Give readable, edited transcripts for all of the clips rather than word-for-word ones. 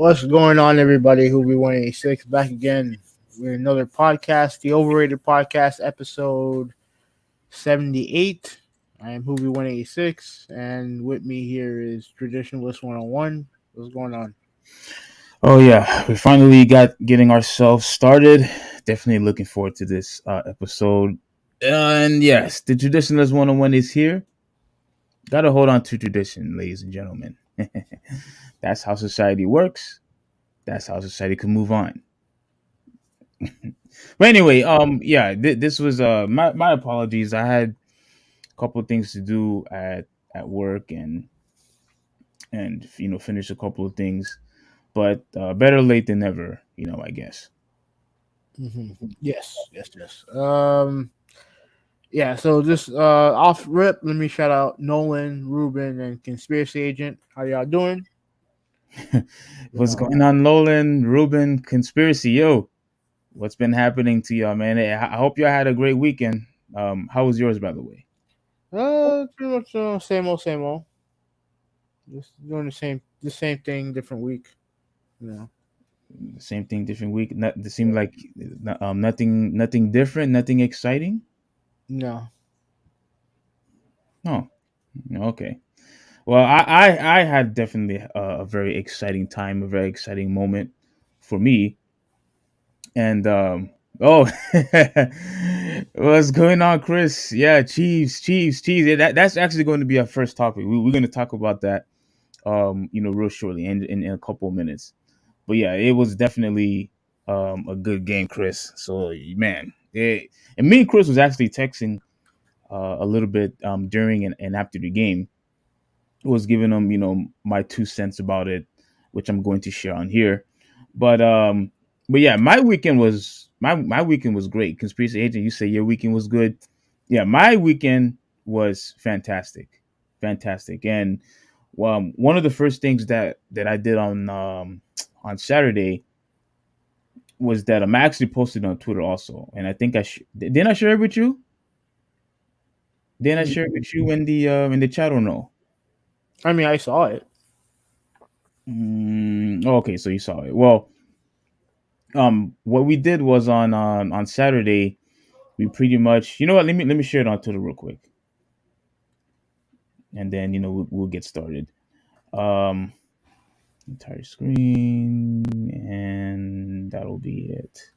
What's going on, everybody? Who be 186 back again with another podcast, the Overrated Podcast, episode 78. I am Hoobie 186, and with me here is Traditionalist 101. What's going on? Oh yeah, we finally got getting ourselves started. Definitely looking forward to this episode. And yes, the Traditionalist 101 is here. Gotta hold on to tradition, ladies and gentlemen. That's how society works. That's how society can move on. But anyway, yeah, this was my apologies. I had a couple of things to do at work and finish a couple of things. But better late than never, I guess. Yes. Yeah. So just off rip, let me shout out Nolan, Ruben, and Conspiracy Agent. How y'all doing? What's going on, Nolan, Ruben, Conspiracy? Yo, what's been happening to y'all, man? I hope y'all had a great weekend. How was yours, by the way? Pretty much same old. Just doing the same thing, different week. You know. Same thing, different week. Not, it seemed like nothing different, nothing exciting. No. Oh, okay. Well, I had definitely a very exciting time, a very exciting moment for me. And oh, what's going on, Chris? Yeah, Chiefs. Yeah, that's actually going to be our first topic. We're going to talk about that, real shortly in a couple of minutes. But yeah, it was definitely a good game, Chris. So man, and me and Chris was actually texting a little bit during and after the game. Was giving them, my 2 cents about it, which I'm going to share on here. But but yeah, my weekend was great. Conspiracy agent, you say your weekend was good. Yeah, my weekend was fantastic. And one of the first things that I did on Saturday was that I'm actually posted on Twitter also, and I think didn't I share it with you? Didn't I share it with you in the chat or no? I mean, I saw it. Okay, so you saw it. Well, what we did was on Saturday, we pretty much, you know what? Let me share it on Twitter real quick, and then we'll get started. Um, Entire screen, and that'll be it.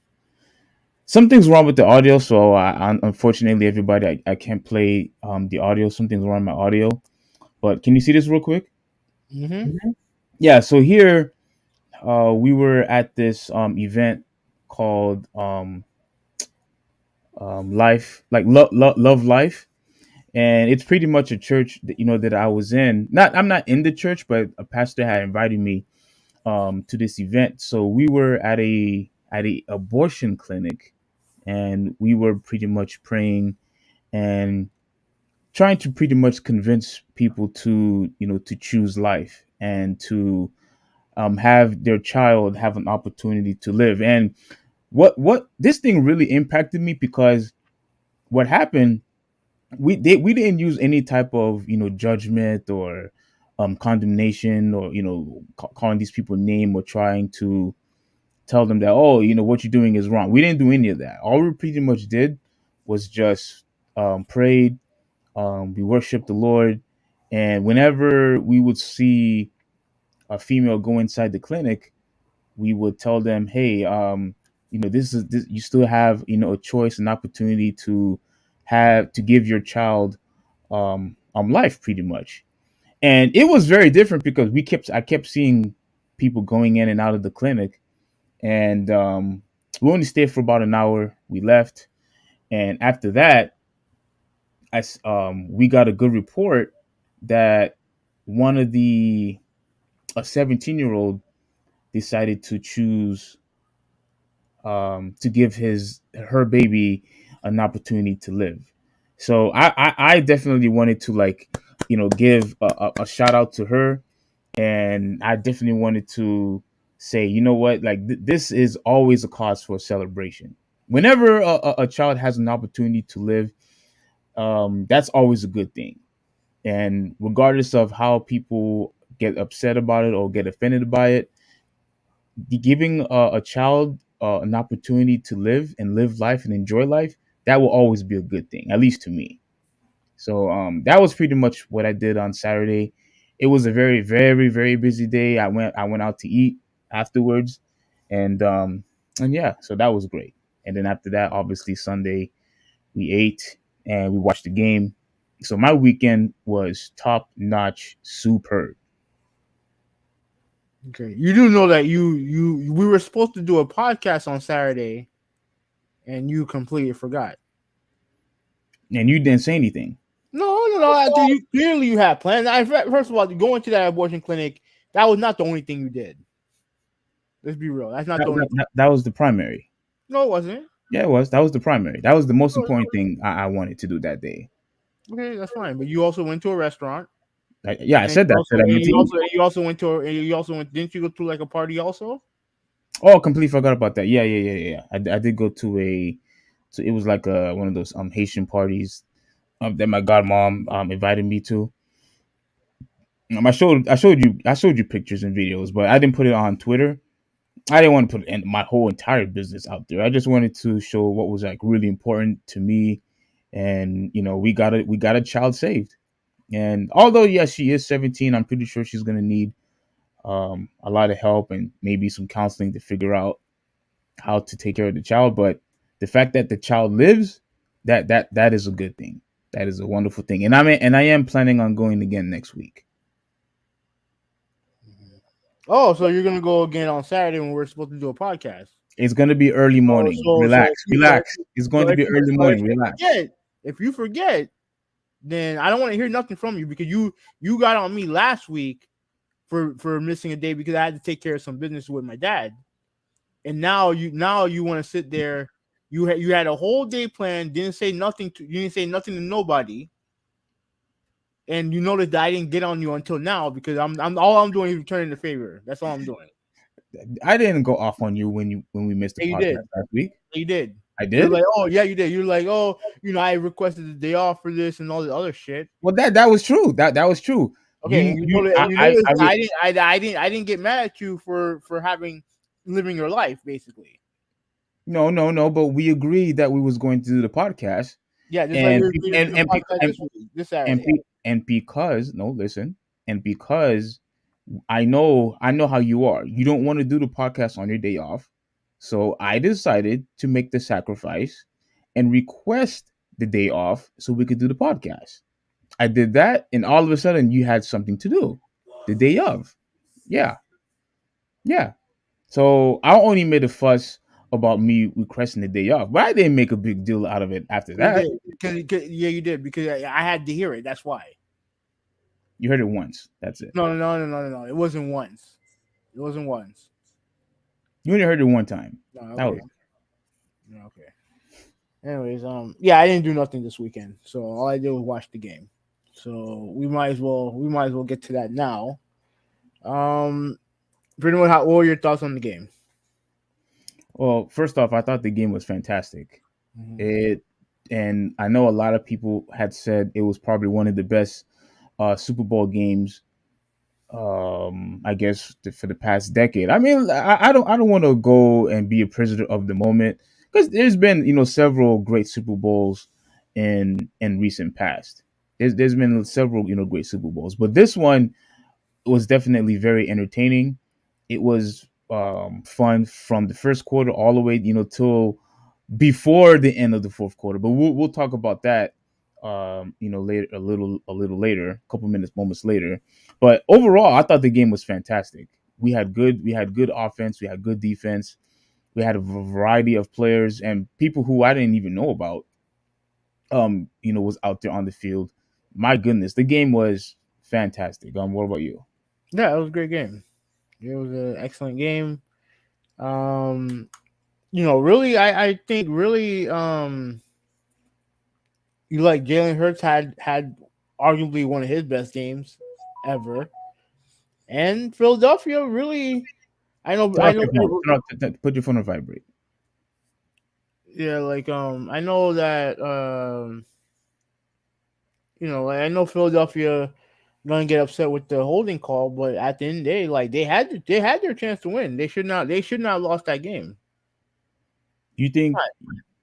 Something's wrong with the audio, so unfortunately, everybody, I can't play the audio. Something's wrong with my audio. But can you see this real quick? Mm-hmm. Yeah. So here, we were at this event called Life, like Love Life, and it's pretty much a church that that I was in. I'm not in the church, but a pastor had invited me to this event. So we were at a abortion clinic, and we were pretty much praying and trying to pretty much convince people to to choose life and to have their child have an opportunity to live. And what this thing really impacted me, because what happened, we didn't use any type of judgment or condemnation, or calling these people name, or trying to tell them that, oh, what you're doing is wrong. We didn't do any of that. All we pretty much did was just prayed. We worshiped the Lord, and whenever we would see a female go inside the clinic, we would tell them, hey, this, you still have a choice, an opportunity to give your child life, pretty much. And it was very different because I kept seeing people going in and out of the clinic, and we only stayed for about an hour. We left, and after that, we got a good report that one of the a 17-year-old decided to choose to give her baby an opportunity to live. So I definitely wanted to, like, give a shout out to her, and I definitely wanted to say, you know what, like, this is always a cause for celebration. Whenever a child has an opportunity to live, that's always a good thing. And regardless of how people get upset about it or get offended by it, giving a child an opportunity to live and live life and enjoy life, that will always be a good thing, at least to me. So that was pretty much what I did on Saturday. It was a very, very, very busy day. I went out to eat afterwards, and yeah, so that was great. And then after that, obviously Sunday we ate and we watched the game. So my weekend was top notch, superb. Okay, you do know that you we were supposed to do a podcast on Saturday, and you completely forgot. And you didn't say anything. No. You clearly you had plans. First of all, going to that abortion clinic, that was not the only thing you did. Let's be real. That's not That, the only that, thing. that, that was the primary. No, it wasn't. Yeah, it was. That was the primary. That was the most important thing I wanted to do that day. Okay, that's fine. But you also went to a restaurant, Yeah, I and said that. I said I meant to eat. you also went to you also went. Didn't you go to like a party also? Oh, completely forgot about that. Yeah. I did go to so it was like one of those Haitian parties that my godmom invited me to. I showed you pictures and videos, but I didn't put it on Twitter. I didn't want to put my whole entire business out there. I just wanted to show what was like really important to me, and we got a child saved. And although yes, she is 17, I'm pretty sure she's gonna need a lot of help and maybe some counseling to figure out how to take care of the child. But the fact that the child lives, that is a good thing. That is a wonderful thing. And I am planning on going again next week. Oh, so you're gonna go again on Saturday when we're supposed to do a podcast? It's gonna be early So morning. so so Relax, relax. It's going to be early morning. Relax. if you forget, then I don't want to hear nothing from you because you got on me last week for missing a day because I had to take care of some business with my dad, and now you want to sit there. You had a whole day planned. You didn't say nothing to nobody, and you noticed that I didn't get on you until now because I'm all I'm doing is returning the favor. That's all I'm doing. I didn't go off on you when we missed the Yeah, you did. podcast last week. You did. I You're did. like, oh yeah, you did. You're like, oh, I requested the day off for this and all the other shit. Well, that was true. That was true. Okay, and you I, noticed I re- I didn't get mad at you for having living your life basically. no. But we agreed that we was going to do the podcast, Yeah, just like and we agreed to do the podcast this week, this and Saturday. and because no, listen, and because I know how you are. You don't want to do the podcast on your day off. So I decided to make the sacrifice and request the day off so we could do the podcast. I did that, and all of a sudden you had something to do the day of. Yeah, yeah. So I only made a fuss about me requesting the day off, but I didn't make a big deal out of it after You that. did yeah, you did because I had to hear it. That's why. You heard it once. That's it. No. It wasn't once. It wasn't once. You only heard it one time. No, That okay. was No, okay. Anyways, yeah, I didn't do nothing this weekend, so all I did was watch the game. So we might as well get to that now. Um, pretty much, what were your thoughts on the game? well. First off, I thought the game was fantastic. Mm-hmm. It and I know a lot of people had said it was probably one of the best Super Bowl games. I guess for the past decade. I mean, I don't want to go and be a prisoner of the moment because there's been several great Super Bowls in recent past. There's been several great Super Bowls, but this one was definitely very entertaining. It was fun from the first quarter all the way till before the end of the fourth quarter. But we'll talk about that later, a little later, a couple moments later. But overall, I thought the game was fantastic. We had good offense, we had good defense, we had a variety of players and people who I didn't even know about. Was out there on the field. My goodness, the game was fantastic. What about you? Yeah, it was a great game. It was an excellent game. Um, really, I think really, you like Jalen Hurts had arguably one of his best games ever, and Philadelphia really, Turn off your phone. Put your phone on vibrate. yeah, like I know that like I know Philadelphia gonna get upset with the holding call, but at the end of the day, like they had their chance to win. They should not have lost that game. You think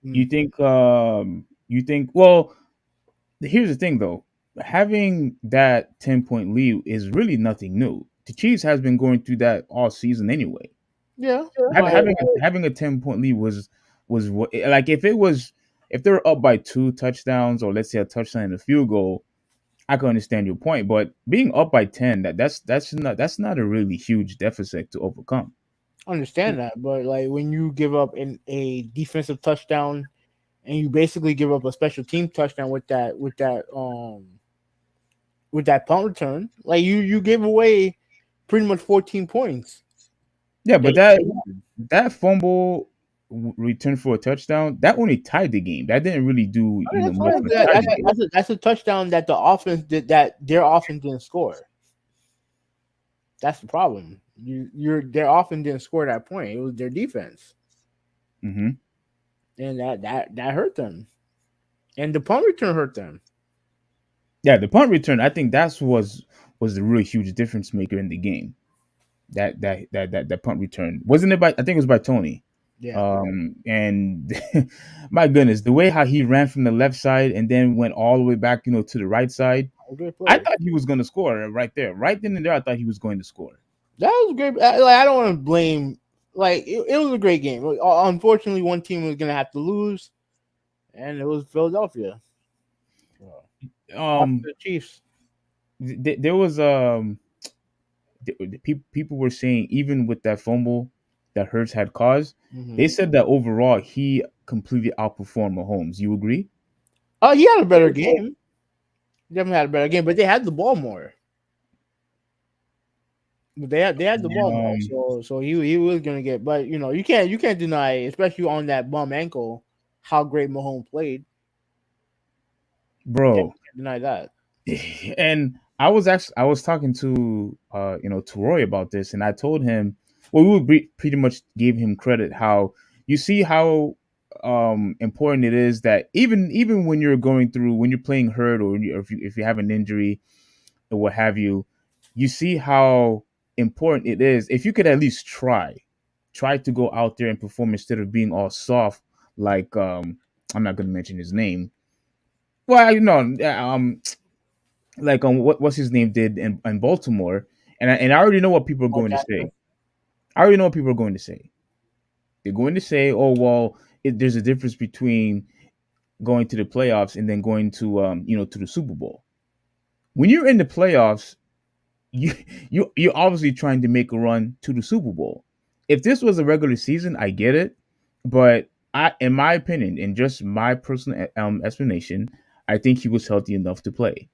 Mm. you think well, here's the thing though. Having that 10-point lead is really nothing new. The Chiefs has been going through that all season anyway. Yeah, Having but having a 10-point lead was like if they're up by two touchdowns or let's say a touchdown and a field goal, I can understand your point. But being up by 10, that's not a really huge deficit to overcome. understand that. But like when you give up a defensive touchdown and you basically give up a special team touchdown with that punt return, like you gave away pretty much 14 points. Yeah, That but you that fumble return for a touchdown that only tied the game. That didn't really do I mean, that's much fine. to tie the game. That's a touchdown that the offense did that their offense didn't score. That's the problem. Their offense didn't score that point. It was their defense, Hmm. and that hurt them. And the punt return hurt them. Yeah, the punt return. I think was the really huge difference maker in the game. That punt return wasn't it by I think it was by Tony. Yeah, And my goodness, the way how he ran from the left side and then went all the way back, to the right side. a great I play. thought he was going to score right there, right then and there. I thought he was going to score. That was a great. Like I don't want to blame. Like it was a great game. Unfortunately, one team was gonna have to lose, and it was Philadelphia. So, Um, the Chiefs. there was people were saying even with that fumble that Hurts had caused, they Mm-hmm. said that overall he completely outperformed Mahomes. You agree? Oh, he had a better game. He definitely had a better game, but they had the ball more. But they had the ball more, Um, so he was gonna get. But you can't deny, especially on that bum ankle, how great Mahomes played. You bro, can't deny that. and I was talking to to Roy about this, and I told him, well, pretty much gave him credit how you see how important it is that even when you're going through when you're playing hurt or if you have an injury or what have you, you see how important it is if you could at least try to go out there and perform instead of being all soft like I'm not going to mention his name. Well, like what's his name did in Baltimore, and I already know what people are Like going to that. say. I already know what people are going to say. They're going to say, "Oh well, there's a difference between going to the playoffs and then going to to the Super Bowl. When you're in the playoffs, you you're obviously trying to make a run to the Super Bowl. If this was a regular season, I get it, but in my opinion, in just my personal explanation, I think he was healthy enough to play.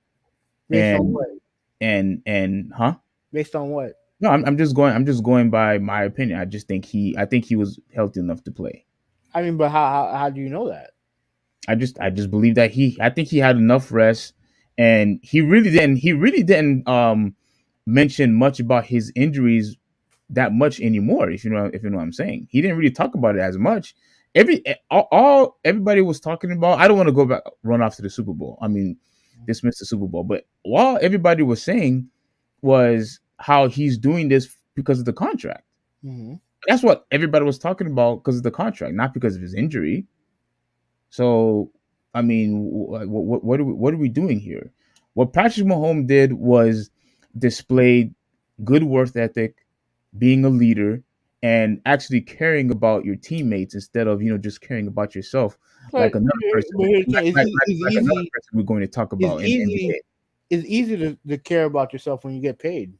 Based on And what? huh? Based on what? No, I'm just going by my opinion. I think he was healthy enough to play. I mean, but how do you know that? I just believe that I think he had enough rest, and he really didn't mention much about his injuries that much anymore. If you know what I'm saying, he didn't really talk about it as much. All everybody was talking about. I don't want to go back run off to the Super Bowl. I mean, dismiss the Super Bowl, but while everybody was saying was how he's doing this because of the contract. Mm-hmm. That's what everybody was talking about because of the contract, not because of his injury. So, I mean, what are we doing here? What Patrick Mahomes did was displayed good work ethic, being a leader, and actually caring about your teammates instead of just caring about yourself, like But another person, but here's the thing: like another person we're going to talk it's about in NBA. easy it's easy to care about yourself when you get paid.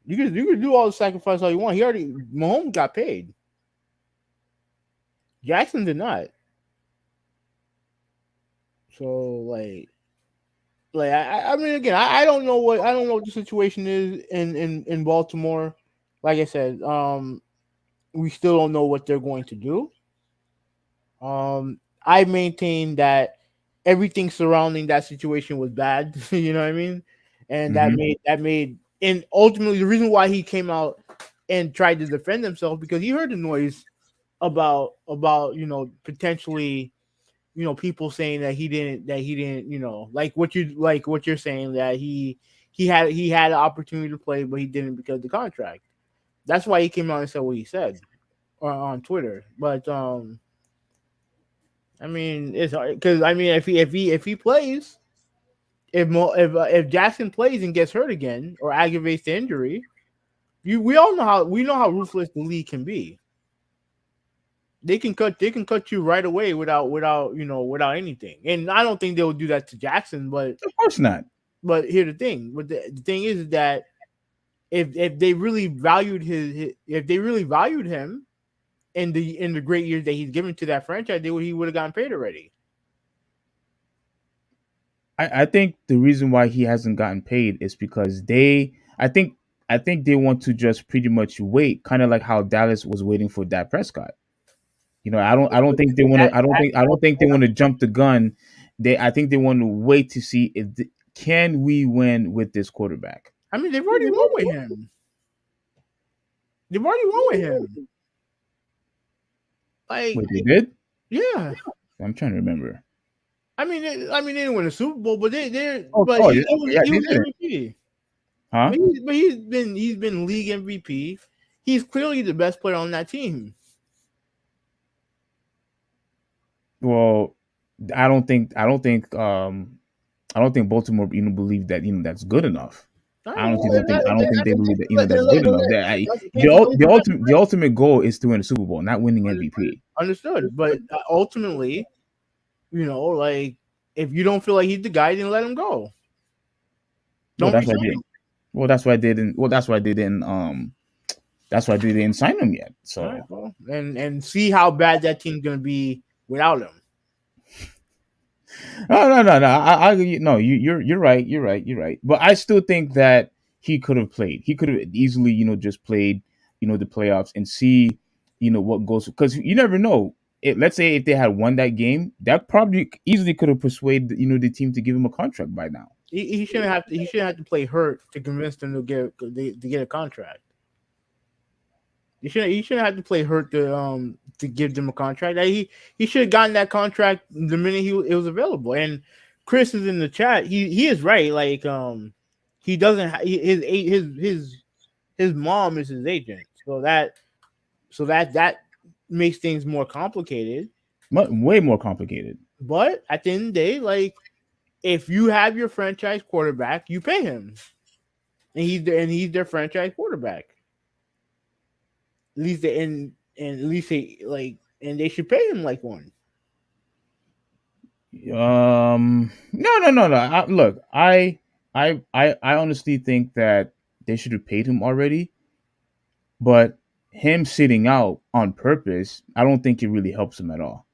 You can do all the sacrifice all you want. Mahomes got paid. Jackson did not. So I mean again I don't know what the situation is in Baltimore. Like I said, we still don't know what they're going to do. I maintain that everything surrounding that situation was bad. You know what I mean? And Hmm. that made and ultimately the reason why he came out and tried to defend himself because he heard the noise about potentially people saying that he didn't, like what you're saying, that he had an opportunity to play, but he didn't because of the contract. That's why he came out and said what he said on Twitter. But I mean, it's because I mean, if he plays, if Jackson plays and gets hurt again or aggravates the injury, we know how ruthless the league can be. They can cut you right away without anything. And I don't think they would do that to Jackson, but Of course not. here's the thing. But the thing is that if they really valued if they really valued him in the great years that he's given to that franchise, he would have gotten paid already. I think the reason why he hasn't gotten paid is because I think they want to just pretty much wait, kind of like how Dallas was waiting for Dak Prescott. I don't think they want That, to. I don't think they want to jump the gun. I think they want to wait to see if can we win with this quarterback. I mean, they've already won with him. They've already won with him. Like, Wait, they did? yeah. I'm trying to remember. They didn't win a Super Bowl, but Oh, but oh he, yeah, yeah, he they was did. MVP. Huh? But he's been league MVP. He's clearly the best player on that team. Well, I don't think I don't think Baltimore believe that that's good enough. I don't think they believe that that's good enough. The ultimate goal is to win a Super Bowl, not winning MVP. Understood, but ultimately, like, if you don't feel like he's the guy, then let him go. Well, Don't that's why I resign did. him. Well, that's why I didn't. Well, that's why they didn't. That's why they didn't sign him yet. So All right, well, and see how bad that team's gonna be without him. no. No. You're right. You're right. You're right. But I still think that he could have played. He could have easily, just played, the playoffs and see, what goes, because you never know. Let's say if they had won that game, that probably easily could have persuaded, the team to give him a contract by now. He shouldn't have to play hurt to convince them to get a contract. He shouldn't have to play hurt to give them a contract. Like, he should have gotten that contract the minute it was available. And Chris is in the chat. He is right. Like, he doesn't his mom is his agent, so that makes things more complicated. Way more complicated. But at the end of the day, like, if you have your franchise quarterback, you pay him, and he's their franchise quarterback. At least they should pay him like one. No. Look, I honestly think that they should have paid him already, but him sitting out on purpose, I don't think it really helps him at all.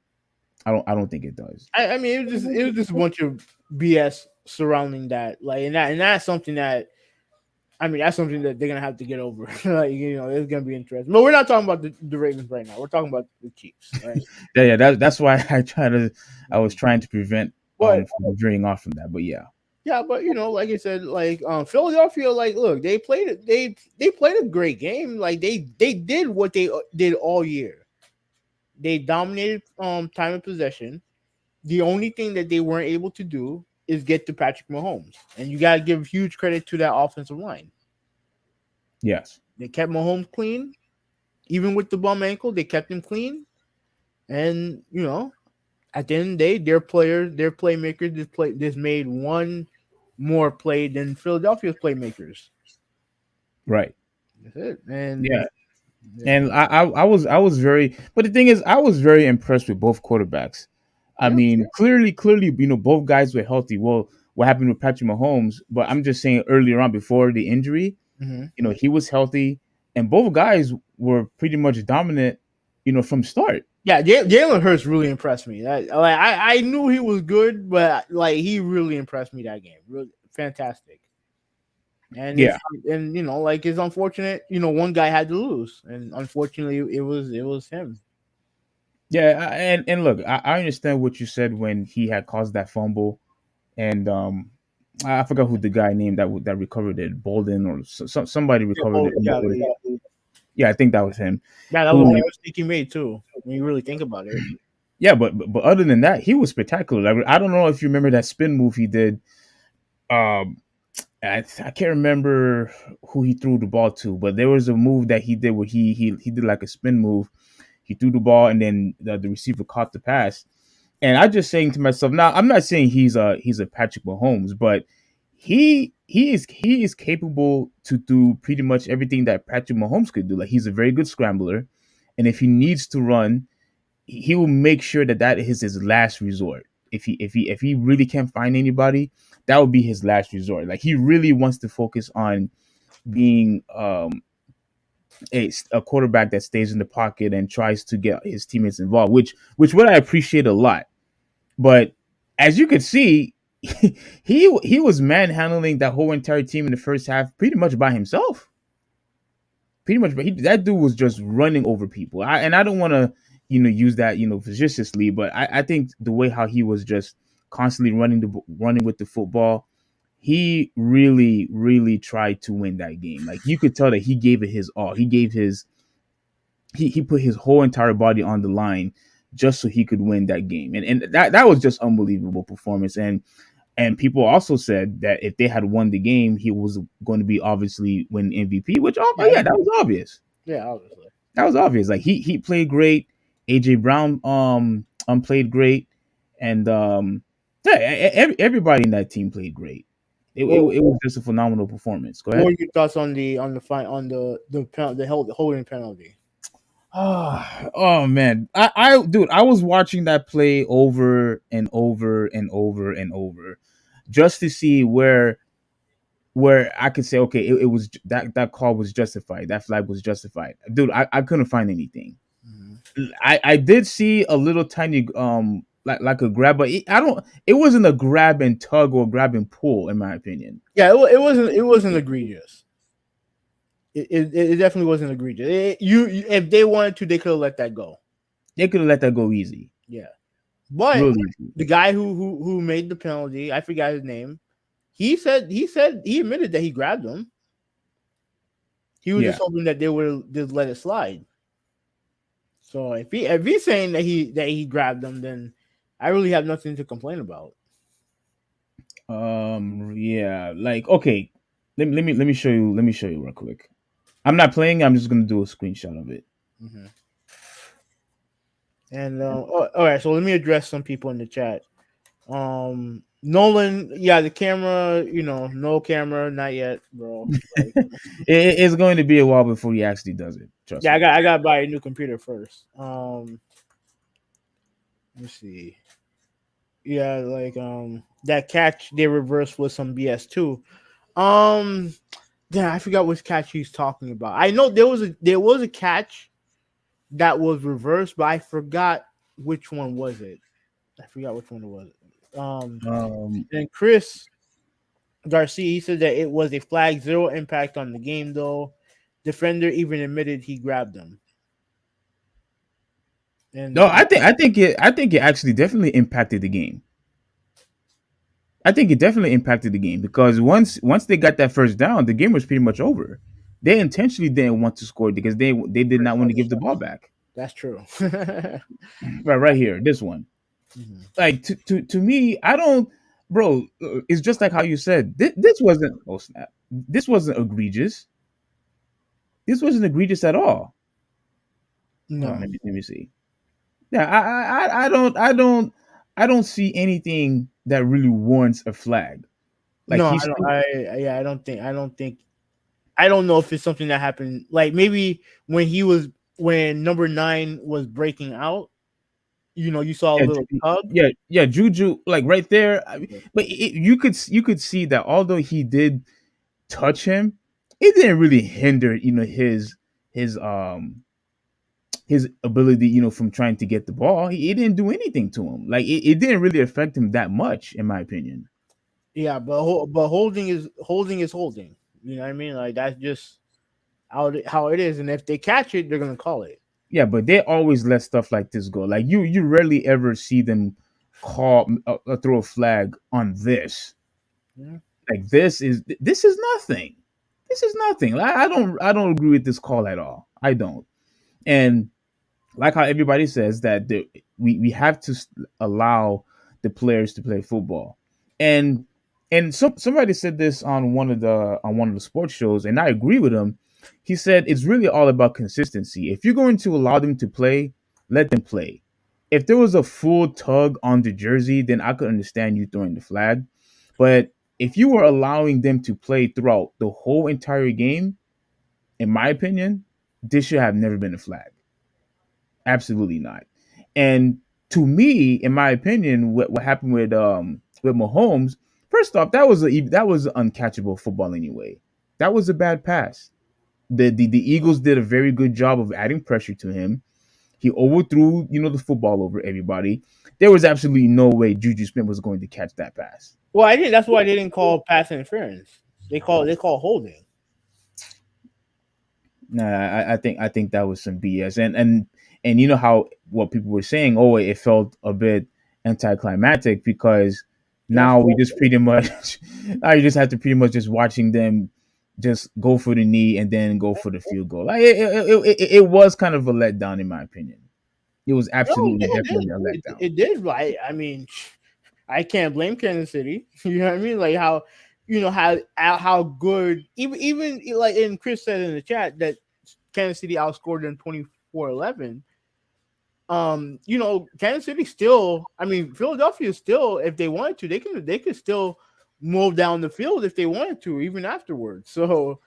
I don't think it does. I mean, it was just a bunch of BS surrounding that, like, and that's something that. I mean, that's something that they're gonna have to get over. Like, it's gonna be interesting. But we're not talking about the Ravens right now. We're talking about the Chiefs, right? Yeah. That's why I was trying to prevent But from veering off from that. But yeah. yeah, but like I said, like, Philadelphia, like, look, they played it. They played a great game. Like, they did what they did all year. They dominated time of possession. The only thing that they weren't able to do is get to Patrick Mahomes, and you gotta give huge credit to that offensive line. Yes. They kept Mahomes clean, even with the bum ankle. They kept him clean, and at the end of the day, their playmakers just made one more play than Philadelphia's playmakers. Right. That's it. And yeah. And I was very, but the thing is, I was very impressed with both quarterbacks. I mean, clearly, both guys were healthy. Well, what happened with Patrick Mahomes? But I'm just saying, earlier on, before the injury, he was healthy, and both guys were pretty much dominant, from start. Yeah, Jalen Hurts really impressed me. I knew he was good, but like, he really impressed me that game. Really fantastic. And like, it's unfortunate. One guy had to lose, and unfortunately, it was him. Yeah, and look, I understand what you said when he had caused that fumble, and I forgot who the guy named that recovered it, Bolden or somebody recovered it. Yeah, I think that was him. Yeah, that was a mistake he made too. When you really think about it. Yeah, but other than that, he was spectacular. Like, I don't know if you remember that spin move he did. Um, I can't remember who he threw the ball to, but there was a move that he did where he did like a spin move. He threw the ball and then the receiver caught the pass. And I just saying to myself, now I'm not saying he's a Patrick Mahomes, but he is capable to do pretty much everything that Patrick Mahomes could do. Like, he's a very good scrambler, and if he needs to run, he will make sure that that is his last resort. If he really can't find anybody, that would be his last resort. Like, he really wants to focus on being a quarterback that stays in the pocket and tries to get his teammates involved, which what I appreciate a lot. But as you could see, he was manhandling that whole entire team in the first half pretty much by himself. Pretty much, but that dude was just running over people. I don't want to use that facetiously, but I think the way how he was just constantly running with the football, he really tried to win that game. Like, you could tell that he gave it his all. He put his whole entire body on the line just so he could win that game. And that was just unbelievable performance. And people also said that if they had won the game, he was going to be obviously win MVP, which yeah, that was obvious. Yeah, obviously. That was obvious. Like, he played great. AJ Brown played great. And yeah, everybody in that team played great. It was just a phenomenal performance. Go What ahead. are your thoughts on the holding penalty? Oh man, dude, I was watching that play over and over and over and over, just to see where I could say, okay, it was that call was justified, that flag was justified. Dude, I couldn't find anything. Mhm. I did see a little tiny like a grab, but it wasn't a grab and tug or grab and pull, in my opinion. Yeah, it wasn't egregious. It definitely wasn't egregious. If they wanted to, they could have let that go. They could have let that go easy, Yeah, but real easy. the guy who made the penalty, I forgot his name. He admitted that he grabbed him. He was Yeah. just hoping that they would just let it slide. So if he's saying that he grabbed them, then I really have nothing to complain about. Yeah, like, okay, let me show you real quick. I'm not playing. I'm just gonna do a screenshot of it. Mm-hmm. And all right, so let me address some people in the chat. Nolan, yeah, the camera, no camera, not yet, bro. Like, It's going to be a while before he actually does it. Trust yeah, me. I got to buy a new computer first. Let's see. Yeah, like that catch they reversed with some BS too. Um, yeah, I forgot which catch he's talking about. I know there was a catch that was reversed, but I forgot which one was it. I forgot which one it was. Um, And Chris Garcia, he said that it was a flag, zero impact on the game though. Defender even admitted he grabbed him. And no, I think it actually definitely impacted the game. I think it definitely impacted the game because once they got that first down, the game was pretty much over. They intentionally didn't want to score because they did not want to give the ball back. that's true. Right here, this one. Mhm. Like, to me, I don't, bro. It's just like how you said. This wasn't. Oh snap! This wasn't egregious. This wasn't egregious at all. Hold on, No, let me see. Yeah, I don't see anything that really warrants a flag. Like, no, he's I don't. still, Yeah, I don't think. I don't know if it's something that happened. Like maybe when number 9 was breaking out. You saw a yeah, little tug. yeah, Juju, like right there. But you could see that although he did touch him, it didn't really hinder his ability, from trying to get the ball. He didn't do anything to him. Like, it didn't really affect him that much, in my opinion. Yeah, but holding is holding. You know what I mean? Like that's just how it is. And if they catch it, they're gonna call it. Yeah, but they always let stuff like this go. Like, you rarely ever see them call throw a flag on this. Yeah. Like, this is nothing. This is nothing. I don't agree with this call at all. I don't. And like how everybody says that we have to allow the players to play football. And somebody said this on one of the sports shows, and I agree with him. He said it's really all about consistency. If you're going to allow them to play, let them play. If there was a full tug on the jersey, then I could understand you throwing the flag. But if you were allowing them to play throughout the whole entire game, in my opinion, this should have never been a flag. Absolutely not. And to me, in my opinion, what happened with Mahomes, first off, that was uncatchable football anyway. That was a bad pass. The Eagles did a very good job of adding pressure to him. He overthrew, the football over everybody. There was absolutely no way Juju Smith was going to catch that pass. Well, I think that's why they didn't call pass interference. They call holding. Nah, I think that was some BS. And you know how what people were saying, oh, it felt a bit anticlimactic because Yes, now we just pretty much now you just have to pretty much just watching them just go for the knee and then go for the field goal. Like it was kind of a letdown in my opinion. It was no, absolutely it did. definitely a letdown. It did. Right. I mean, I can't blame Kansas City. You know what I mean? Like how, how good. Even like, and Chris said in the chat that Kansas City outscored them 24-11. Kansas City still. I mean, Philadelphia still, if they wanted to, they could still move down the field if they wanted to, even afterwards. So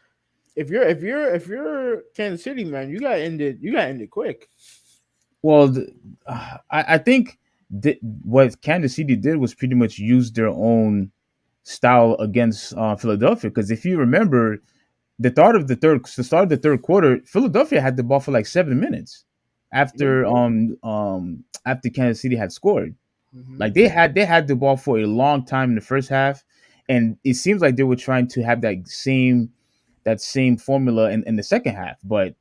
if you're Kansas City, man, you gotta end it. You gotta end it quick. Well, I think what Kansas City did was pretty much use their own style against Philadelphia. Because if you remember, the start of the third quarter, Philadelphia had the ball for like 7 minutes after Kansas City had scored. Mm-hmm. Like they had the ball for a long time in the first half, and it seems like they were trying to have that same formula in the second half. But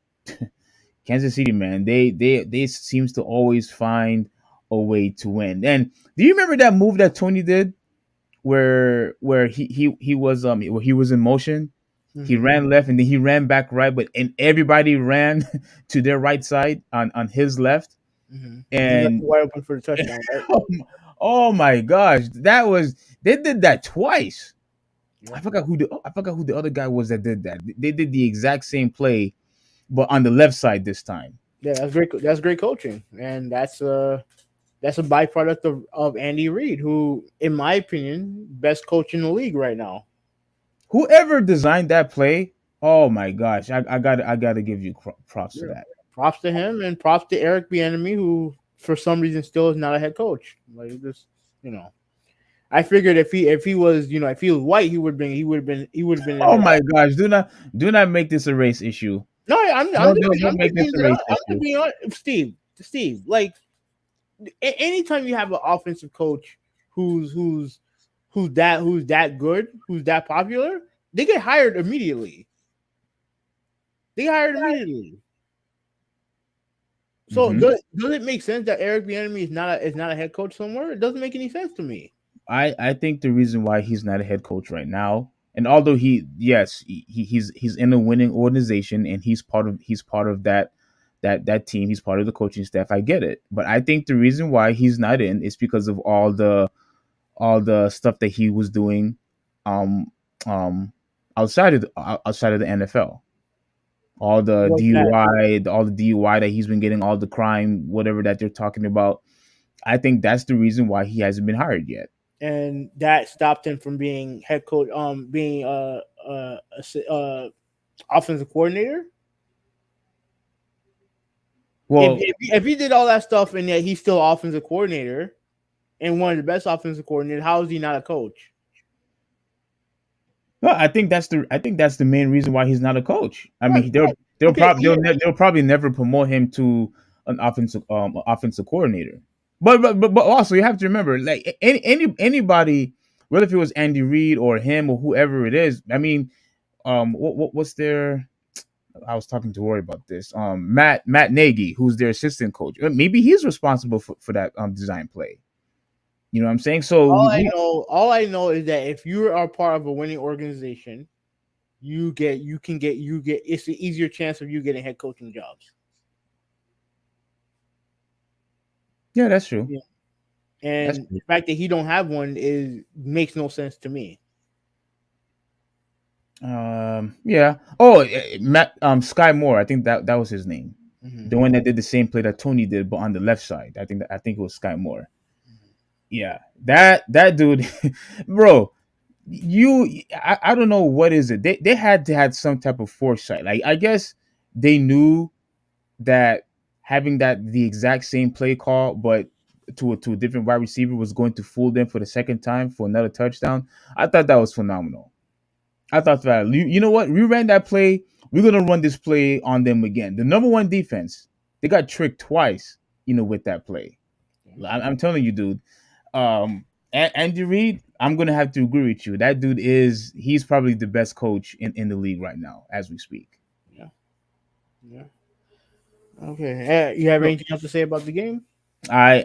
Kansas City, man, they seems to always find a way to win. And do you remember that move that Tony did where he was in motion? He Mm-hmm. ran left and then he ran back right, but and everybody ran to their right side on his left. Mm-hmm. He left it And wide open for the touchdown, right? oh my gosh, they did that twice. Yeah. I forgot who the other guy was that did that. They did the exact same play, but on the left side this time. Yeah, that's great. That's great coaching, and that's a byproduct of Andy Reid, who, in my opinion, best coach in the league right now. Whoever designed that play, oh my gosh, I gotta give you props for Yeah. that. Props to him, and props to Eric Bieniemy, who for some reason still is not a head coach. Like just you know, I figured if he was if he was white, he would have been in Oh there. my gosh, do not make this a race issue. No, I'm No, just being, don't I'm make just this being a race I'm just issue. being honest. Steve, like anytime you have an offensive coach who's that good, who's that popular, they get hired immediately. They hired immediately. So Hmm. does it make sense that Eric Bieniemy is not a head coach somewhere? It doesn't make any sense to me. I think the reason why he's not a head coach right now, and although he's in a winning organization and he's part of that team, he's part of the coaching staff. I get it, but I think the reason why he's not in is because of all the stuff that he was doing, um um outside of the NFL. All the What's that? DUI, all the DUI that he's been getting, all the crime, whatever that they're talking about. I think that's the reason why he hasn't been hired yet. And that stopped him from being head coach, being offensive coordinator. If, Well, if if he did all that stuff and yet he's still offensive coordinator and one of the best offensive coordinators, how is he not a coach? well, I think that's the main reason why he's not a coach. I Right, mean, they'll right. they'll Okay, probably yeah. they'll probably never promote him to an offensive coordinator. But also you have to remember, like anybody, whether if it was Andy Reid or him or whoever it is. I mean, what's their? I was talking to Rory about this. Matt Nagy, who's their assistant coach, maybe he's responsible for that design play. You know what I'm saying? So All I know is that if you are part of a winning organization, you get it's an easier chance of you getting head coaching jobs. Yeah, that's true. Yeah. That's And true. the fact that he don't have one is makes no sense to me. Yeah. Oh, Matt, Sky Moore. I think that was his name. Hmm. The one that did the same play that Tony did, but on the left side. I think it was Sky Moore. Yeah, that dude, bro. I don't know what is it. They had to have some type of foresight. Like I guess they knew that having that the exact same play call, but to a different wide receiver was going to fool them for the second time for another touchdown. I thought that was phenomenal. I thought that you know what, we ran that play. We're gonna run this play on them again. The number one defense, they got tricked twice. With that play. I'm telling you, dude. Andy Reid, I'm gonna have to agree with you. That dude he's probably the best coach in the league right now as we speak. Yeah. Yeah. Okay. You have anything else to say about the game? I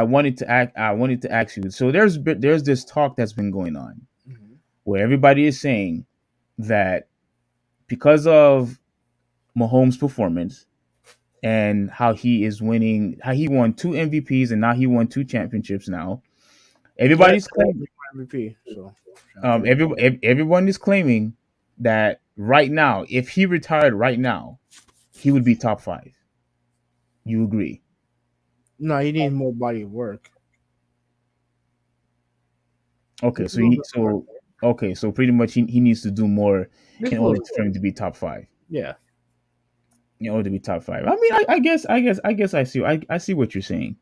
wanted to ask you. So there's this talk that's been going on Hmm. where everybody is saying that because of Mahomes' performance and how he won two MVPs and now he won two championships. Now Yeah, everybody's claiming, MVP. So shout out to everyone is claiming that right now, if he retired right now, he would be top five. You agree? no, he needs more body of work. Okay, Just a little bit more. so pretty much he needs to do more Just in a little order bit for more. him to be top five. Yeah. In order to be top five. I mean, I guess I see what you're saying.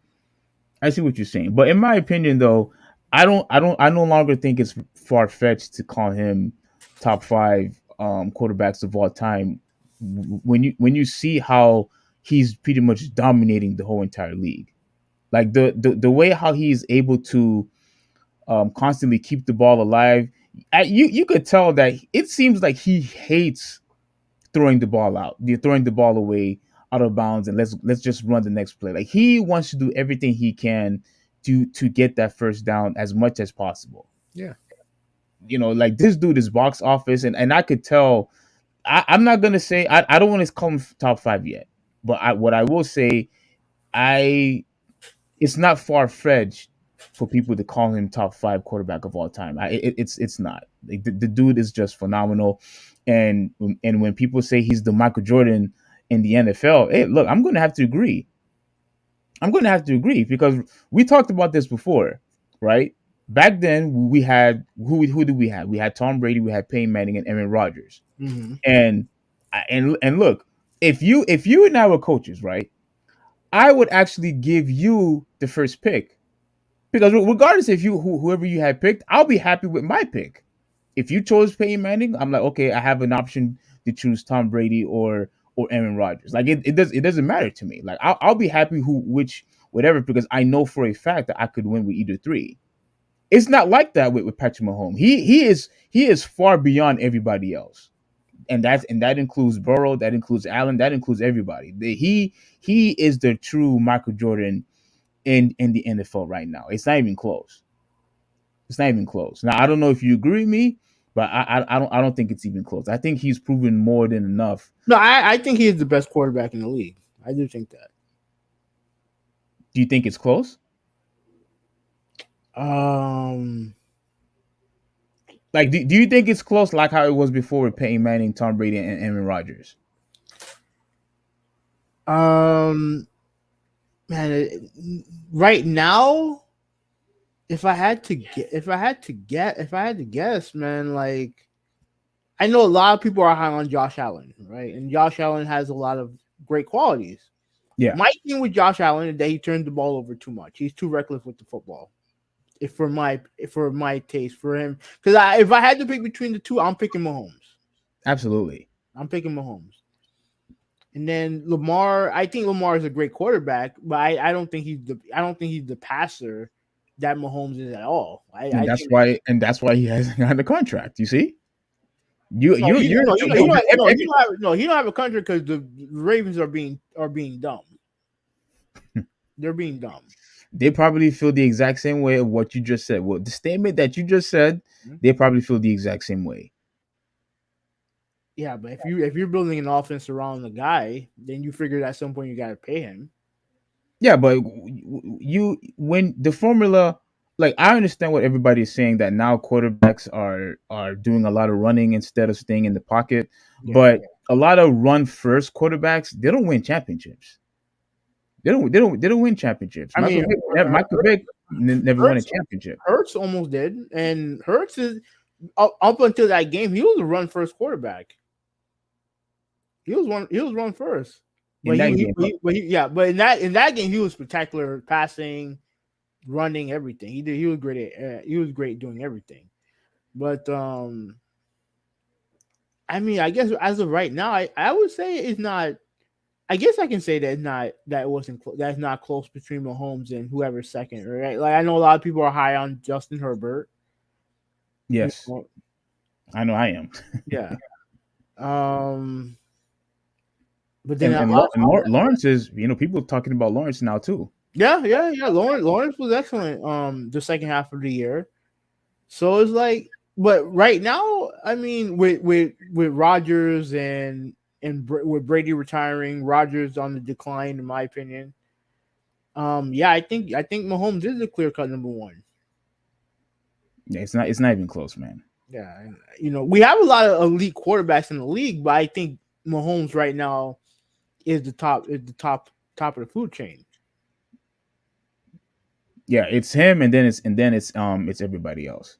I see what you're saying. But in my opinion, though, I no longer think it's far fetched to call him top five quarterbacks of all time. When you see how he's pretty much dominating the whole entire league, like the way how he's able to constantly keep the ball alive. You could tell that it seems like he hates throwing the ball out, throwing the ball away out of bounds, and let's just run the next play. Like he wants to do everything he can to get that first down as much as possible. Yeah. Like this dude is box office, and I could tell. I'm not gonna say I don't want to call him top five yet, but what I will say, I it's not far fetched for people to call him top five quarterback of all time. It's not. Like, the dude is just phenomenal, and when people say he's the Michael Jordan in the NFL, hey, look, I'm going to have to agree. I'm going to have to agree because we talked about this before, right? Back then, we had who did we have? We had Tom Brady, we had Peyton Manning, and Aaron Rodgers, Hmm. and and look, if you and I were coaches, right? I would actually give you the first pick because regardless if whoever you had picked, I'll be happy with my pick. If you chose Peyton Manning, I'm like, okay, I have an option to choose Tom Brady or Aaron Rodgers. Like it doesn't matter to me. Like I'll be happy whatever because I know for a fact that I could win with either three. It's not like that with Patrick Mahomes. He is far beyond everybody else. And that includes Burrow, that includes Allen, that includes everybody. He is the true Michael Jordan in the NFL right now. It's not even close. It's not even close. Now I don't know if you agree with me, but I don't think it's even close. I think he's proven more than enough. No, I think he is the best quarterback in the league. I do think that. Do you think it's close? Um, Like, do you think it's close like how it was before with Peyton Manning, Tom Brady, and Aaron Rodgers? um, man, right now, if I had to guess, man, like I know a lot of people are high on Josh Allen, right? And Josh Allen has a lot of great qualities. Yeah, My thing with Josh Allen is that he turns the ball over too much. He's too reckless with the football. For my taste for him, because if I had to pick between the two, I'm picking Mahomes. absolutely. I'm picking Mahomes. And then Lamar, I think Lamar is a great quarterback, but I don't think he's the passer that Mahomes is at all. I think And that's why he hasn't gotten the contract. You see, you no, you you're he don't, no, he every, don't have no, he don't have a contract because the Ravens are being dumb. They're being dumb. they probably feel the exact same way of what you just said. Well, the statement that you just said, they probably feel the exact same way. Yeah, but if you're building an offense around the guy, then you figure at some point you got to pay him. Yeah, but you when the formula, like I understand what everybody's saying that now quarterbacks are doing a lot of running instead of staying in the pocket, Yeah. but a lot of run first quarterbacks, they don't win championships. They don't win championships. I mean, Michael Vick never won a Hurts championship Hurts almost did, and Hurts is up until that game, he was a run first quarterback. He was one. He was run first, in but that game. yeah. But in that game, he was spectacular, passing, running, everything. He did. He was great. He was great doing everything. But I mean, I guess as of right now, I would say it's not. I guess I can say that it's not that it wasn't that's not close between Mahomes and whoever's second, right? Like I know a lot of people are high on Justin Herbert. You Yes, know, I know I am. yeah. Um, but then And Lawrence is, people talking about Lawrence now too. yeah. Lawrence was excellent. The second half of the year. So it's like, but right now, I mean, with Rodgers with Brady retiring, Rodgers on the decline, in my opinion. Yeah, I think Mahomes is the clear cut number one. Yeah, it's not even close, man. Yeah, and we have a lot of elite quarterbacks in the league, but I think Mahomes right now is the top of the food chain. Yeah, it's him, and then it's everybody else,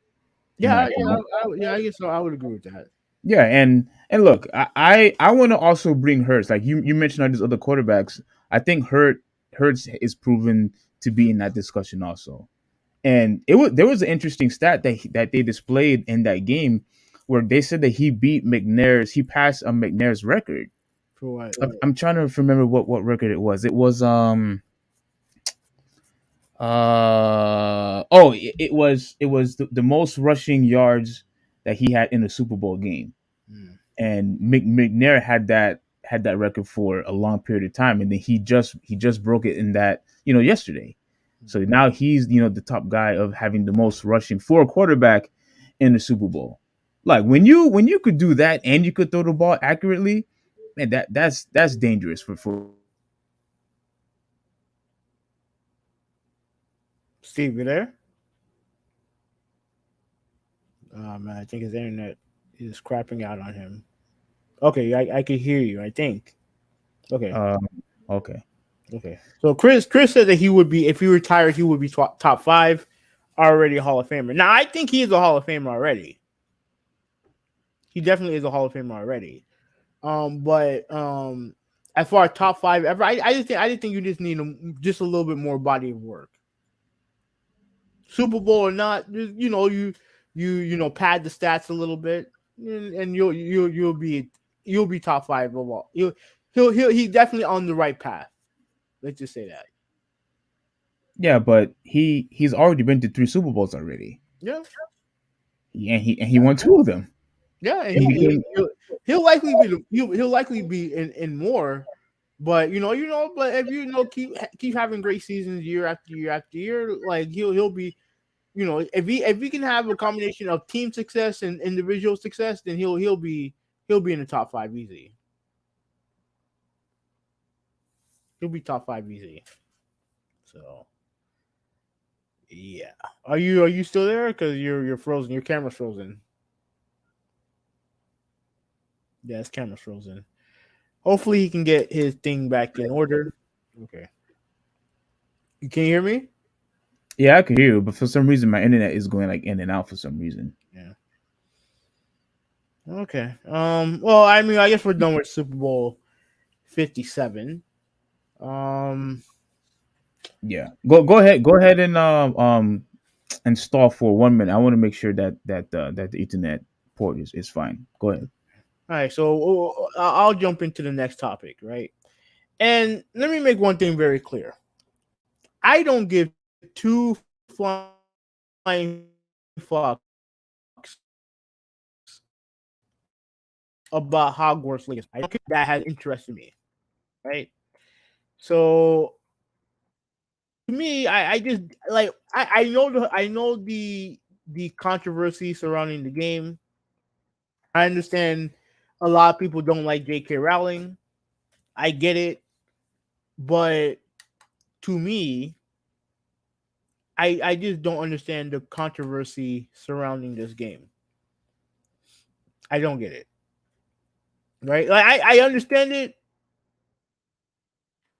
in my Yeah, opinion. yeah. I guess so. I would agree with that. Yeah, and look, I want to also bring Hurts. Like you mentioned all these other quarterbacks. I think Hurts is proven to be in that discussion also. And there was an interesting stat that they displayed in that game where they said that he passed McNair's record. For what? I'm trying to remember what record it was. It was it was the most rushing yards that he had in a Super Bowl game, Mm. and McNair had that record for a long period of time, and then he just broke it in that yesterday. So now he's the top guy of having the most rushing for a quarterback in the Super Bowl. Like when you could do that and you could throw the ball accurately, man, that's dangerous for Steve, you there? Man, I think his internet is crapping out on him. Okay, I can hear you. I think. Okay, um okay. okay. So Chris said that he would be if he retired, he would be top five, already a Hall of Famer. Now I think he is a Hall of Famer already. He definitely is a Hall of Famer already. But as far as top five ever, I just think you just need just a little bit more body of work. Super Bowl or not, pad the stats a little bit, and you'll be top five of all. He's definitely on the right path. Let's just say that. Yeah, but he's already been to three Super Bowls already. Yeah, And he won two of them. yeah, and And became he'll likely be in more. But but if keep having great seasons year after year after year, like he'll be if he can have a combination of team success and individual success, then he'll be in the top five easy. He'll be top five easy. So yeah, are you still there? Because you're frozen. Your camera's frozen. Yeah, his camera's frozen. Hopefully he can get his thing back in order. Okay, you can hear me? Yeah, I could hear you, but for some reason my internet is going like in and out for some reason. Yeah. Okay. Well, I mean, I guess we're done with Super Bowl 57. Um. Yeah. Go ahead and stall for 1 minute. I want to make sure that the Ethernet port is fine. Go ahead. All right. So I'll jump into the next topic, right? And let me make one thing very clear. I don't give two flying fucks about Hogwarts Legacy. That has interested me, right? So to me, I just like I know the controversy surrounding the game. I understand a lot of people don't like J.K. Rowling. I get it, but to me, I just don't understand the controversy surrounding this game. I don't get it. Right? Like I understand it,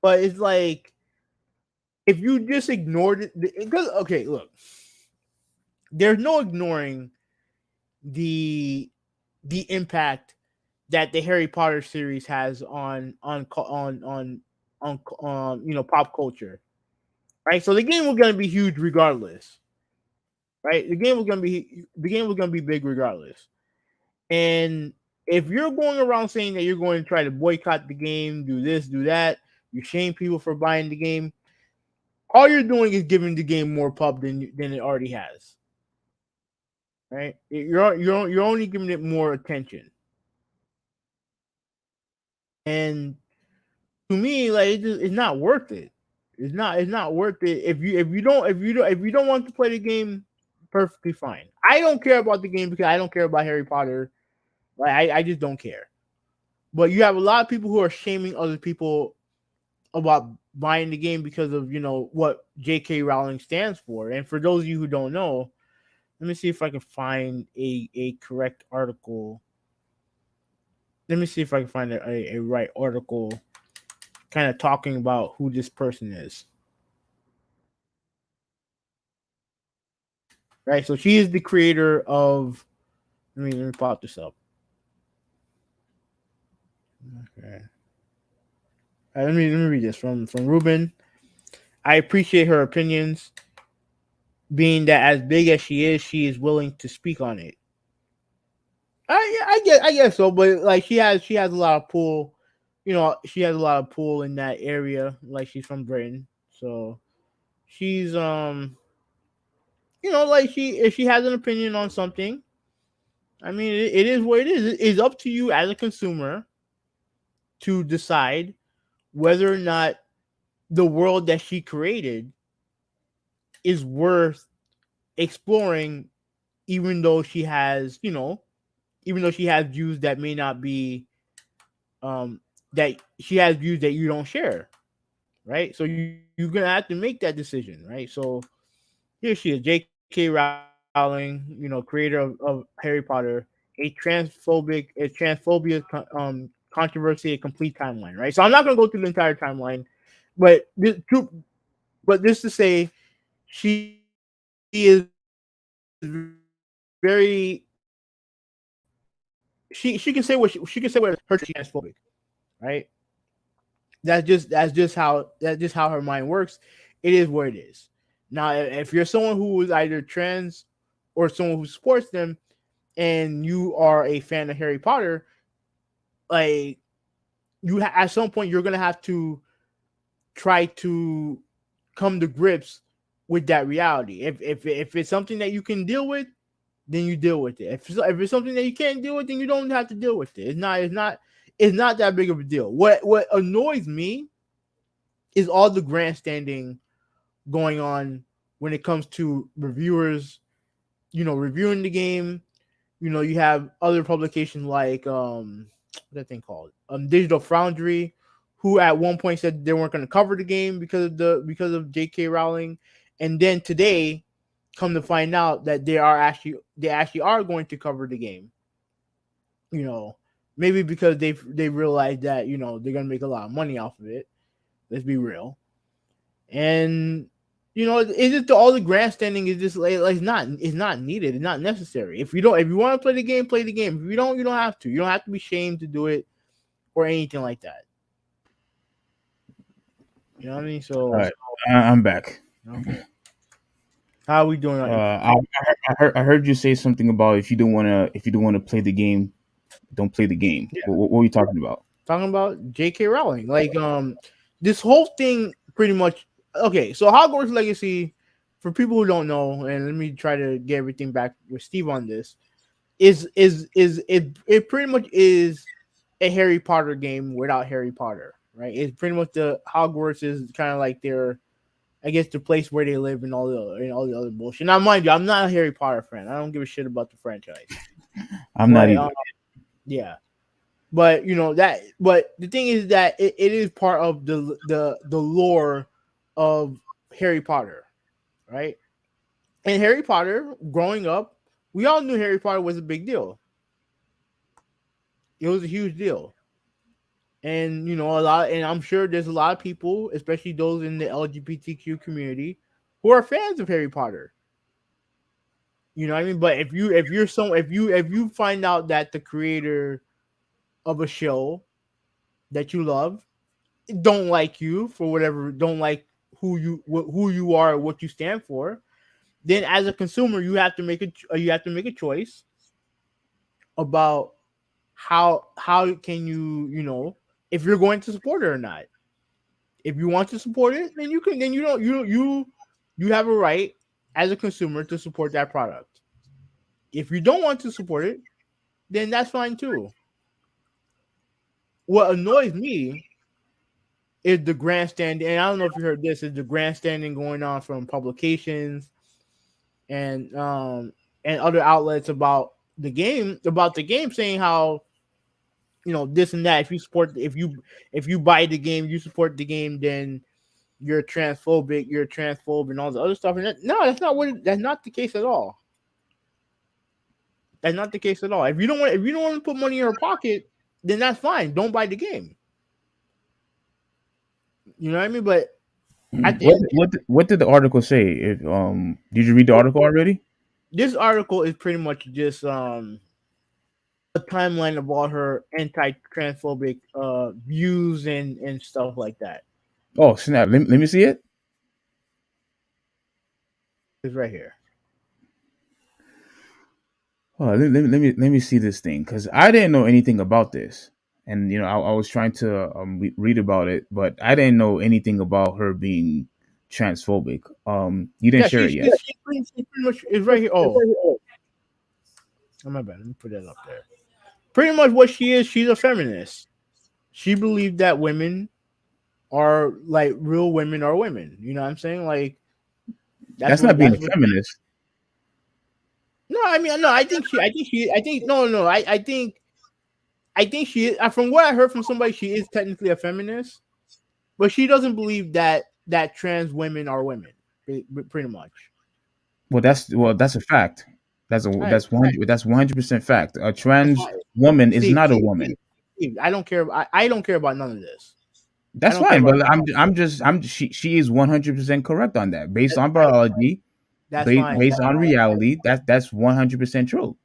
but it's like if you just ignored it, because okay, look, there's no ignoring the impact that the Harry Potter series has on pop culture, right? So the game was gonna be huge regardless, right? The game was gonna be big regardless. And if you're going around saying that you're going to try to boycott the game, do this, do that, you shame people for buying the game, all you're doing is giving the game more pub than it already has, right? You're only giving it more attention, and to me, like it's not worth it. It's not worth it if you don't want to play the game, perfectly fine. I don't care about the game because I don't care about Harry Potter. Like I just don't care. But you have a lot of people who are shaming other people about buying the game because of what J.K. Rowling stands for. And for those of you who don't know, let me see if I can find a correct article. Let me see if I can find a right article, kind of talking about who this person is. Right, so she is the creator of. Let me pop this up. Okay. Let me read this from Ruben. I appreciate her opinions, being that as big as she is willing to speak on it. I guess so, but like she has a lot of pull. She has a lot of pull in that area. Like she's from Britain, so she's like if she has an opinion on something, I mean it is what it is. It's up to you as a consumer to decide whether or not the world that she created is worth exploring, even though she has views that may not be that she has views that you don't share, right? So you're gonna have to make that decision, right? So here she is, J.K. Rowling, creator of Harry Potter, a transphobia controversy, a complete timeline, right? So I'm not gonna go through the entire timeline, but this to say, she is very she can say what she can say whether her transphobic, right? That's just how her mind works. It is what it is. Now, if you're someone who is either trans or someone who supports them, and you are a fan of Harry Potter, like at some point you're gonna have to try to come to grips with that reality. If it's something that you can deal with, then you deal with it. If it's something that you can't deal with, then you don't have to deal with it. It's not that big of a deal. What annoys me is all the grandstanding going on when it comes to reviewers, reviewing the game. You have other publications like what's that thing called? Digital Foundry, who at one point said they weren't going to cover the game because of J.K. Rowling, and then today come to find out that they actually are going to cover the game. You know, maybe because they realized that they're going to make a lot of money off of it. Let's be real. And it's just all the grandstanding is just like it's not needed. It's not necessary. If you want to play the game, play the game. If you don't, you don't have to. You don't have to be shamed to do it or anything like that. You know what I mean? All So right, I'm back. okay, how are we doing? I heard you say something about if you don't wanna play the game, don't play the game. Yeah, What were you talking about? talking about J.K. Rowling. Like this whole thing pretty much. Okay, so Hogwarts Legacy, for people who don't know, and let me try to get everything back with Steve on this. It pretty much is a Harry Potter game without Harry Potter, right? It's pretty much the Hogwarts is kind of like their, I guess, the place where they live and all the other bullshit. Now, mind you, I'm not a Harry Potter fan. I don't give a shit about the franchise, I'm not but either. yeah, but the thing is that it is part of the lore of Harry Potter, right? And Harry Potter, growing up, we all knew Harry Potter was a big deal. It was a huge deal. And a lot, and I'm sure there's a lot of people, especially those in the LGBTQ community, who are fans of Harry Potter. You know what I mean? But if you find out that the creator of a show that you love don't like you for whatever, don't like who you are, what you stand for, then as a consumer you have to make a choice about how can if you're going to support it or not. If you want to support it, then you can. Then you don't. You have a right as a consumer to support that product. If you don't want to support it, then that's fine too. What annoys me is the grandstanding, and I don't know if you heard this, is the grandstanding going on from publications and other outlets about the game, saying how this and that. If you buy the game, you support the game, then you're transphobic, and all the other stuff. And no, that's not the case at all. That's not the case at all. If you don't want to put money in your pocket, then that's fine. Don't buy the game. You know what I mean? But at the What end, what did the article say? Did you read the article already? this article is pretty much just a timeline of all her anti-transphobic views and stuff like that. Oh snap! Let me see it. It's right here. Oh, let me see this thing because I didn't know anything about this, and I was trying to read about it, but I didn't know anything about her being transphobic. You didn't Yeah, share it she's yet. yeah, she pretty much is right here. Oh, my bad. Let me put that up there. Pretty much what she is, she's a feminist. She believed that women are like real women are women. You know what I'm saying? Like That's not being that's a what. feminist. No, I mean, no. I think no, no. I think she is. From what I heard from somebody, she is technically a feminist, but she doesn't believe that trans women are women. Pretty much. That's a fact. That's a All right, that's 100% fact. A that's trans fine. woman is Steve, not a Steve, woman. Steve, Steve, I don't care. I don't care about none of this. I That's don't care fine, about but none of I'm she is 100% correct on that based that. on biology, That's fine. based on reality. That's 100% true.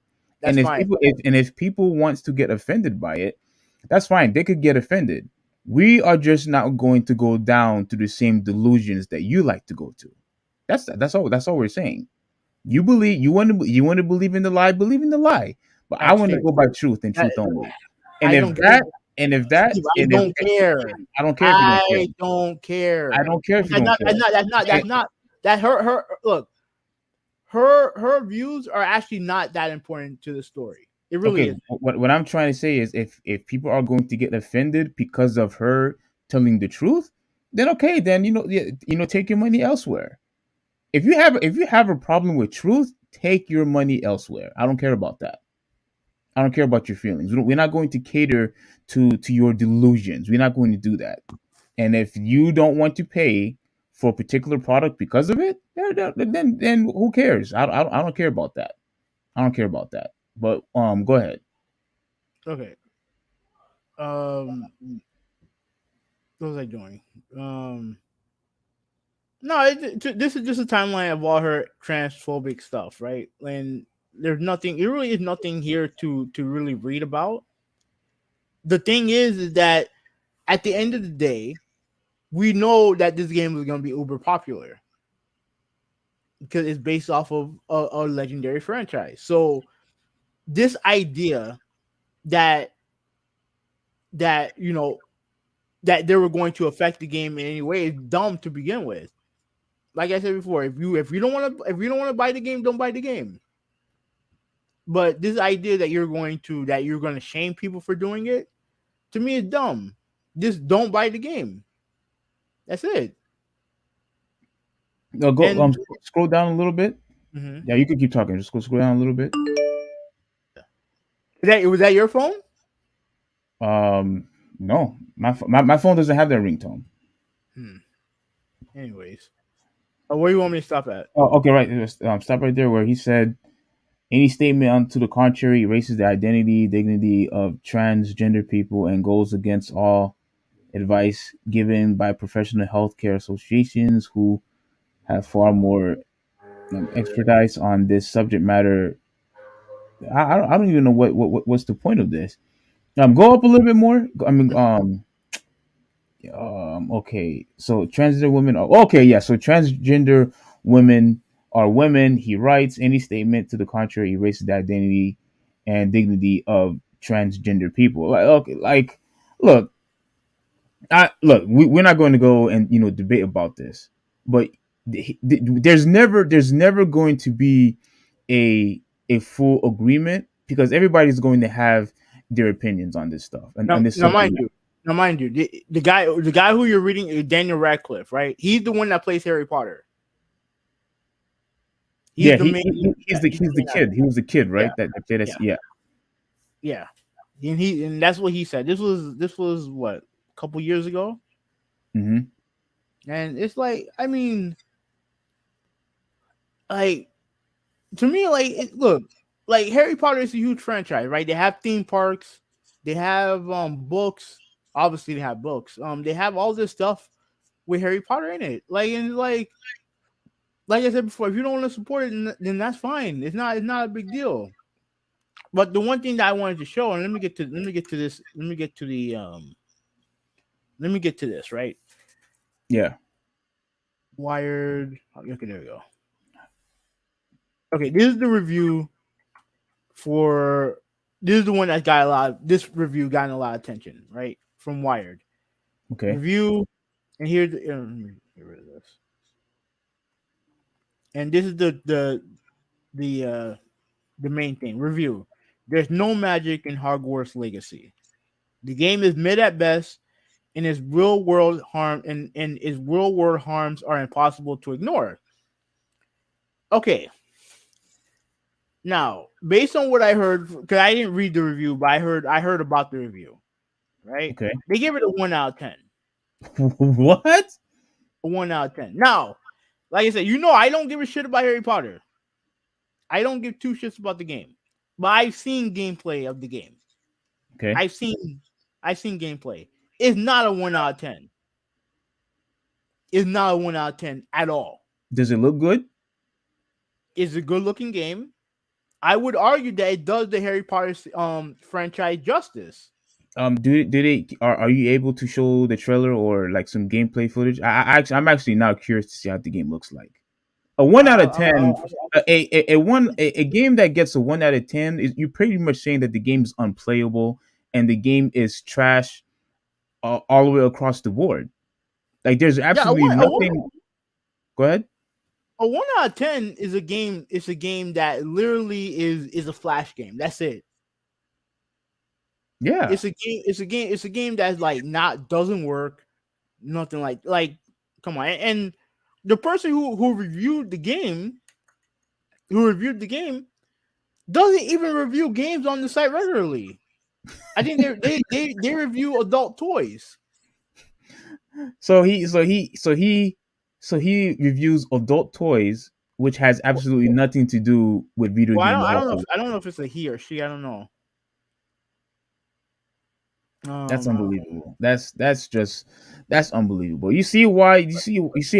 That's fine. If people wants to get offended by it, that's fine. They could get offended. We are just not going to go down to the same delusions that you like to go to. That's all we're saying. You want to believe in the lie, believe in the lie. But All I right, want to Steve. go by truth and That, truth only. And I if don't give. that and if that Steve, I and if don't care. I don't care if you don't care. I don't I care. don't care if you That's don't not. care. That's not. That's not. And- That's not. That her look. Her views are actually not that important to the story. It really okay, is. what I'm trying to say is if people are going to get offended because of her telling the truth, then okay, then take your money elsewhere. If you have a problem with truth, take your money elsewhere. I don't care about that. I don't care about your feelings. We're not going to cater to your delusions. We're not going to do that. And if you don't want to pay for a particular product because of it, then who cares? I don't care about that. I don't care about that. But go ahead. Okay. Um, what was I doing? Um, no, this is just a timeline of all her transphobic stuff, right? And there's nothing. It really is nothing here to really read about. The thing is that at the end of the day, we know that this game is going to be uber popular because it's based off of a legendary franchise. So this idea that that you know that they were going to affect the game in any way is dumb to begin with. Like I said before, if you don't want to buy the game, don't buy the game. But this idea that you're going to shame people for doing it, to me is dumb. Just don't buy the game. That's it. No, go And scroll down a little bit. mhm. Yeah, you can keep talking. Just go scroll down a little bit. Was that your phone? No, my phone doesn't have that ringtone. Hmm. Anyways, where do you want me to stop at? Oh, okay, right. Stop right there where he said any statement to the contrary erases the identity, dignity of transgender people and goes against all advice given by professional healthcare associations who have far more expertise on this subject matter. I don't even know what's the point of this. Go up a little bit more. Okay. So transgender women are okay. Yeah. So transgender women are women. He writes any statement to the contrary erases the identity and dignity of transgender people. Like okay, like look, we're not going to go and debate about this, but there's never going to be a full agreement because everybody's going to have their opinions on this stuff and on Now, this now subject mind matter. you, the guy who you're reading is Daniel Radcliffe, right? He's the one that plays Harry Potter. He's Yeah, the main. he's Yeah, the he's the he's the main kid. actor. He was the kid, Yeah, right? That played us. yeah, Yeah. yeah. And that's what he said. This was what, a couple years ago, Hmm. and it's like, I mean, like, to me, like, look, like, Harry Potter is a huge franchise, right? They have theme parks, they have books. Obviously, they have books. They have all this stuff with Harry Potter in it. Like, and like I said before, if you don't want to support it, then that's fine. It's not a big deal. But the one thing that I wanted to show, and let me get to this, let me get to this, right? Yeah. Wired. Okay, there we go. Okay, this is the review for. This is the one that got a lot. This review got a lot of attention, right? From Wired Okay. review, and here's let me get rid of this. And this is the main thing. Review. There's no magic in Hogwarts Legacy. The game is mid at best, and its real world harms are impossible to ignore. Okay, now based on what I heard, because I didn't read the review, but I heard about the review. Right? Okay. They give it a 1 out of 10. What? A 1 out of 10. Now, like I said, I don't give a shit about Harry Potter. I don't give two shits about the game, but I've seen gameplay of the game. Okay. I've seen I've seen gameplay. It's not a 1 out of 10. It's not a 1 out of 10 at all. Does it look good? It's a good looking game. I would argue that it does the Harry Potter franchise justice. Do they are you able to show the trailer or like some gameplay footage? I'm actually now curious to see how the game looks like. A one out of ten, a game that gets a 1 out of 10 is you pretty much saying that the game is unplayable and the game is trash all the way across the board. Like there's Yeah, absolutely nothing. Go ahead. a 1 out of 10 is a game. It's a game that literally is a flash game. That's it. Yeah. It's a game. It's a game. It's a game that's like not doesn't work. Nothing like. Come on. And the person who reviewed the game, doesn't even review games on the site regularly. I think they review adult toys. So he reviews adult toys, which has absolutely nothing to do with video Well, games whatsoever. I don't know if it's a he or she. I don't know. That's Um, unbelievable. That's unbelievable. You see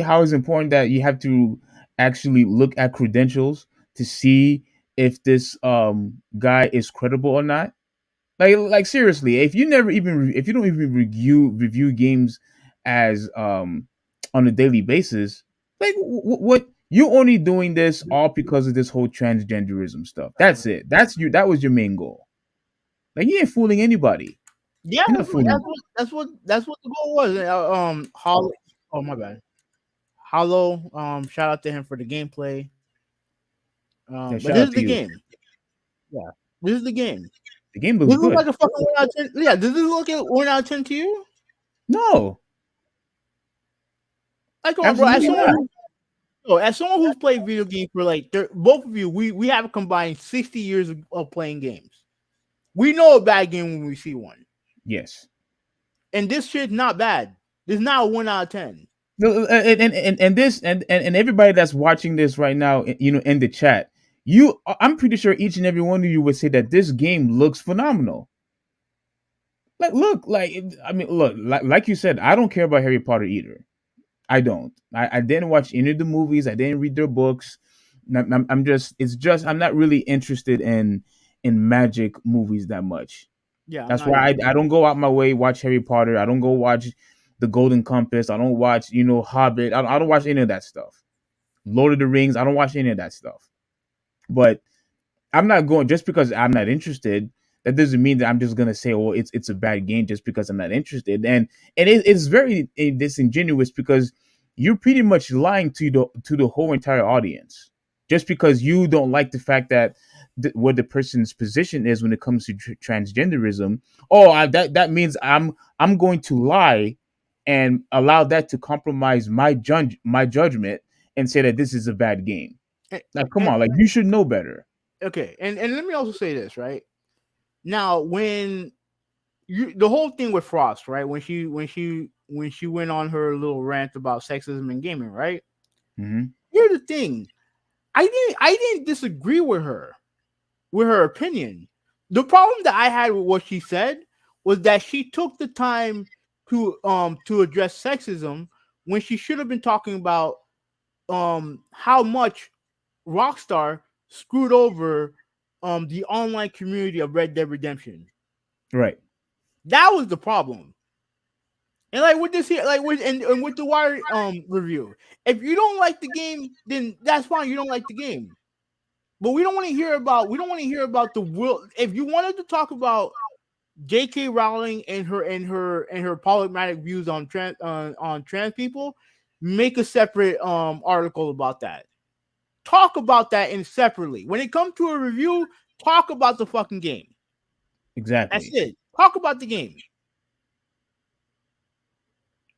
how it's important that you have to actually look at credentials to see if this guy is credible or not. Like seriously, if you don't even review games as on a daily basis, like what you only doing this all because of this whole transgenderism stuff. That's it. That was your main goal. Like you ain't fooling anybody. yeah, You're not fooling. that's what the goal was. Hollow. Oh, my bad. Hollow. Shout out to him for the gameplay. Yeah, But shout this out is to the you. game. Yeah, this is the game. The game looks This looks good. like a fucking 1 out of 10. Yeah, does this look at 1 out of 10 to you? No, Like, come on, bro. absolutely not. As someone who's played video games for like both of you, we have combined 60 years of playing games. We know a bad game when we see one, Yes. and this shit's not bad. This is not a 1 out of 10. No, and this and everybody that's watching this right now, in the chat, I'm pretty sure each and every one of you would say that this game looks phenomenal. Look, like you said, I don't care about Harry Potter either. I don't. I didn't watch any of the movies. I didn't read their books. I'm just. It's just I'm not really interested in magic movies that much. Yeah, I'm That's not why either. I don't go out my way watch Harry Potter. I don't go watch the Golden Compass. I don't watch Hobbit. I don't watch any of that stuff. Lord of the Rings. I don't watch any of that stuff. But I'm not going just because I'm not interested. That doesn't mean that I'm just gonna say, "Oh, it's a bad game" just because I'm not interested. And it's very disingenuous because you're pretty much lying to the whole entire audience just because you don't like the fact that what the person's position is when it comes to transgenderism. Oh, that means I'm going to lie and allow that to compromise my judgment and say that this is a bad game. And, Like, come and on, like you should know better. okay, and let me also say this, right? Now, when the whole thing with Frost, right? When she went on her little rant about sexism in gaming, right? Hmm. Here's the thing. I didn't disagree with her opinion. The problem that I had with what she said was that she took the time to address sexism when she should have been talking about how much Rockstar screwed over the online community of Red Dead Redemption. Right. That was the problem. And like with this here, like and with the Wire review, if you don't like the game, then that's fine. You don't like the game, but we don't want to hear about the world. If you wanted to talk about J.K. Rowling and her problematic views on trans people, make a separate article about that. Talk about that in separately. When it comes to a review, talk about the fucking game. That's Exactly. it. Talk about the game.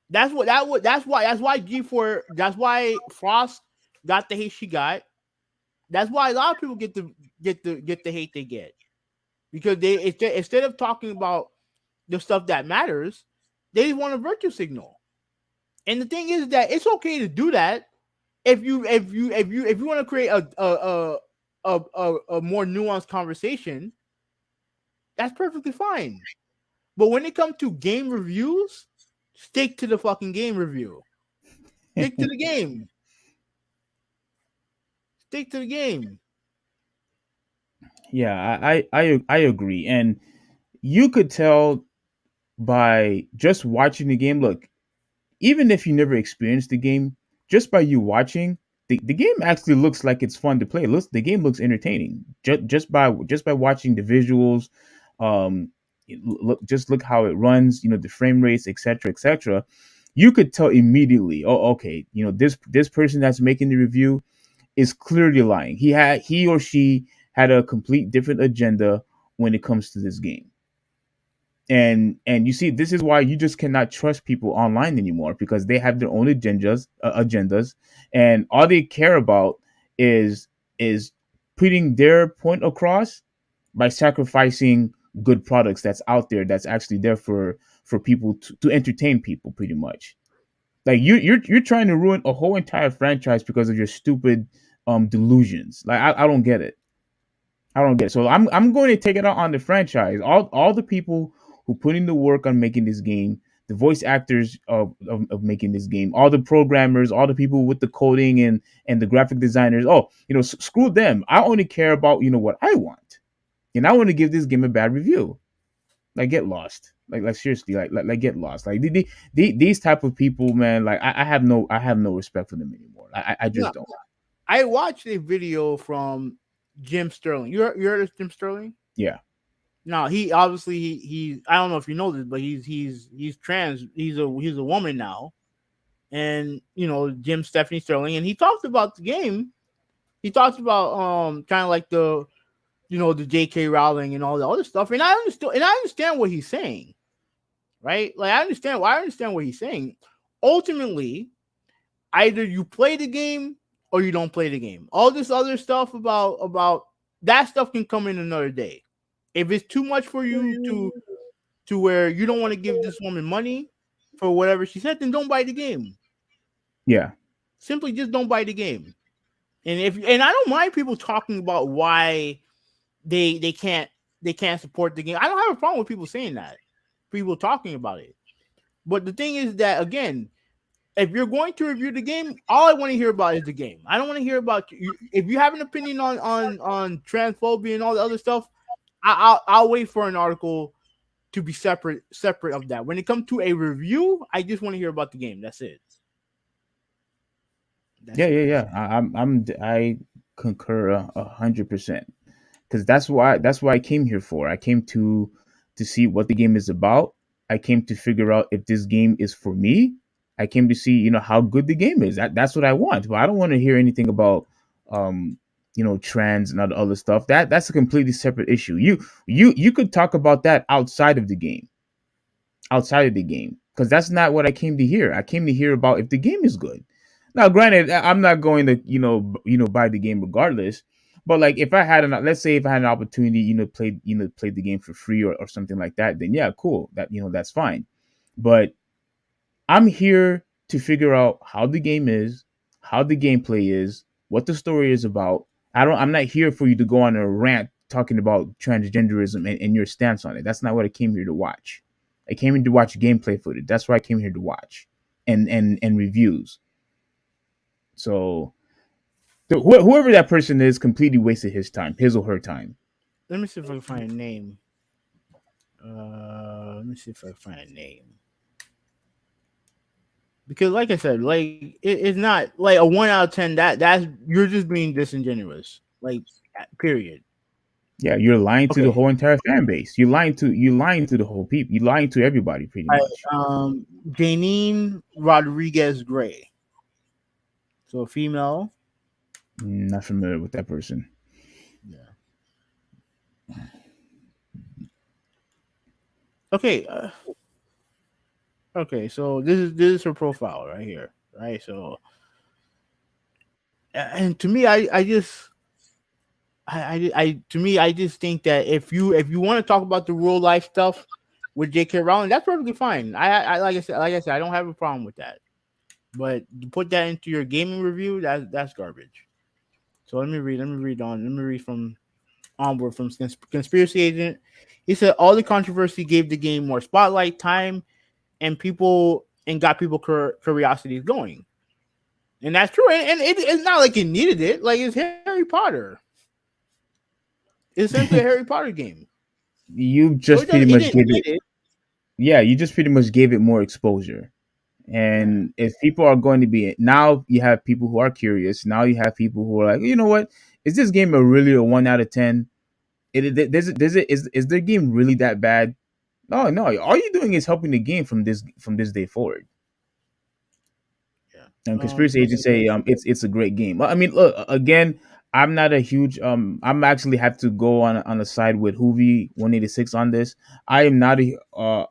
That's why G4 that's why Frost got the hate she got. That's why a lot of people get the hate they get. Because they instead of talking about the stuff that matters, they want a virtue signal. And the thing is that it's okay to do that if you want to create a more nuanced conversation. That's perfectly fine. But when it comes to game reviews, stick to the fucking game review. Stick to the game. Stick to the game. Yeah, I agree, and you could tell by just watching the game. Look, even if you never experienced the game, just by you watching, the game actually looks like it's fun to play. The game looks entertaining just by watching the visuals. Um, look how it runs. The frame rates, etc., etc. You could tell immediately. Oh, okay. This person that's making the review is clearly lying. He or she had a complete different agenda when it comes to this game. And you see, this is why you just cannot trust people online anymore because they have their own agendas, and all they care about is putting their point across by sacrificing good products that's out there that's actually there for people to entertain people pretty much. Like you're trying to ruin a whole entire franchise because of your stupid delusions. Like I don't get it. I don't get it. So I'm going to take it out on the franchise. All the people who put in the work on making this game, the voice actors of making this game, all the programmers, all the people with the coding and the graphic designers. Oh, screw them. I only care about what I want, and I want to give this game a bad review. Like get lost. Like seriously, like get lost. Like these type of people, man. Like I have no respect for them anymore. I No, just don't. I watched a video from Jim Sterling. You heard of Jim Sterling? Yeah. No, he obviously he I don't know if you know this, but he's trans. He's a woman now, and Jim Stephanie Sterling, and he talked about the game. He talked about kind of like the J.K. Rowling and all the other stuff, and I understand what he's saying, right? Like I understand what he's saying. Ultimately, either you play the game or you don't play the game. All this other stuff about that stuff can come in another day. If it's too much for you to where you don't want to give this woman money for whatever she said, then don't buy the game. Yeah. Simply just don't buy the game. And I don't mind people talking about why they can't support the game. I don't have a problem with people saying that. People talking about it. But the thing is that again, if you're going to review the game, all I want to hear about is the game. I don't want to hear about you. If you have an opinion on transphobia and all the other stuff, I'll wait for an article to be separate of that. When it comes to a review, I just want to hear about the game. That's it. Yeah, yeah, yeah. I concur 100%, because that's why I came here for. I came to see what the game is about. I came to figure out if this game is for me. I came to see, how good the game is. That's what I want. But I don't want to hear anything about um trans and other stuff. That's a completely separate issue. You could talk about that outside of the game, because that's not what I came to hear. I came to hear about if the game is good. Now, granted, I'm not going to buy the game regardless. But like, if I had let's say if I had an opportunity, play the game for free, or something like that, then yeah, cool. That's fine. But I'm here to figure out how the game is, how the gameplay is, what the story is about. I'm not here for you to go on a rant talking about transgenderism and your stance on it. That's not what I came here to watch. I came here to watch gameplay footage. That's what I came here to watch, and reviews. So whoever that person is completely wasted his or her time. Let me see if I can find a name. Let me see if I can find a name. Because, like I said, like it's not like a 1 out of 10. That's you're just being disingenuous. Like, period. Yeah, you're lying to the Okay. whole entire fan base. You're lying to the whole people. You're lying to everybody, pretty All much. right, Janine Rodriguez Gray. So female. Not familiar with that person. Yeah. Okay. Okay. So this is her profile right here. Right. So, and to me, I just to me, I just think that if you want to talk about the real life stuff with J.K. Rowling, that's perfectly fine. I like I said, I don't have a problem with that. But to put that into your gaming review, that's garbage. So let me read. Let me read on. Let me read from onward from conspiracy agent. He said all the controversy gave the game more spotlight, time, and got people curiosities going. And that's true. And it's not like it needed it. Like it's Harry Potter. It's essentially a Harry Potter game. You So just pretty it much didn't gave need it. it. Yeah, you just pretty much gave it more exposure. Yeah. And if people are going to be now, you have people who are curious. Now you have people who are like, you know what? Is this game really a 1 out of 10? Is their game really that bad? No, no. All you're doing is helping the game from this day forward. Yeah. Conspiracy agents say it's a great game. I mean, look, again, I'm not a huge I'm actually have to go on the side with Hoovy 186 on this. I am not a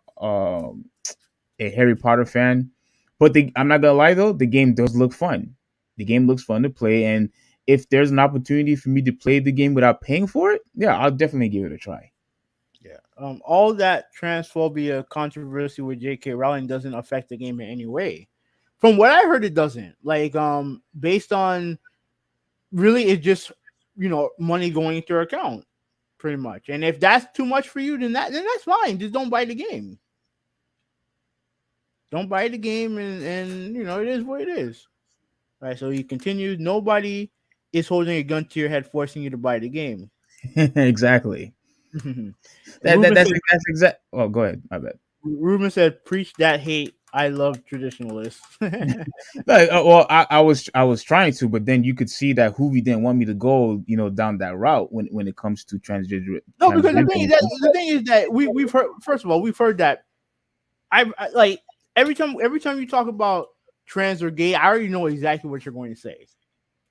Harry Potter fan, but I'm not gonna lie though, the game does look fun. The game looks fun to play, and if there's an opportunity for me to play the game without paying for it, yeah, I'll definitely give it a try. Yeah. All that transphobia controversy with J.K. Rowling doesn't affect the game in any way. From what I heard, it doesn't. Like, based on really, it's just money going into your account, pretty much. And if that's too much for you, then that's fine. Just don't buy the game. Don't buy the game, and it is what it is. All right. So he continues. Nobody is holding a gun to your head, forcing you to buy the game. Exactly. Ruben That's said, that's exact. Oh, go ahead. My bad. Ruben said, "Preach that hate. I love traditionalists." Like, well, I was trying to, but then you could see that Hoovy didn't want me to go, down that route when it comes to No, because the thing transgender. is that we've heard. First of all, we've heard that. I like every time you talk about trans or gay, I already know exactly what you're going to say,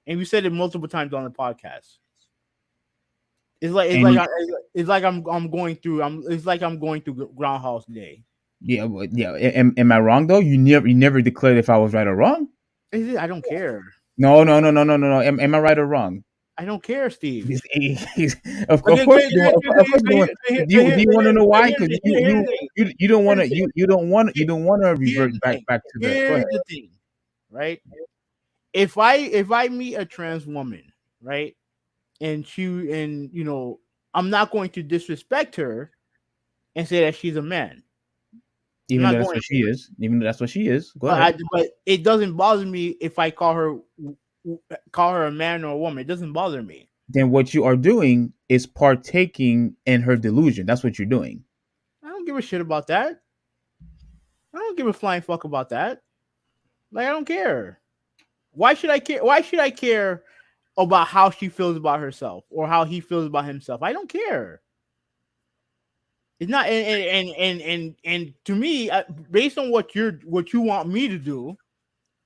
and we said it multiple times on the podcast. And It's like I'm going through. It's like I'm going through Groundhog's Day. yeah, yeah. Am I wrong though? You never declared if I was right or wrong. Is it? I don't care. No, no, no, no, no, no, no. Am I right or wrong? I don't care, Steve. Of Okay, course you do. Of course you do. Do you want to know why? Because you don't want to you don't want to revert back to the. Go Here's ahead. the thing, right? If I meet a trans woman, right, and I'm not going to disrespect her and say that she's a man. I'm Even not though that's going what to. she is. Even though that's what she is. Go But ahead. it doesn't bother me if I call her a man or a woman. It doesn't bother me. Then what you are doing is partaking in her delusion. That's what you're doing. I don't give a shit about that. I don't give a flying fuck about that. Like I don't care. Why should I care? Why should I care about how she feels about herself or how he feels about himself? I don't care. It's not and to me, based on what you want me to do,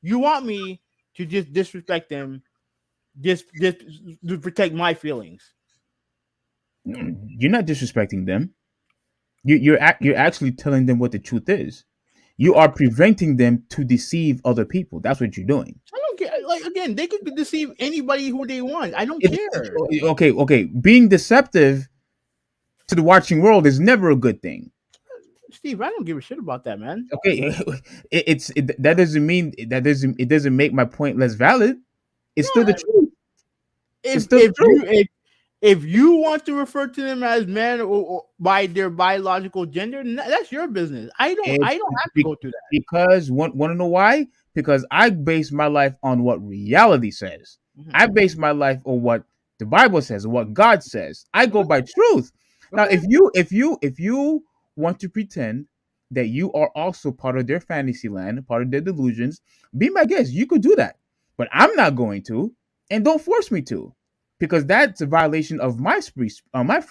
you want me to just disrespect them, just to protect my feelings. You're not disrespecting them. You're actually telling them what the truth is. You are preventing them to deceive other people. That's what you're doing. I don't care. Like again, they could deceive anybody who they want. I don't care, Okay. Being deceptive to the watching world is never a good thing. Steve. I don't give a shit about that, man. Okay, that doesn't mean it doesn't make my point less valid. It's still the No, truth. It's if still the truth. if you want to refer to them as men or by their biological gender, that's your business. I It's don't have to go through because want to know why? Because I base my life on what reality says. that. I base my life on what the Bible says, what God says. I go by truth. Now, Okay. if you want to pretend that you are also part of their fantasy land, part of their delusions, be my guest. You could do that, but I'm not going to, and don't force me to, because that's a violation of my free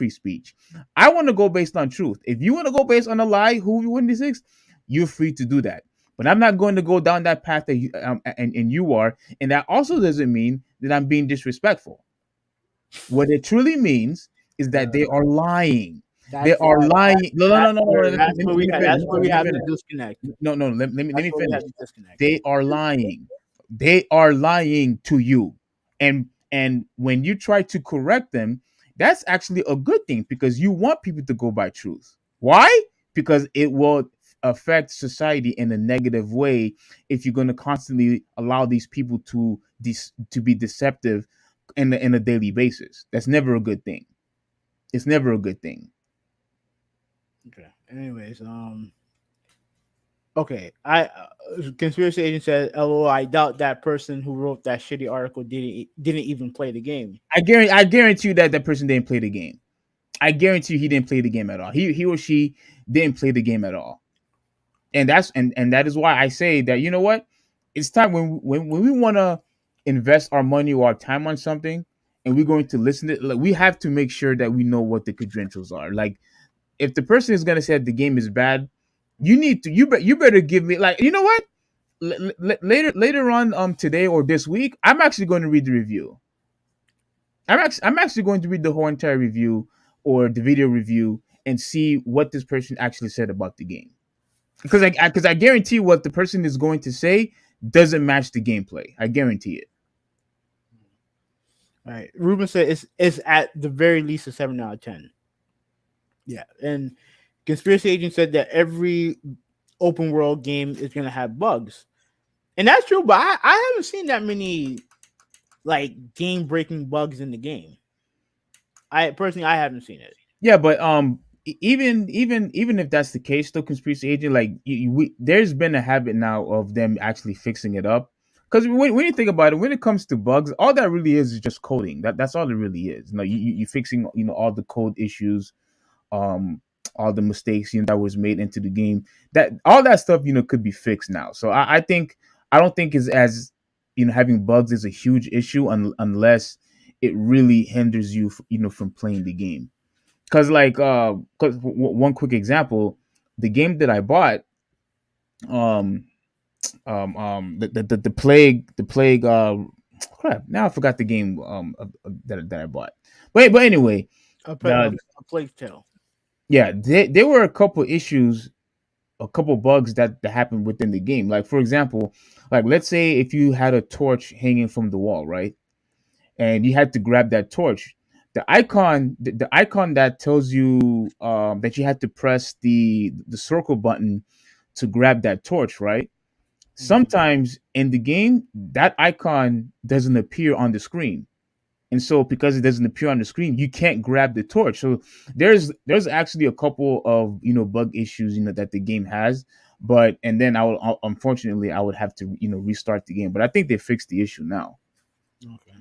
speech. I want to go based on truth. If you want to go based on a lie, who you win the six, you're free to do that. But I'm not going to go down that path that and you are, and that also doesn't mean that I'm being disrespectful. What it truly means is that they are lying. They That's are lying. No, no, no, no, no. that's where we Finish. that's where we Let me have the finish. disconnect. No, no. Let That's me where we finish. have the disconnect. They are lying. They are lying to you. And when you try to correct them, that's actually a good thing because you want people to go by truth. Why? Because it will affect society in a negative way if you're going to constantly allow these people to be deceptive in a daily basis. That's never a good thing. It's never a good thing. Okay. Anyways, okay. I conspiracy agent said, "LOL, I doubt that person who wrote that shitty article didn't even play the game." I guarantee you that that person didn't play the game. I guarantee you he didn't play the game at all. He or she didn't play the game at all. And that is why I say that you know what? It's time when we want to invest our money or our time on something and we're going to listen to, like, we have to make sure that we know what the credentials are. Like if the person is going to say that the game is bad, you need to you better give me, like, you know what? Later on today or this week, I'm actually going to read the review. I'm actually going to read the whole entire review or the video review and see what this person actually said about the game. Because I guarantee what the person is going to say doesn't match the gameplay. I guarantee it. All right. Ruben said it's at the very least a 7 out of 10. Yeah, and conspiracy agent said that every open world game is gonna have bugs, and that's true. But I haven't seen that many like game breaking bugs in the game. I haven't seen it. Yeah, but even if that's the case, though, conspiracy agent, like there's been a habit now of them actually fixing it up. Because when you think about it, when it comes to bugs, all that really is just coding. That's all it really is. You fixing all the code issues, um all the mistakes that was made into the game, that all that stuff could be fixed now. So I think I don't think is as having bugs is a huge issue unless it really hinders you from playing the game. Because one quick example, the game that I bought, um the plague crap, now I forgot the game that I bought. But anyway, the A Plague Tale. yeah, there were a couple issues, a couple bugs that happened within the game. Like for example, like let's say if you had a torch hanging from the wall, right? And you had to grab that torch. The icon that tells you that you had to press the circle button to grab that torch, right? Mhm. Sometimes in the game, that icon doesn't appear on the screen. And so because it doesn't appear on the screen, you can't grab the torch. So there's actually a couple of bug issues that the game has. But and then I would unfortunately I would have to restart the game. But I think they fixed the issue now. Okay.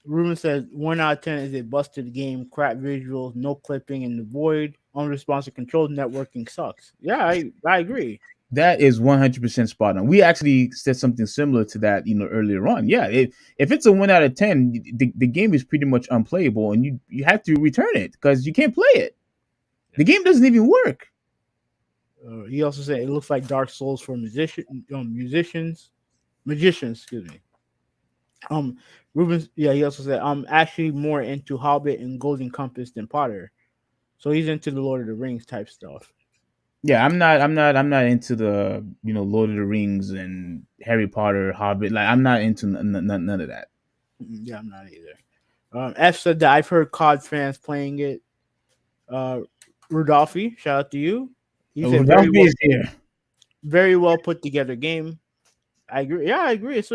Ruben says 1 out of 10 is a busted game, crap visuals, no clipping in the void, unresponsive controls, networking sucks. Yeah, I agree. That is 100% spot on. We actually said something similar to that, earlier on. Yeah, if it's a 1 out of 10, the game is pretty much unplayable, and you have to return it because you can't play it. The game doesn't even work. He also said it looks like Dark Souls for magicians. Excuse me. Um, Ruben, yeah, he also said I'm actually more into Hobbit and Golden Compass than Potter, so he's into the Lord of the Rings type stuff. Yeah, I'm not into the Lord of the Rings and Harry Potter, Hobbit. Like I'm not into none of that. Yeah, I'm not either. F said that I've heard COD fans playing it. Uh, Rudolphi, shout out to you. He said Ralphie is here. very well put together game. I agree. Yeah, I agree. It's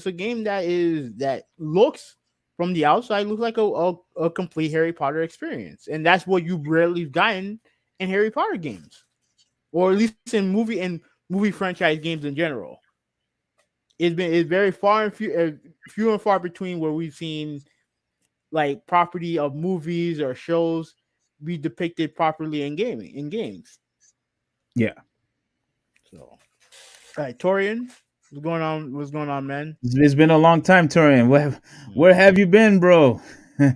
a game that looks from the outside looks like a complete Harry Potter experience, and that's what you rarely gotten in Harry Potter games, or at least in movie franchise games in general. It's very few and far between where we've seen like property of movies or shows be depicted properly in games. Yeah, So, all right, Torian, what's going on? What's going on, man? it's been a long time, Torian. Where have you been, bro? All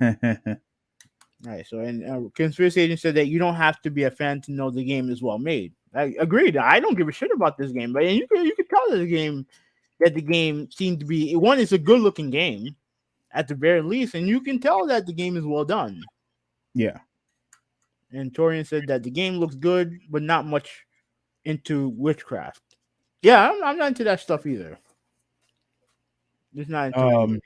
right, so and conspiracy agent said that you don't have to be a fan to know the game is well made. I agreed. I don't give a shit about this game, but you could tell that the game seemed to be one. It's a good looking game at the very least, and you can tell that the game is well done. Yeah. And Torian said that the game looks good, but not much into witchcraft. Yeah, I'm not into that stuff either. Just not into it Um.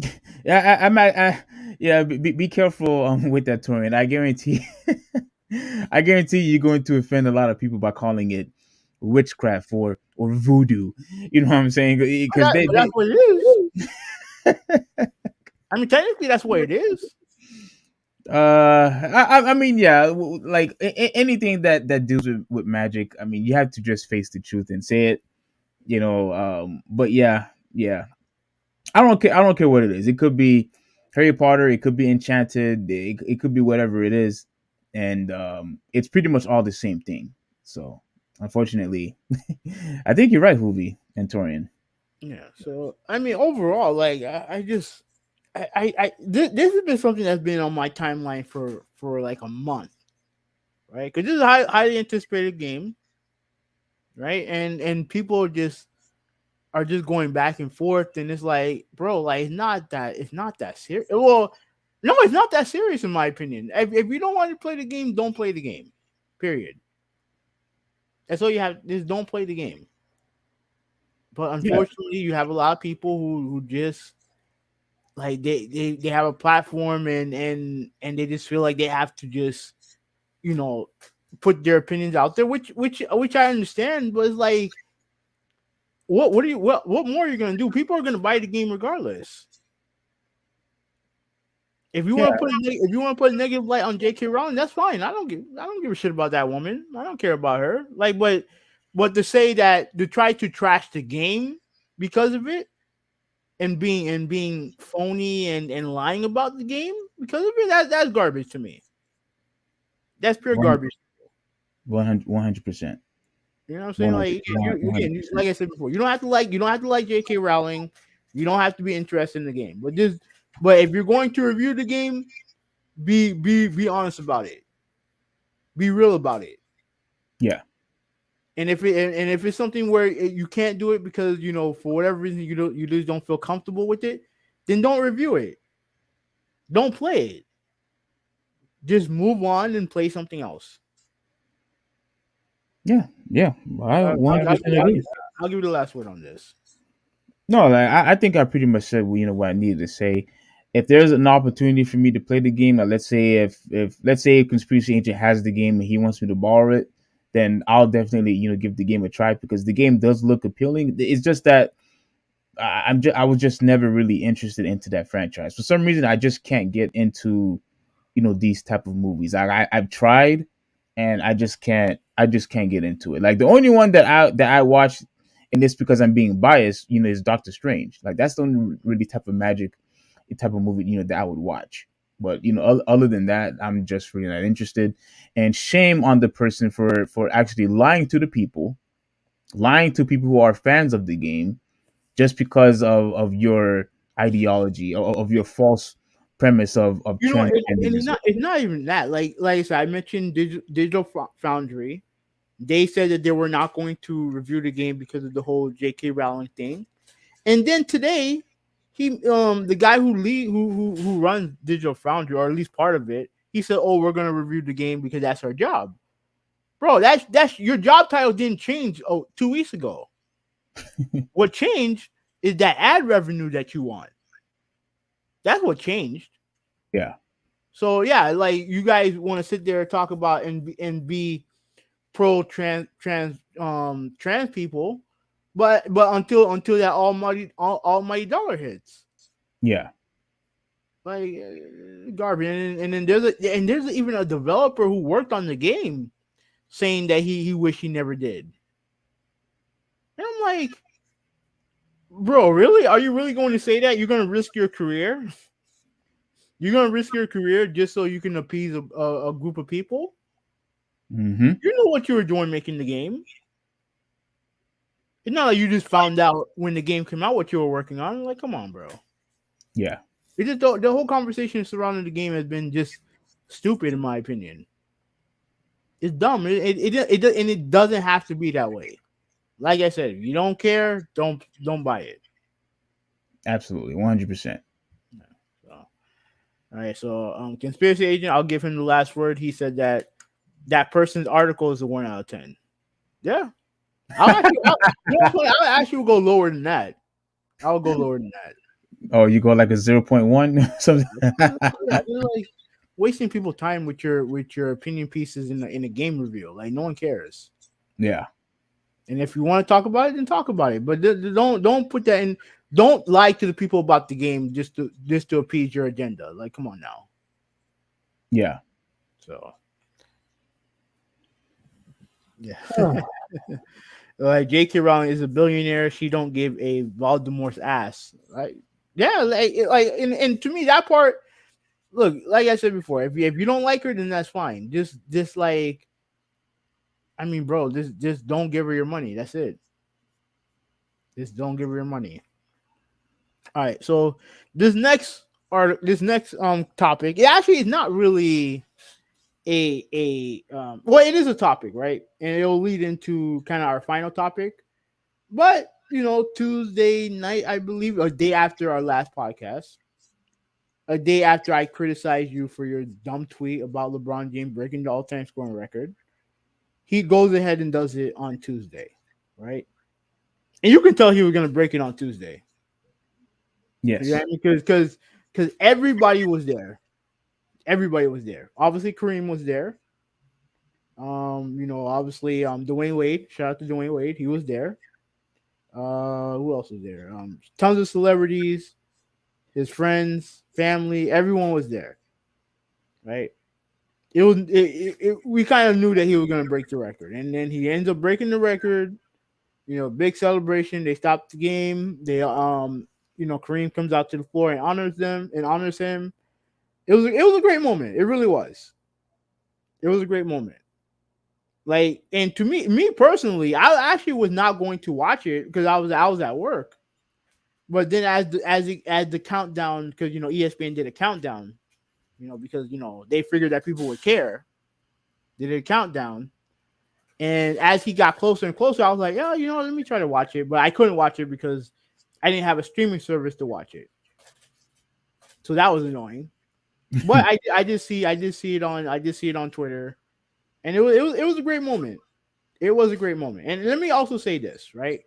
either. Yeah. Yeah. Be careful with that, Torian. I guarantee. I guarantee you're going to offend a lot of people by calling it witchcraft or voodoo. You know what I'm saying? Because But that's what it is. I mean, technically, that's what it is. I mean, yeah, like anything that deals with magic. I mean, you have to just face the truth and say it. But yeah, I don't care what it is. It could be Harry Potter. It could be Enchanted. It could be whatever it is, and it's pretty much all the same thing. So, unfortunately, I think you're right, Hoovy and Torian. Yeah. So I mean, overall, like I just this has been something that's been on my timeline for like a month, right? Because this is a highly anticipated game, right? And people are just going back and forth, and it's like, bro, like it's not that serious. Well, no, it's not that serious in my opinion. If you don't want to play the game, don't play the game. Period. That's all you have. Just don't play the game. But Yeah, unfortunately, you have a lot of people who just like they have a platform and they just feel like they have to just you know put their opinions out there, which I understand, but it's like what more are you gonna do? People are gonna buy the game regardless. yeah, If you want to put a negative light on J.K. Rowling, that's fine. I don't give a shit about that woman. I don't care about her. Like, but to say that to try to trash the game because of it and being phony and lying about the game because of it, that's garbage to me. That's pure one garbage. 100%, You know what I'm saying? 100, Like like 100%. I said before, you don't have to like J.K. Rowling. You don't have to be interested in the game. But if you're going to review the game, be honest about it. Be real about it. Yeah, And if it's something where you can't do it because for whatever reason you just don't feel comfortable with it, then don't review it. Don't play it. Just move on and play something else. yeah, yeah. I Uh, I'll, I'll, 100% I'll, agree. I'll give you the last word on this. No, like I think I pretty much said what I needed to say. If there's an opportunity for me to play the game, like let's say if let's say a conspiracy agent has the game and he wants me to borrow it, then I'll definitely give the game a try because the game does look appealing. It's just that I was just never really interested into that franchise. For some reason, I just can't get into these type of movies. I've tried, and I just can't get into it. Like the only one that I watched, and this because I'm being biased, is Doctor Strange. Like that's the only really type of magic type of movie that I would watch. But other than that, I'm just really not interested. And shame on the person for actually lying to people who are fans of the game just because of your ideology of your false premise of You know, and transgenderism. it's not even that. Like I said, I mentioned Digital Foundry. They said that they were not going to review the game because of the whole J.K. Rowling thing. And then today, the guy who runs Digital Foundry, or at least part of it, he said, "Oh, we're gonna review the game because that's our job." Bro, that's your job title didn't change 2 weeks ago. What changed is that ad revenue that you want. That's what changed. Yeah, So yeah, like you guys want to sit there and talk about and be pro trans people, but until that almighty dollar hits, yeah, like garbage. And then there's even a developer who worked on the game saying that he wished he never did. And I'm like, bro, really? Are you really going to say that? You're going to risk your career? You're going to risk your career just so you can appease a group of people? hmm You know what you were doing making the game. It's not like you just found out when the game came out what you were working on. Like, come on, bro. yeah, It's just the whole conversation surrounding the game has been just stupid, in my opinion. It's dumb. And it doesn't have to be that way. Like I said, if you don't care, don't buy it. absolutely, 100%. So, all right. So, conspiracy agent, I'll give him the last word. He said that that person's article is a 1 out of 10. Yeah, I'll actually go lower than that. I'll go lower than that. Oh, you go like a 0.1 something. Yeah, they're like wasting people time with your opinion pieces in a game reveal. Like no one cares. Yeah, And if you want to talk about it, then talk about it. But don't put that in. Don't lie to the people about the game just to appease your agenda. Like come on now. yeah. So yeah. Like J.K. Rowling is a billionaire. She don't give a Voldemort's ass. Right? Yeah. And to me that part. Look, like I said before, if you don't like her, then that's fine. Just like, I mean, bro, just don't give her your money. That's it. Just don't give her your money. All right. So this next topic, it actually is not really well, it is a topic, right? And it'll lead into kind of our final topic. But Tuesday night, I believe, a day after our last podcast, a day after I criticized you for your dumb tweet about LeBron James breaking the all-time scoring record, he goes ahead and does it on Tuesday, right? And you can tell he was going to break it on Tuesday. Yes. Because everybody was there. Everybody was there. Obviously, Kareem was there. Obviously, Dwayne Wade. Shout out to Dwayne Wade. He was there. Who else was there? Tons of celebrities, his friends, family. Everyone was there. Right. We kind of knew that he was going to break the record, and then he ends up breaking the record. Big celebration. They stopped the game. Kareem comes out to the floor and honors him. It was a great moment. It really was. It was a great moment. Like, and to me personally, I actually was not going to watch it because I was at work. But then as the countdown, because ESPN did a countdown, because they figured that people would care. They did a countdown. And as he got closer and closer, I was like, oh, let me try to watch it. But I couldn't watch it because I didn't have a streaming service to watch it. So that was annoying. But I did see it on Twitter. And it was a great moment. It was a great moment. And let me also say this, right?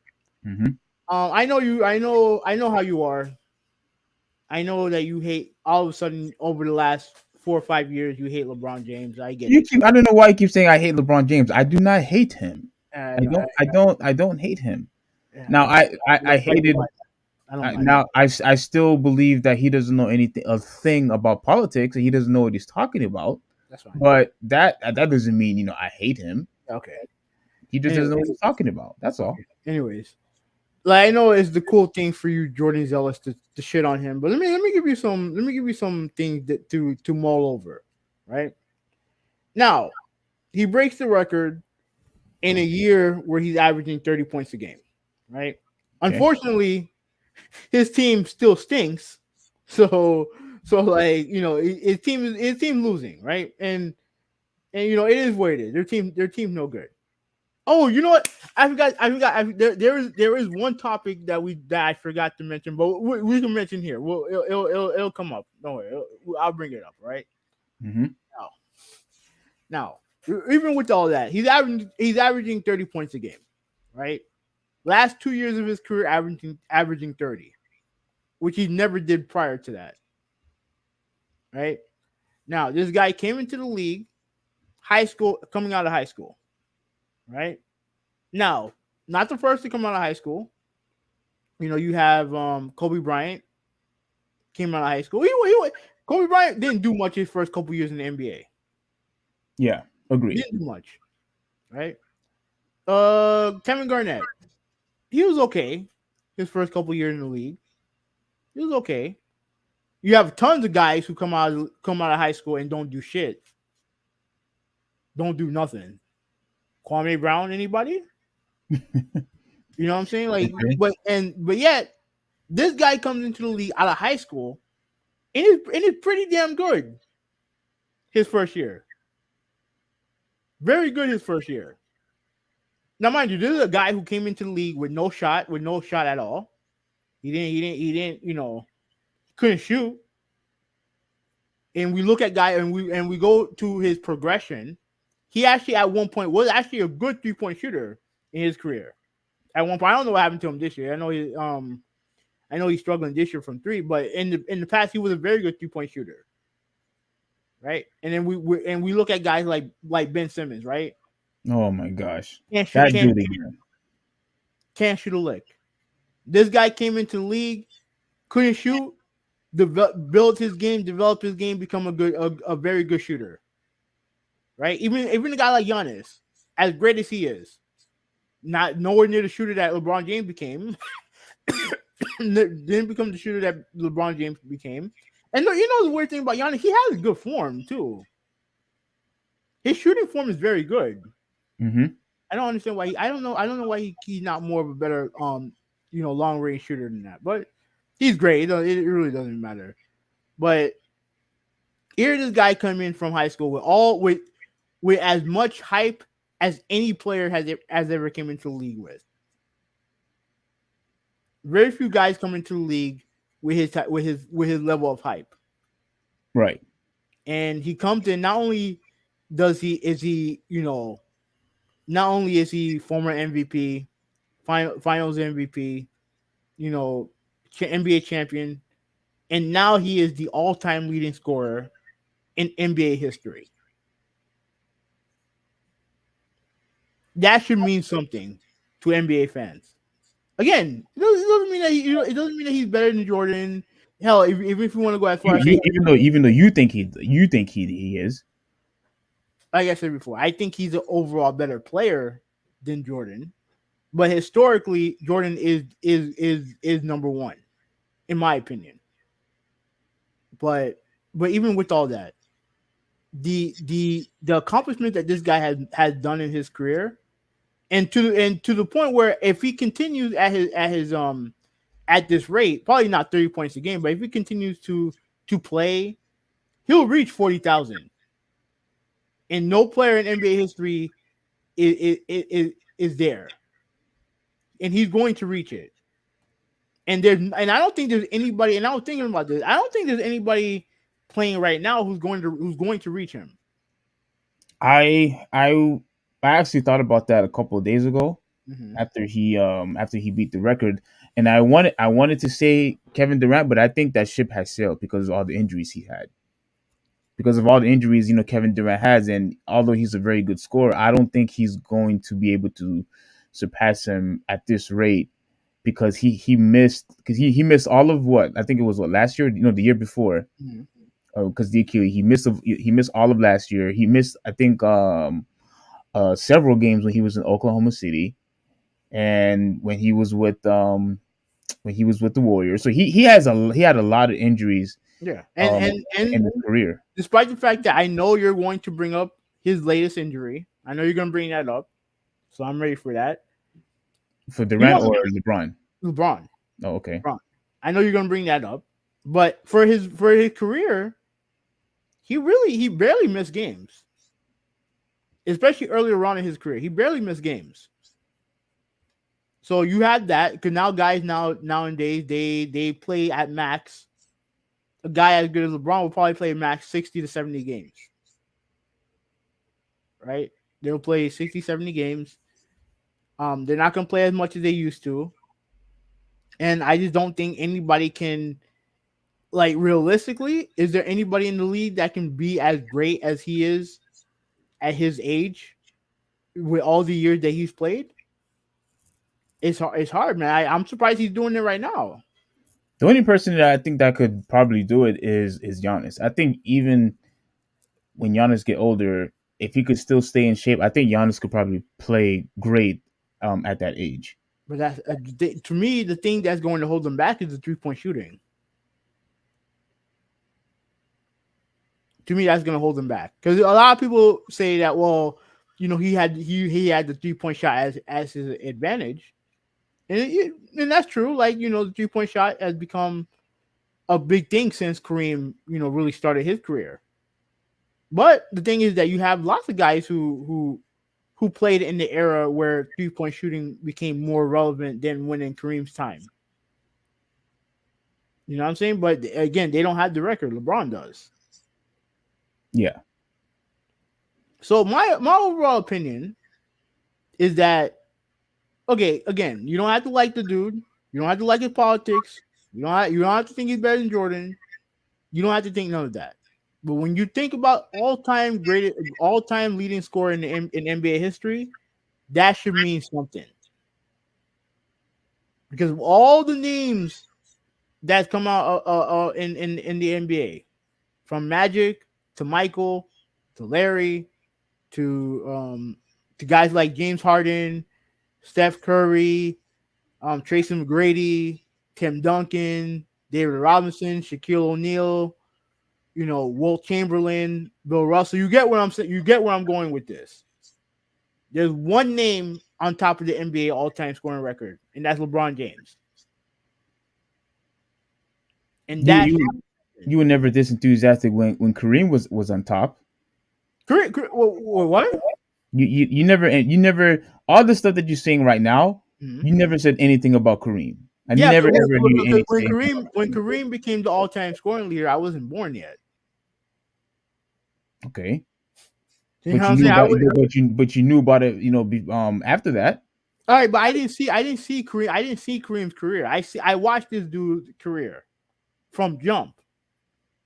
Mm-hmm. I know how you are. I know that you hate all of a sudden over the last 4 or 5 years you hate LeBron James. I get You it. keep. I don't know why you keep saying I hate LeBron James. I do not hate him. I No, don't. I don't. I don't hate him. yeah, Now I I don't hated. mind. I don't mind. Now I still believe that he doesn't know anything a thing about politics and he doesn't know what he's talking about. That's fine. But that doesn't mean I hate him. Okay. He just doesn't know what Anyways, he's talking about. That's all. anyways, like I know it's the cool thing for you, Jordan Zealous, to shit on him, but let me give you some things that to mull over. Right now, he breaks the record in a year where he's averaging 30 points a game. Right. Okay. Unfortunately, his team still stinks. So like his team losing, right? And it is what it is. Their team's no good. Oh, you know what? There is one topic that I forgot to mention, but we can mention here. Well, it'll come up. Don't worry. I'll bring it up. Right Mm-hmm. now, even with all that, he's averaging 30 points a game. Right. Last 2 years of his career, averaging 30, which he never did prior to that. Right now, this guy came into the league, coming out of high school. Right now, not the first to come out of high school. You have Kobe Bryant came out of high school. Kobe Bryant didn't do much his first couple years in the NBA. Yeah. Agreed. Didn't do much, right? Kevin Garnett, he was okay his first couple years in the league. He was okay. You have tons of guys who come out of high school and don't do shit, don't do nothing. Kwame Brown, anybody? You know what I'm saying? Like, Okay. but yet this guy comes into the league out of high school and it's pretty damn good. His first year, very good. His first year. Now, mind you, this is a guy who came into the league with no shot at all. He didn't. Couldn't shoot. And we look at guy and we go to his progression. He actually at one point was actually a good 3-point shooter in his career. At one point, I don't know what happened to him this year. I know he's struggling this year from three, but in the past he was a very good 3-point shooter. Right, and then we look at guys like Ben Simmons, right? Oh my gosh. Can't shoot, That can't, dude again. can't shoot a lick. This guy came into the league, couldn't shoot, developed his game, become a very good shooter. Right, even a guy like Giannis, as great as he is, not nowhere near the shooter that LeBron James became. Didn't become the shooter that LeBron James became. And the weird thing about Giannis, he has good form too. His shooting form is very good. Mm-hmm. I don't understand why I don't know why he's not more of a better long range shooter than that. But he's great. It really doesn't matter. But here this guy coming in from high school with as much hype as any player has ever came into the league with. Very few guys come into the league with his level of hype. Right. And he comes in, not only is he former MVP, finals MVP, NBA champion, and now he is the all-time leading scorer in NBA history. That should mean something to NBA fans. Again, it doesn't mean that it doesn't mean that he's better than Jordan. Hell, even if you want to go as far as saying, Even though you think he is. like I said before, I think he's an overall better player than Jordan. But historically, Jordan is number one, in my opinion. But even with all that, the accomplishment that this guy has done in his career, and to the point where if he continues at this rate, probably not 30 points a game, but if he continues to play, he'll reach 40,000. And no player in NBA history is there, and he's going to reach it. And I don't think there's anybody. And I was thinking about this. I don't think there's anybody playing right now who's going to reach him. I actually thought about that a couple of days ago Mm-hmm. after he beat the record, and I wanted to say Kevin Durant, but I think that ship has sailed because of all the injuries he had. because of all the injuries, Kevin Durant has, and although he's a very good scorer, I don't think he's going to be able to surpass him at this rate because he missed all of what I think it was what last year, the year before, Mhm. because the Achilles he missed all of last year. He missed I think several games when he was in Oklahoma City and when he was with the Warriors. So he had a lot of injuries Yeah, um and in his career. despite the fact that I know you're going to bring up his latest injury, I know you're going to bring that up, so I'm ready for that. For You Durant know, or LeBron. LeBron, Oh, okay. LeBron. I know you're going to bring that up, but for his career, he barely missed games, especially earlier on in his career. He barely missed games. So you had that because now guys nowadays they play at max. A guy as good as LeBron will probably play max 60 to 70 games, right? They'll play 60, 70 games. They're not gonna play as much as they used to, and I just don't think anybody can, like, realistically. Is there anybody in the league that can be as great as he is at his age with all the years that he's played? It's hard. It's hard, man. I'm surprised he's doing it right now. The only person that I think that could probably do it is Giannis. I think even when Giannis get older, if he could still stay in shape, I think Giannis could probably play great at that age. But that's to me the thing that's going to hold them back is the 3-point shooting. To me, that's going to hold them back because a lot of people say that, well, he had the 3-point shot as his advantage, and that's true. Like, the 3-point shot has become a big thing since Kareem really started his career. But the thing is that you have lots of guys who played in the era where 3-point shooting became more relevant than when in Kareem's time. You know what I'm saying? But again, they don't have the record. LeBron does. Yeah. So my overall opinion is that, okay, again, you don't have to like the dude. You don't have to like his politics. You don't have to think he's better than Jordan. You don't have to think none of that. But when you think about all time leading scorer in NBA history, that should mean something. Because of all the names that's come out in the NBA, from Magic to Michael to Larry to guys like James Harden, Steph Curry, Tracy McGrady, Tim Duncan, David Robinson, Shaquille O'Neal, Wilt Chamberlain, Bill Russell. You get what I'm saying. You get where I'm going with this. There's one name on top of the NBA all-time scoring record, and that's LeBron James. And You that you you were never this enthusiastic when Kareem was on top. what? You never all the stuff that you're saying right now. Mhm. You never said anything about Kareem. I Yeah, never ever heard you because when anything. Kareem became the all-time scoring leader, I wasn't born yet. Okay, You know but what you I'm knew saying? about but you knew about it. After that. All right, but I didn't see Kareem. I didn't see Kareem's career. I watched this dude's career from jump.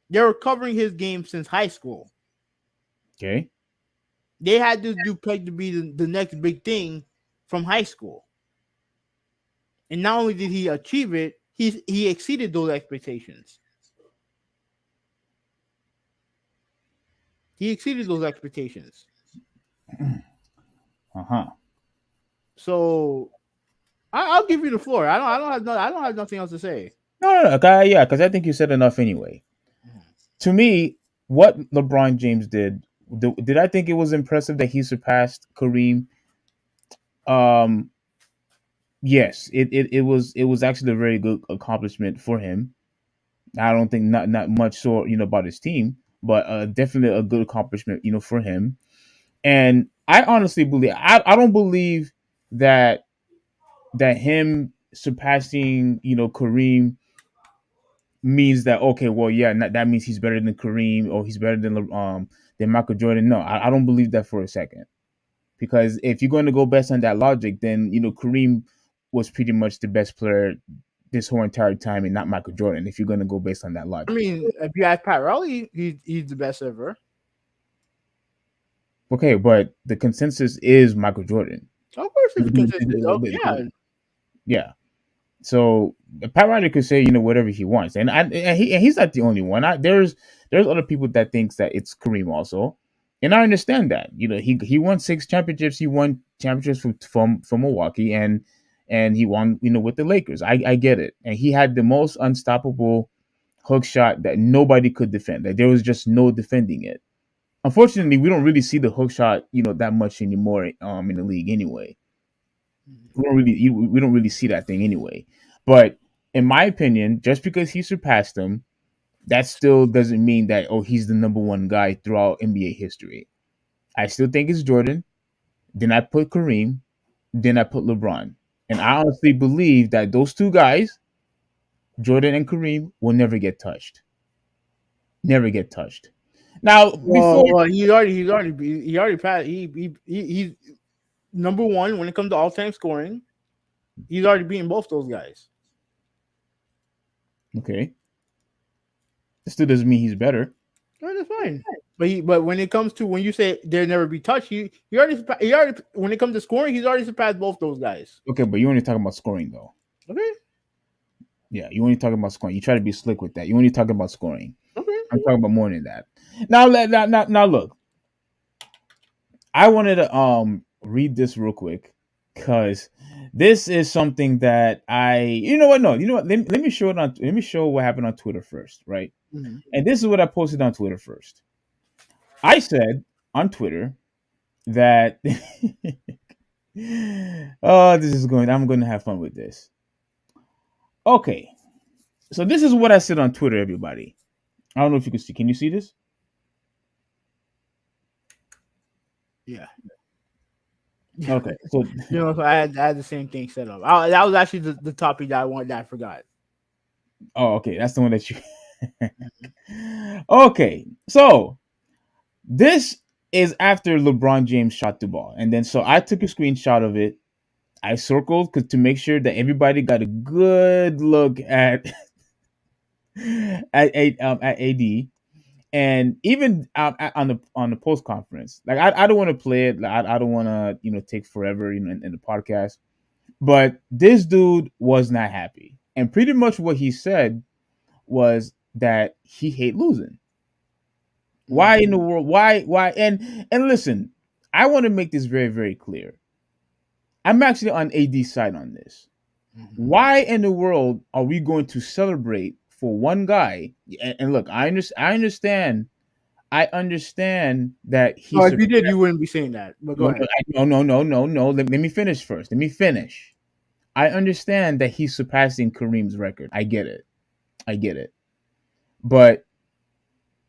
They were covering his game since high school. Okay. They had this dude pegged to be the next big thing from high school. And not only did he achieve it, he exceeded those expectations. He exceeded those expectations. Uh-huh. So I'll give you the floor. I don't have nothing else to say. No, yeah, because I think you said enough anyway. To me, what LeBron James did I think it was impressive that he surpassed Kareem? Um, yes, it was actually a very good accomplishment for him. I don't think not much so about his team, but definitely a good accomplishment for him. And I honestly believe I don't believe that him surpassing Kareem means that okay, well, yeah, that means he's better than Kareem or he's better than Michael Jordan. No, I don't believe that for a second. Because if you're going to go based on that logic, then Kareem was pretty much the best player this whole entire time and not Michael Jordan, if you're going to go based on that I logic. mean, if you ask Pat Riley, he's the best ever. Okay, but the consensus is Michael Jordan. Of course, it's consistent. Oh, yeah. Yeah. So Pat Riley could say, whatever he wants, and he's not the only one. There's other people that thinks that it's Kareem also, and I understand that. He won 6 championships. He won championships from Milwaukee, and he won with the Lakers. I get it, and he had the most unstoppable hook shot that nobody could defend. Like there was just no defending it. Unfortunately, we don't really see the hook shot that much anymore in the league anyway. We don't really see that thing anyway. But in my opinion, just because he surpassed him, that still doesn't mean that he's the number one guy throughout NBA history. I still think it's Jordan. Then I put Kareem. Then I put LeBron. And I honestly believe that those two guys, Jordan and Kareem, will never get touched. Never get touched. Now, before Well, he already passed. He's number one when it comes to all time scoring. He's already beaten both those guys. okay, it still doesn't mean he's better. No, that's fine. But when it comes to when you say they'll never be touched, he already when it comes to scoring, he's already surpassed both those guys. Okay, but you only talking about scoring though. Okay. Yeah, you only talking about scoring. You try to be slick with that. You only talking about scoring. Okay. I'm talking about more than that. Now look. I wanted to read this real quick because this is something that you know what? No, you know what? Let me show it on. Let me show what happened on Twitter first, right? Mm-hmm. And this is what I posted on Twitter first. I said on Twitter that I'm going to have fun with this. Okay, so this is what I said on Twitter, everybody. I don't know if you can see. Can you see this? Yeah. Okay, so So I had the same thing set up. That was actually the topic that I wanted that I forgot. okay, that's the one that you. Okay, so this is after LeBron James shot the ball, and then so I took a screenshot of it. I circled to make sure that everybody got a good look at at AD, and even on the post conference. Like I don't want to play it. Like, I don't want to take forever in the podcast. But this dude was not happy, and pretty much what he said was that he hate losing. Why in the world? Why? And listen, I want to make this very, very clear. I'm actually on AD's side on this. Mm-hmm. Why in the world are we going to celebrate for one guy? And look, I understand. I understand that he. Oh, if you did, you wouldn't be saying that. But go ahead. No. Let me finish first. Let me finish. I understand that he's surpassing Kareem's record. I get it. But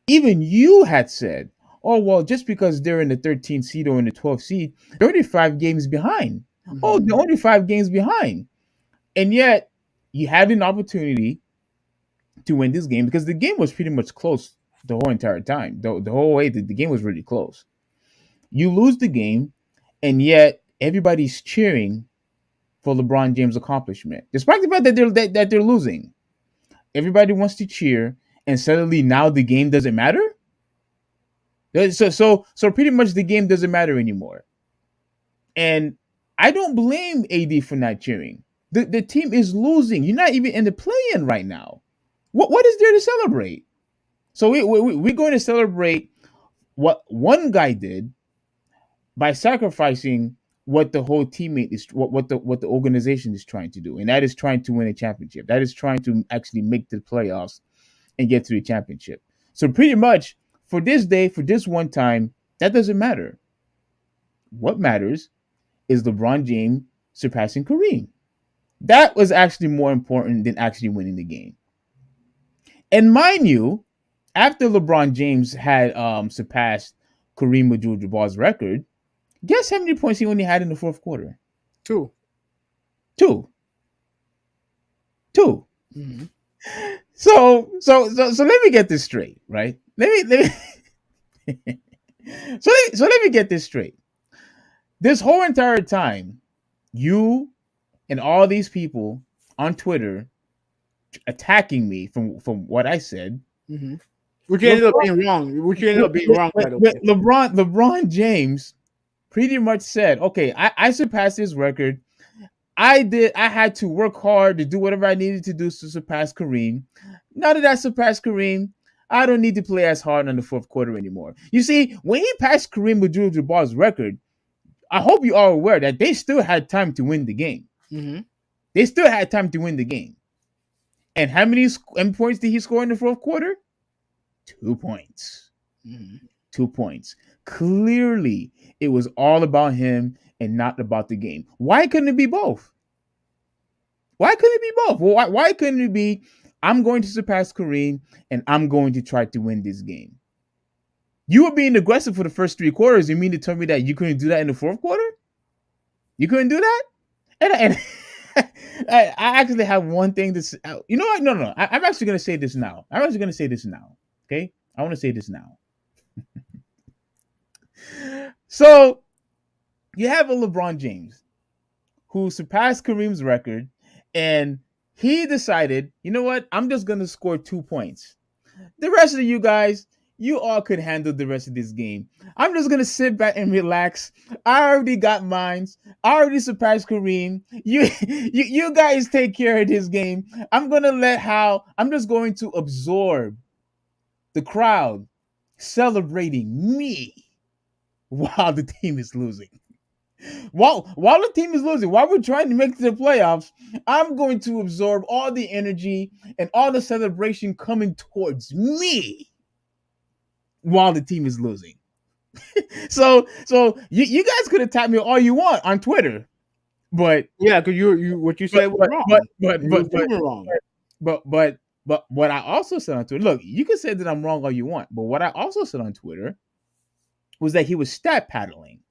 even you had said, oh, well, just because they're in the 13th seed or in the 12th seed, they're only 5 games behind. Mm-hmm. Oh, they're only 5 games behind. And yet you had an opportunity to win this game because the game was pretty much close the whole entire time. The whole way, the game was really close. You lose the game, and yet everybody's cheering for LeBron James' accomplishment. Despite the fact that they're losing. Everybody wants to cheer, and suddenly now the game doesn't matter. So pretty much the game doesn't matter anymore. And I don't blame AD for not cheering. The team is losing. You're not even in the play-in right now. What is there to celebrate? So we're going to celebrate what one guy did by sacrificing what the whole teammate is, what the organization is trying to do, and that is trying to win a championship. That is trying to actually make the playoffs and get to the championship. So pretty much for this day, for this one time, that doesn't matter. What matters is LeBron James surpassing Kareem. That was actually more important than actually winning the game. And mind you, after LeBron James had surpassed Kareem Abdul-Jabbar's record, guess how many points he only had in the fourth quarter? 2. Mm-hmm. So let me get this straight, right? Let me so let me get this straight. This whole entire time, you and all these people on Twitter attacking me from what I said. Mm-hmm. Which ended up being wrong. Which ended up being wrong, by the way. LeBron James pretty much said, "Okay, I surpassed his record. I had to work hard to do whatever I needed to do to surpass Kareem. Now that I surpassed Kareem, I don't need to play as hard in the fourth quarter anymore." You see, when he passed Kareem Abdul-Jabbar's record, I hope you are aware that they still had time to win the game. Mm-hmm. They still had time to win the game. And how many points did he score in the fourth quarter? 2 points. Mm-hmm. 2 points. Clearly, it was all about him and not about the game. Why couldn't it be both? Why couldn't it be both? Well, why couldn't it be, I'm going to surpass Kareem and I'm going to try to win this game? You were being aggressive for the first 3 quarters. You mean to tell me that you couldn't do that in the fourth quarter? You couldn't do that? And I actually have one thing to say. You know what? No. I'm actually going to say this now. Okay? I want to say this now. So, you have a LeBron James who surpassed Kareem's record, and he decided, you know what? I'm just going to score 2 points. The rest of you guys, you all could handle the rest of this game. I'm just going to sit back and relax. I already got mine. I already surpassed Kareem. You guys take care of this game. I'm just going to absorb the crowd celebrating me while the team is losing. While the team is losing, while we're trying to make it to the playoffs, I'm going to absorb all the energy and all the celebration coming towards me while the team is losing. so you guys could attack me all you want on Twitter, but yeah, because you what you said was wrong. But what I also said on Twitter, look, you can say that I'm wrong all you want, but what I also said on Twitter was that he was stat paddling.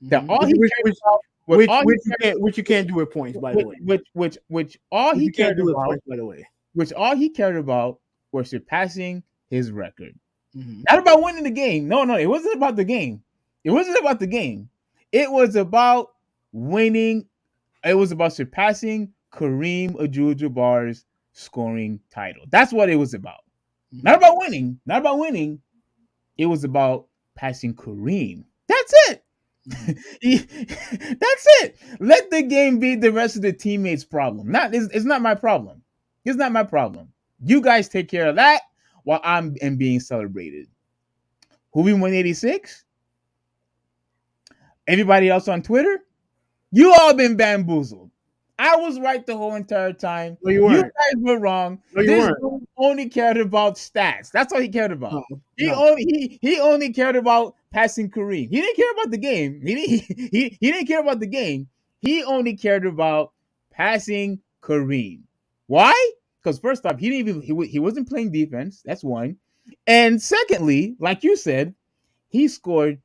That all he cared about, which you can't do with points, by the way. Which all he cared about, points, by the way. Which all he cared about was surpassing his record. Mm-hmm. Not about winning the game. No, it wasn't about the game. It wasn't about the game. It was about winning. It was about surpassing Kareem Abdul-Jabbar's scoring title. That's what it was about. Mm-hmm. Not about winning. Not about winning. It was about passing Kareem. That's it. That's it. Let the game be the rest of the teammates' problem. It's not my problem. It's not my problem. You guys take care of that while I'm being celebrated. Who we won 86? Everybody else on Twitter? You all been bamboozled. I was right the whole entire time. No, you weren't. You guys were wrong. No, you this weren't. Only cared about stats. That's all he cared about. No. He only cared about passing Kareem. He didn't care about the game. He didn't care about the game. He only cared about passing Kareem. Why? Because first off, he wasn't playing defense. That's one. And secondly, like you said, he scored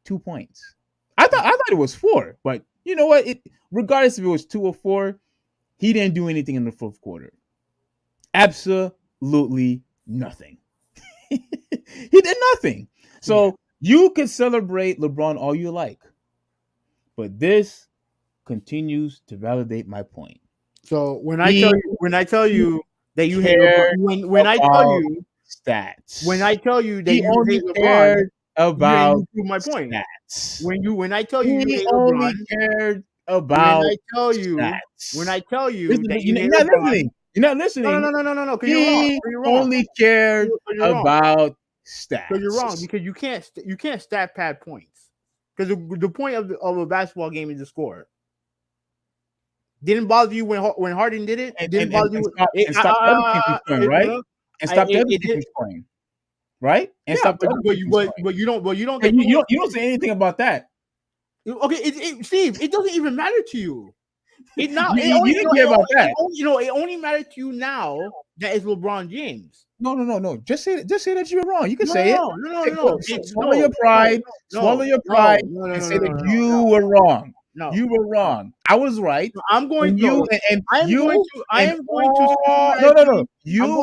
2 points. I thought it was 4, but you know what? Regardless if it was 2 or 4, he didn't do anything in the fourth quarter. Absolutely nothing. He did nothing. So you can celebrate LeBron all you like, but this continues to validate my point. So when I tell you that you hate LeBron, when I tell you stats, when I tell you that you only cared about my point. Stats. When I tell you he hate only LeBron, cared about stats. When I tell you that you're not listening. You're not listening. No. He only cared about stats. Because you're wrong. Because you can't stat pad points. Because the point of a basketball game is to score. Didn't bother you when Harden did it. Didn't bother you. And stop other teams from scoring, right? And stop the other teams from scoring, right? And stop the other teams from scoring. But you don't. You don't say anything about that. Okay, Steve. It doesn't even matter to you. It now. You didn't care about that. It only matters to you now that it's LeBron James. No. Just say that you're wrong. You can say it. No. Swallow your pride. Swallow your pride and say that you were wrong. No, you were wrong. I was right. I'm going to. I am going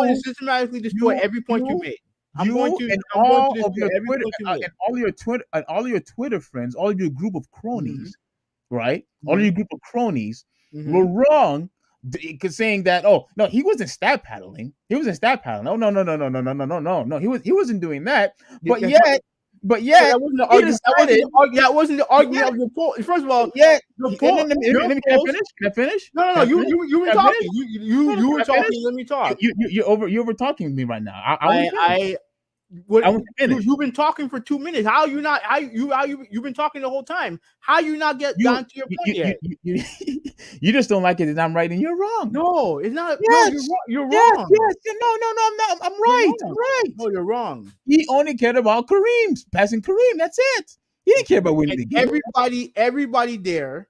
to systematically destroy every point you made. All your Twitter friends, all of your group of cronies, right? All of your group of cronies were wrong Because saying that, oh no, he wasn't stat paddling. He wasn't stat paddling. Oh no. He wasn't doing that. But That's not, yet, but yeah, yet he decided. that wasn't the But argument yet, of your poll. First of but all, yet, the and poll, then your can I polls. finish? Can I finish? No. Can I finish? You been Can I finish? talking. No, You can were I finish? talking. Let me talk. You're over talking me right now. I want I to finish. I what I want to finish. you've been talking for 2 minutes. How you not? How you've been talking the whole time? How you not You gotten to your you point you you, yet? you, you just don't like it that I'm right and you're wrong. No, it's not. No, you're Yes, wrong. You're yes, wrong. yes. No, I'm not. I'm You're right. I'm wrong. right. No, you're wrong. He only cared about Kareem's passing Kareem. That's it. He didn't care about winning And the game. everybody there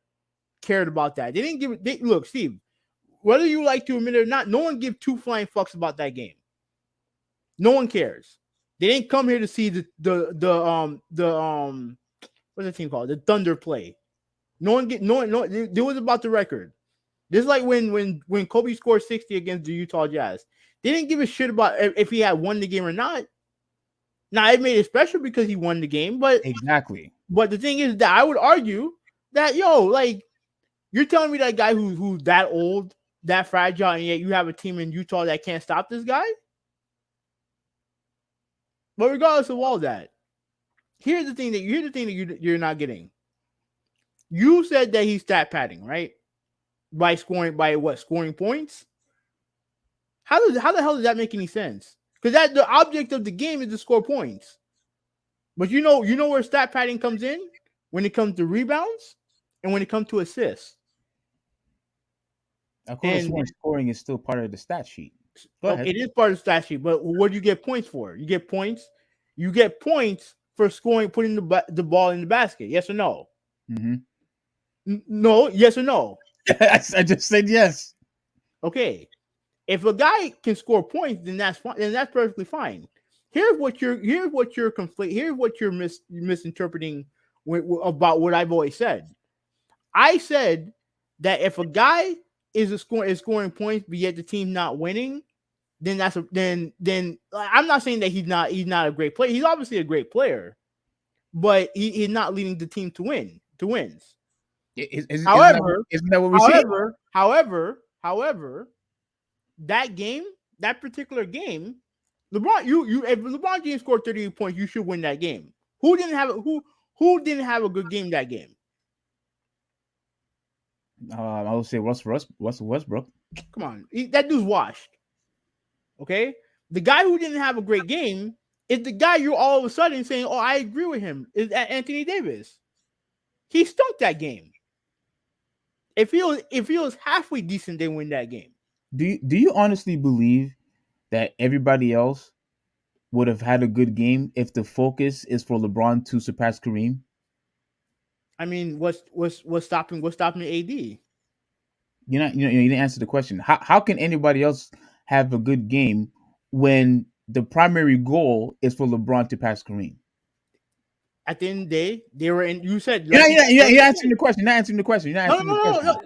cared about that. They didn't give it. Look, Steve. Whether you like to admit it or not, no one give two flying fucks about that game. No one cares. They didn't come here to see the what's the team called? The Thunder play. No one get no. It was about the record. This is like when Kobe scored 60 against the Utah Jazz. They didn't give a shit about if he had won the game or not. Now it made it special because he won the game, but Exactly. the thing is that I would argue that like you're telling me that guy who's that old, that fragile, and yet you have a team in Utah that can't stop this guy. But regardless of all that, here's the thing that you're not getting. You said that he's stat padding, right? By scoring points. How the hell does that make any sense? Because that the object of the game is to score points. But you know where stat padding comes in when it comes to rebounds and when it comes to assists. Of course, scoring is still part of the stat sheet. Go ahead. It is part of the stat sheet, but what do you get points for? You get points. You get points for scoring, putting the ball in the basket. Yes or no? Mm-hmm. No. Yes or no? I just said yes. Okay. If a guy can score points, then that's fine. Then that's perfectly fine. Here's what you're misinterpreting about what I've always said. I said that if a guy is scoring points, but yet the team not winning, then then I'm not saying that he's not a great player. He's obviously a great player, but he's not leading the team to wins. Isn't that what we see? However, that particular game, if LeBron James scored 38 points, you should win that game. Who didn't have a good game that game? I would say Westbrook. Come on, that dude's washed. Okay, the guy who didn't have a great game is the guy you're all of a sudden saying, "Oh, I agree with him." Is Anthony Davis? He stunk that game. If he was halfway decent, they win that game. Do you honestly believe that everybody else would have had a good game if the focus is for LeBron to surpass Kareem? I mean, what's stopping AD? You didn't answer the question. How can anybody else have a good game when the primary goal is for LeBron to pass Kareem? At the end of the day, they were in. You said you're answering the question. You're not answering the question. No.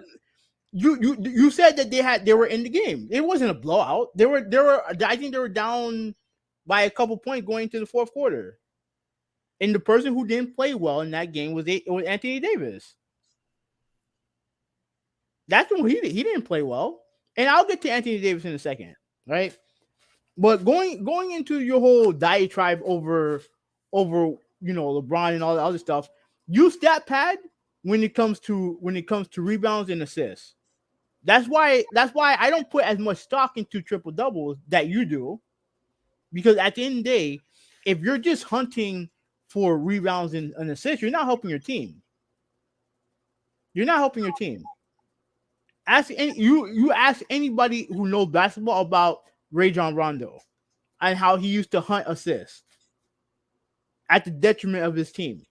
You said that they were in the game. It wasn't a blowout. They were. I think they were down by a couple points going into the fourth quarter. And the person who didn't play well in that game was Anthony Davis. That's when he didn't play well. And I'll get to Anthony Davis in a second, right? But going into your whole diatribe over LeBron and all the other stuff, you stat pad when it comes to rebounds and assists. That's why I don't put as much stock into triple doubles that you do, because at the end of the day, if you're just hunting for rebounds and assists, you're not helping your team. You're not helping your team. You ask anybody who knows basketball about Rajon Rondo and how he used to hunt assists at the detriment of his team.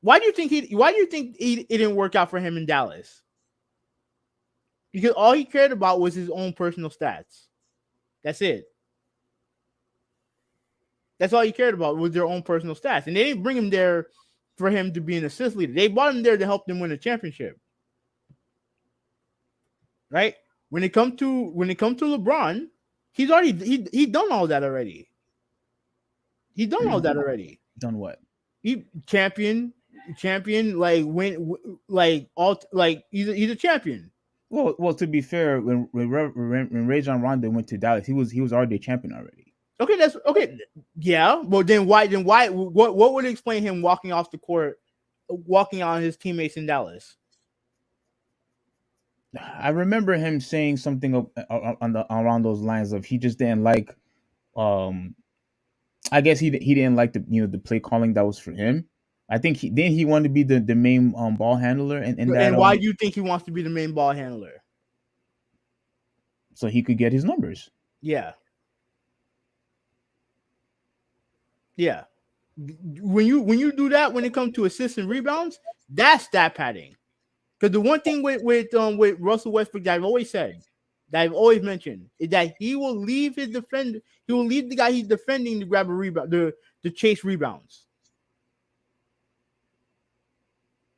Why do you think it didn't work out for him in Dallas? Because all he cared about was his own personal stats. That's it. That's all he cared about was their own personal stats. And they didn't bring him there for him to be an assist leader. They brought him there to help them win a championship. Right? When it comes to LeBron, he's already he done all that already. He's done all that already. Done what? He champion, like win, like all, like he's a champion. Well, to be fair, when Rajon Rondo went to Dallas, he was already a champion already. Okay, that's okay. Yeah, but then why? What would explain him walking off the court, walking on his teammates in Dallas? I remember him saying something around those lines of he just didn't like. I guess he didn't like the play calling that was for him. I think he wanted to be the main ball handler and that And why do you think he wants to be the main ball handler? So he could get his numbers. Yeah. Yeah. When you do that, when it comes to assists and rebounds, that's stat padding. Because the one thing with Russell Westbrook that I've always said, that I've always mentioned, is that he will leave his defender, he will leave the guy he's defending to grab a rebound, to chase rebounds.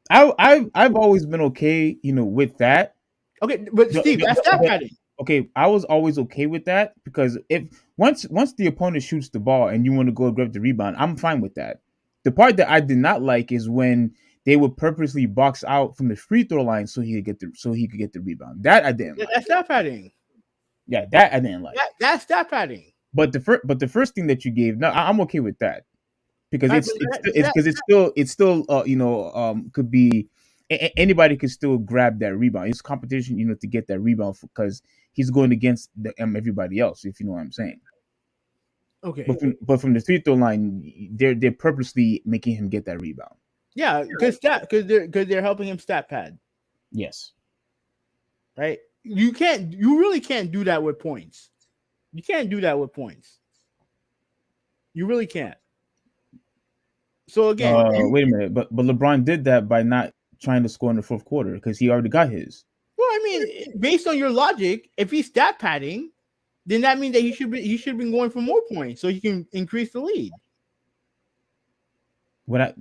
I've always been okay, with that. Okay, but Steve, that's stat padding. Okay, I was always okay with that because if once the opponent shoots the ball and you want to go grab the rebound, I'm fine with that. The part that I did not like is when they would purposely box out from the free throw line so he could get the rebound. That I didn't like. That's stat padding. Yeah, that I didn't like. That's stat padding. But the first thing that you gave, no, I'm okay with that because it's still could be anybody could still grab that rebound. It's competition, to get that rebound because he's going against everybody else. If you know what I'm saying. Okay. But from the free throw line, they're purposely making him get that rebound. Yeah, because they're helping him stat pad. Yes. Right. You really can't do that with points. You can't do that with points. You really can't. So again, wait a minute, but LeBron did that by not trying to score in the fourth quarter because he already got his. Well, I mean, based on your logic, if he's stat padding, then that means that he should have been going for more points so he can increase the lead.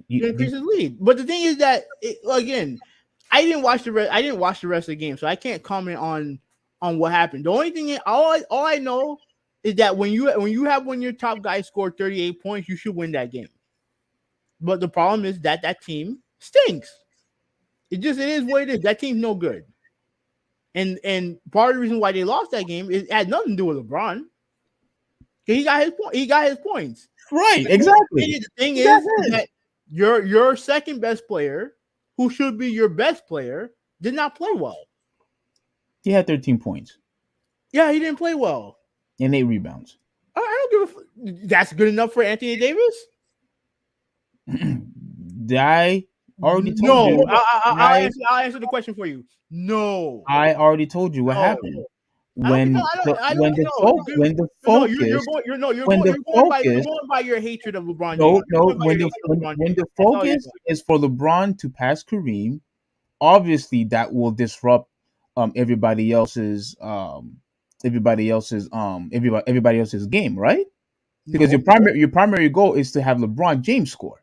Increase his lead. But the thing is that again, I didn't watch the rest of the game, so I can't comment on what happened. The only thing all I know is that when you have one of your top guys score 38 points, you should win that game. But the problem is that team stinks. It is what it is. That team's no good. And part of the reason why they lost that game had nothing to do with LeBron. He got his points. Right, exactly. And the thing is that your second best player, who should be your best player, did not play well. He had 13 points. Yeah, he didn't play well. And 8 rebounds. I don't give a that's good enough for Anthony Davis? Did I already told you? I'll answer the question for you. No. I already told you what happened. When the focus you're going by your hatred of LeBron James. When the focus is for LeBron to pass Kareem, obviously that will disrupt everybody else's game, right? Because your primary goal is to have LeBron James score.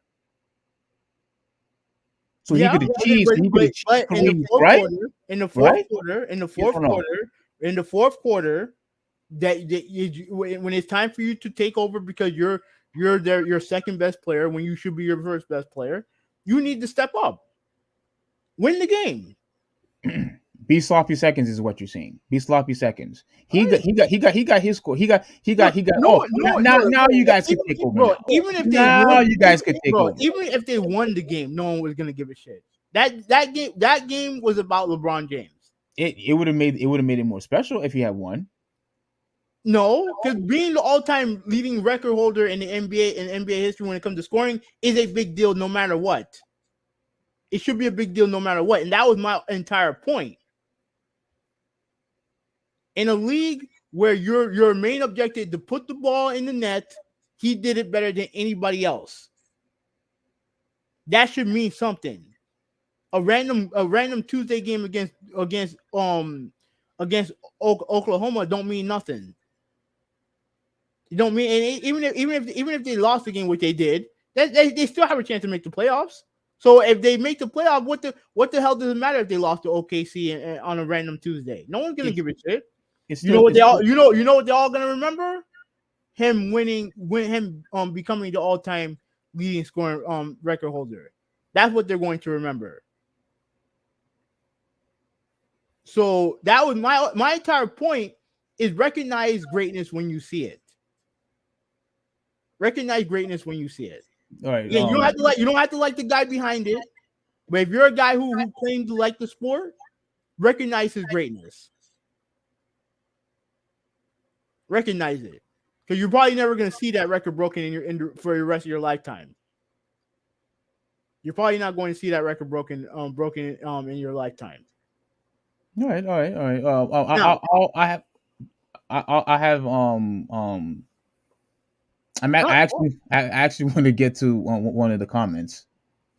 So he could achieve Kareem, in the fourth quarter, when it's time for you to take over because you're your second best player when you should be your first best player, you need to step up, win the game. Be sloppy seconds is what you're saying. Be sloppy seconds. He got his score. He got. Now you guys can take over. Bro, even if they won the game, no one was gonna give a shit. That game was about LeBron James. It would have made it more special if he had won. No, because being the all-time leading record holder in the NBA history when it comes to scoring is a big deal no matter what. It should be a big deal no matter what, and that was my entire point. In a league where your main objective is to put the ball in the net, he did it better than anybody else. That should mean something. A random Tuesday game against Oklahoma don't mean nothing. It don't mean, and even if they lost the game, which they did, they still have a chance to make the playoffs. So if they make the playoff, what the hell does it matter if they lost to OKC on a random Tuesday? No one's gonna give a shit. You know what they're all gonna remember? Him becoming the all-time leading scoring record holder. That's what they're going to remember. So that was my entire point is recognize greatness when you see it. Recognize greatness when you see it. All right. Yeah, you don't have to like the guy behind it. But if you're a guy who claims to like the sport, recognize his greatness. Recognize it. Because you're probably never going to see that record broken for the rest of your lifetime. You're probably not going to see that record broken in your lifetime. All right. All right. All right. Now, I have I actually want to get to one of the comments.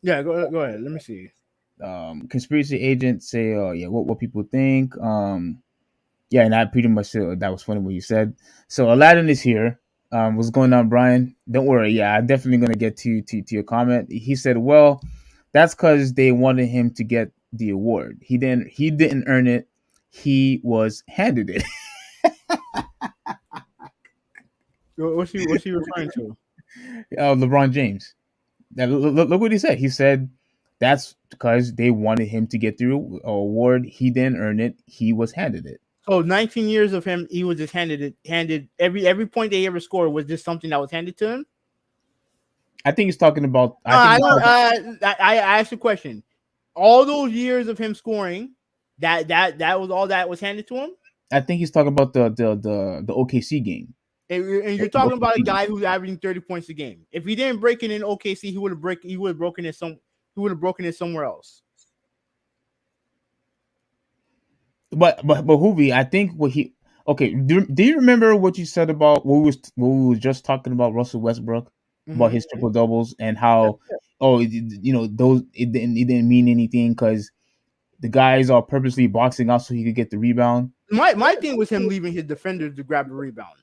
Yeah, go ahead. Let me see. Conspiracy agents say, "Oh yeah, what people think." Yeah, and I pretty much said that was funny what you said. So Aladdin is here. What's going on, Brian? Don't worry. Yeah, I'm definitely gonna get to your comment. He said, "Well, that's because they wanted him to get the award. He didn't earn it. He was handed it." What's he referring to? LeBron James. Look what he said. He said that's because they wanted him to get the award. He didn't earn it. He was handed it. So 19 years of him, he was just handed every point they ever scored was just something that was handed to him. I think he's talking about. I asked a question. All those years of him scoring, that was all that was handed to him. I think he's talking about the OKC game. And you're talking about a guy who's averaging 30 points a game. If he didn't break it in OKC, he would have broken it somewhere else. But Hoovy, I think what he okay. Do you remember what you said about what we was just talking about Russell Westbrook about his triple doubles and how those it didn't mean anything because the guys are purposely boxing out so he could get the rebound. My thing was him leaving his defenders to grab the rebound.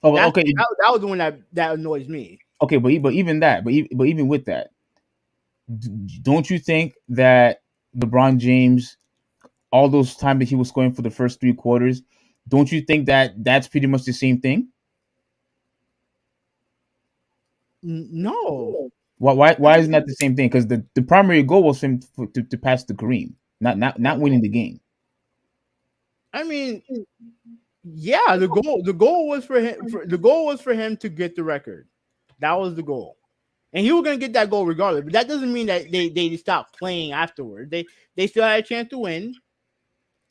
Oh, okay. That was the one that annoys me. Okay, but even with that, don't you think that LeBron James, all those times that he was scoring for the first 3 quarters, don't you think that that's pretty much the same thing? No. Why isn't that the same thing? Because the primary goal was for him to pass the Kareem, not winning the game. I mean, yeah, the goal was for him. The goal was for him to get the record. That was the goal, and he was going to get that goal regardless. But that doesn't mean that they stopped playing afterward. They still had a chance to win.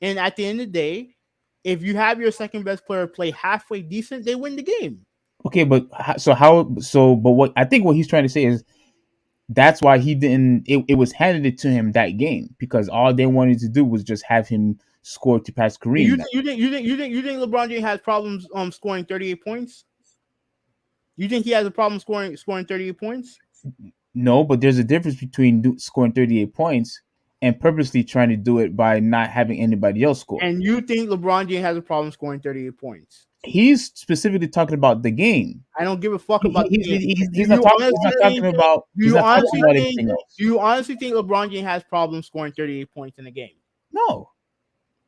And at the end of the day, if you have your second best player play halfway decent, they win the game. Okay, but what I think what he's trying to say is that's why he didn't. It was handed to him that game because all they wanted to do was just have him score to pass Kareem. You think LeBron James has problems scoring 38 points? You think he has a problem scoring 38 points? No, but there's a difference between scoring 38 points and purposely trying to do it by not having anybody else score. And you think LeBron James has a problem scoring 38 points? He's specifically talking about the game. I don't give a fuck about the game. He's not talking about anything else. Do you honestly think LeBron James has problems scoring 38 points in a game? No.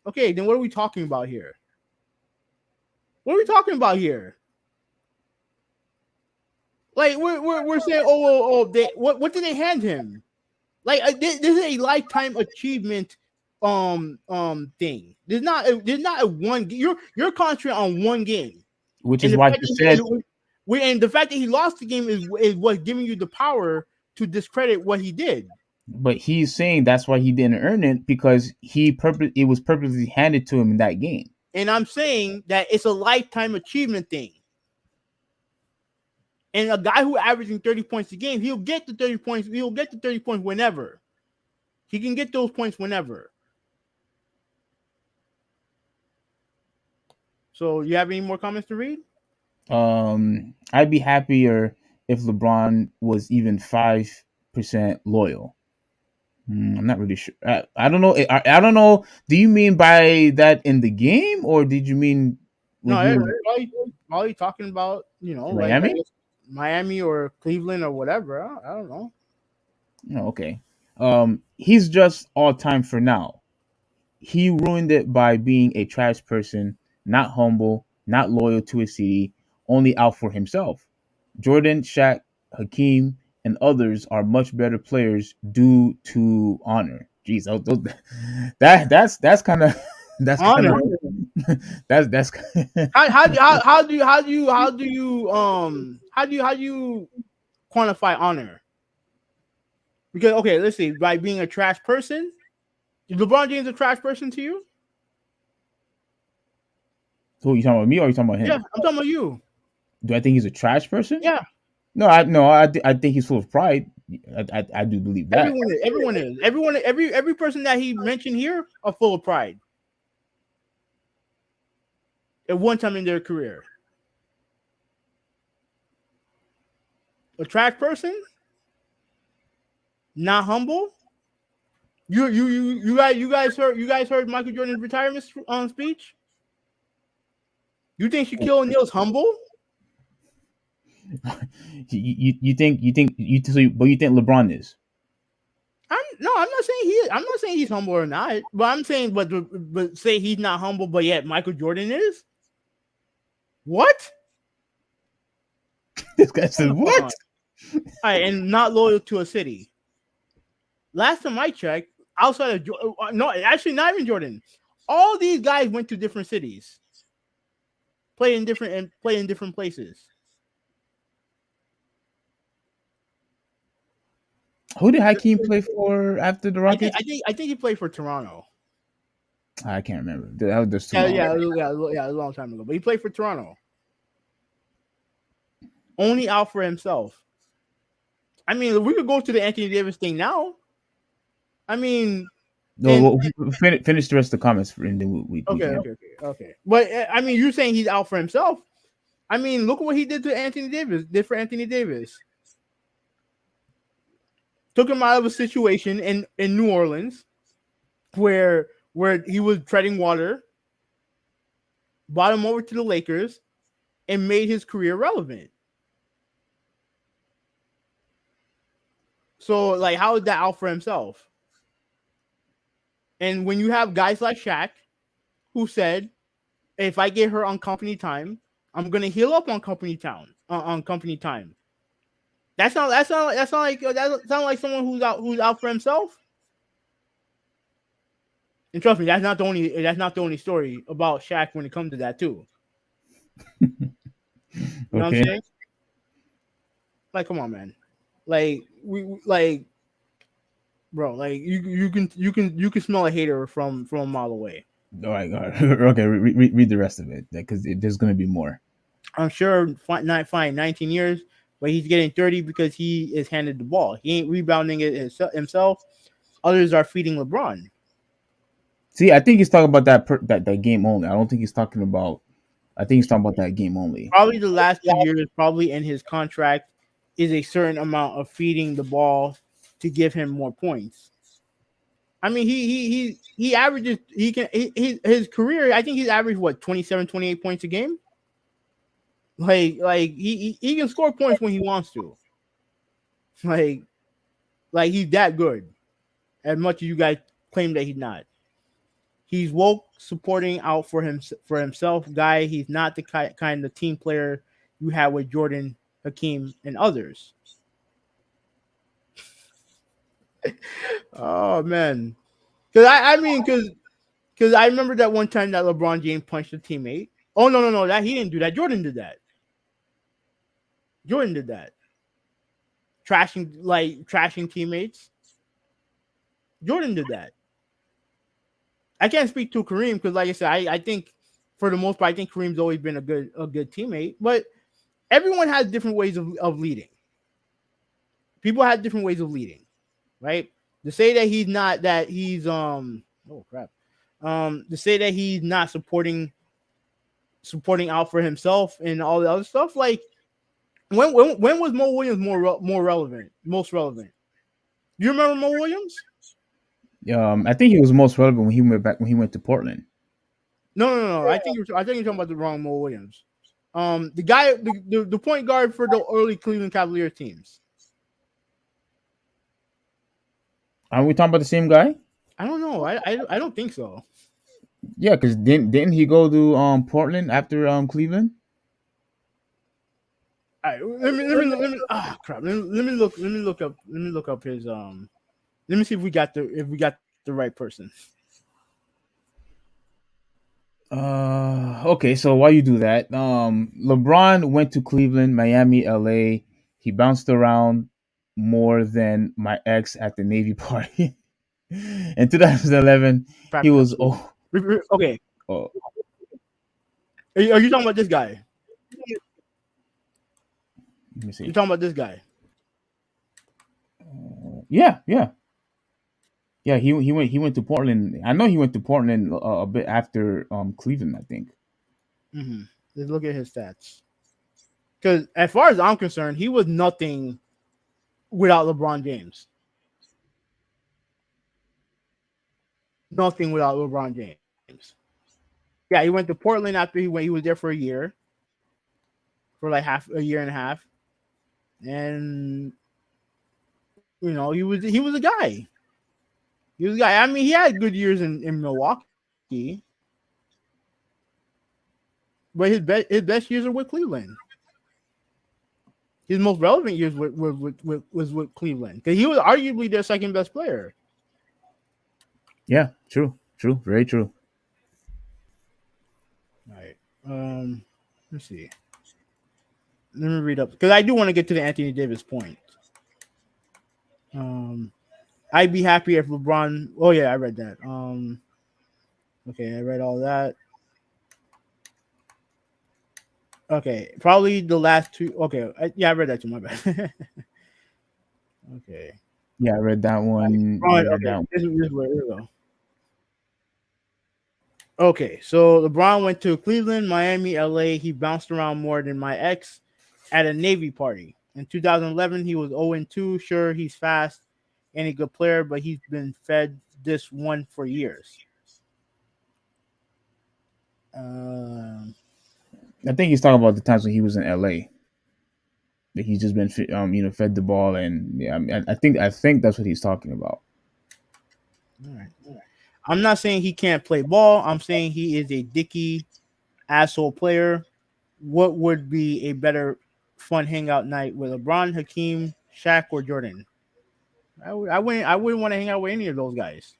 Okay, then what are we talking about here? What are we talking about here? Like we're saying, what did they hand him? Like this is a lifetime achievement thing. There's not a one. You're concentrating on one game, which is why he said. And the fact that he lost the game is what's giving you the power to discredit what he did. But he's saying that's why he didn't earn it because it was purposely handed to him in that game. And I'm saying that it's a lifetime achievement thing. And a guy who averaging 30 points a game, he'll get the 30 points. He'll get the 30 points whenever. He can get those points whenever. So, you have any more comments to read? I'd be happier if LeBron was even 5% loyal. I'm not really sure. I don't know. I don't know. Do you mean by that in the game, or did you mean? No, all you talking about, Miami? Like Miami or Cleveland or whatever. I don't know. Oh, okay. He's just all time for now. He ruined it by being a trash person, not humble, not loyal to his city, only out for himself. Jordan, Shaq, Hakeem, and others are much better players due to honor. Jeez, that's kind of That's kind Honor. of that's How do you quantify honor? Because okay, let's see. By being a trash person, is LeBron James a trash person to you? who you talking about, me or you talking about Yeah, him? I'm talking about you. Do I think he's a trash person? Yeah, No, I think he's full of pride. I do believe that. everyone is. Everyone is. Every person that he mentioned here are full of pride at one time in their career. A trash person, not humble. You guys heard Michael Jordan's retirement speech. You think Shaquille O'Neal's humble? But you think LeBron is? I'm not saying I'm not saying he's humble or not. But I'm saying, but say he's not humble, but yet Michael Jordan is. What? This guy Come said the fuck on. what? All right, and not loyal to a city. Last time I checked, outside of no, actually not even Jordan. All these guys went to different cities, play in different places. Who did Hakeem play for after the I think Rockets? I think I think he played for Toronto. I can't remember. That was just too Yeah, long. yeah, a long time ago. But he played for Toronto. Only out for himself. I mean, we could go to the Anthony Davis thing now. I mean, and No, we'll finish the rest of the comments, and then we okay, can. okay. But I mean, you're saying he's out for himself. I mean, look at what he did to Anthony Davis. Did for Anthony Davis. Took him out of a situation in New Orleans where he was treading water, brought him over to the Lakers, and made his career relevant. So, like, how is that out for himself? And when you have guys like Shaq, who said, "If I get hurt on company time, I'm gonna heal up on company time." On company time. That sound like someone who's out for himself. And trust me, that's not the only story about Shaq when it comes to that too. You know what I'm Okay. saying? Like, come on, man. Like like, bro. Like you can smell a hater from a mile away. All right. All right. Okay. Read the rest of it because there's going to be more. I'm sure not fine 19 years, but he's getting 30 because he is handed the ball. He ain't rebounding it himself. Others are feeding LeBron. See, I think he's talking about that game only. I don't think he's talking about. I think he's talking about that game only. Probably the last 2 years, probably in his contract, is a certain amount of feeding the ball to give him more points. I mean, he averages his career. I think he's averaged what 27, 28 points a game. Like he can score points when he wants to. Like he's that good. As much as you guys claim that he's not. He's woke, supporting out for himself guy. He's not the kind of team player you had with Jordan, Hakeem, and others. Oh man, because I remember that one time that LeBron James punched a teammate. Oh no, that he didn't do that. Jordan did that. Jordan did that. Trashing teammates. Jordan did that. I can't speak to Kareem because, like I said, I think for the most part, I think Kareem's always been a good teammate. But everyone has different ways of leading. People have different ways of leading, right? To say that he's oh crap, to say that he's not supporting out for himself and all the other stuff. Like when was Mo Williams more relevant, most relevant? You remember Mo Williams? I think he was most relevant when he went to Portland. No. I think you're talking about the wrong Mo Williams. The guy, the point guard for the early Cleveland Cavaliers teams. Are we talking about the same guy? I don't know. I don't think so. Yeah, because didn't he go to Portland after Cleveland? All right, let me crap. Let me look up his let me see if we got the right person. Okay, so why you do that? LeBron went to Cleveland, Miami, LA. He bounced around more than my ex at the Navy party. In 2011, he Patrick, was okay, oh are you talking about this guy? let me You see. talking about this guy? Yeah, yeah, yeah. He went to Portland. I know he went to Portland a bit after Cleveland. I think. Mm-hmm. Let's look at his stats. Because as far as I'm concerned, he was nothing without LeBron James. Nothing without LeBron James. Yeah, he went to Portland after he was there for a year, for like a year and a half, and he was a guy. He was a guy. I mean, he had good years in Milwaukee, but his best years are with Cleveland. His most relevant years was with Cleveland because he was arguably their second best player. Yeah, true, true, very true. All right. Let's see. Let me read up because I do want to get to the Anthony Davis point. Um, I'd be happy if LeBron. Oh yeah, I read that. Okay, I read all that. Okay, probably the last two. Okay, yeah, I read that too. My bad. Okay. Yeah, I read that one. I Right, read okay, that one. this is where here we go. Okay, so LeBron went to Cleveland, Miami, LA. He bounced around more than my ex at a Navy party. In 2011, he was 0-2. Sure, he's fast and a good player, but he's been fed this one for years. Um, I think he's talking about the times when he was in LA. That he's just been fed the ball, and yeah, I think that's what he's talking about. all right. I'm not saying he can't play ball. I'm saying he is a dicky asshole player. What would be a better fun hangout night with LeBron, Hakeem, Shaq, or Jordan? I wouldn't want to hang out with any of those guys.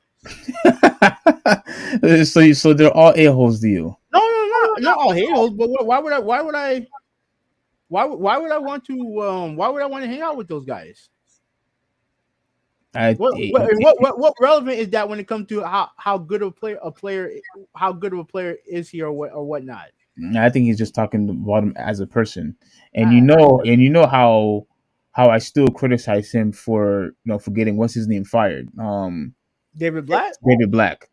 So they're all a holes to you. No, no, not all haters. But why would I? Why would I want to? Why would I want to hang out with those guys? I What relevant is that when it comes to how good of a player how good of a player is he or whatnot? I think he's just talking about him as a person, and Uh, how I still criticize him for for getting what's his name fired. David Blatt. David Black.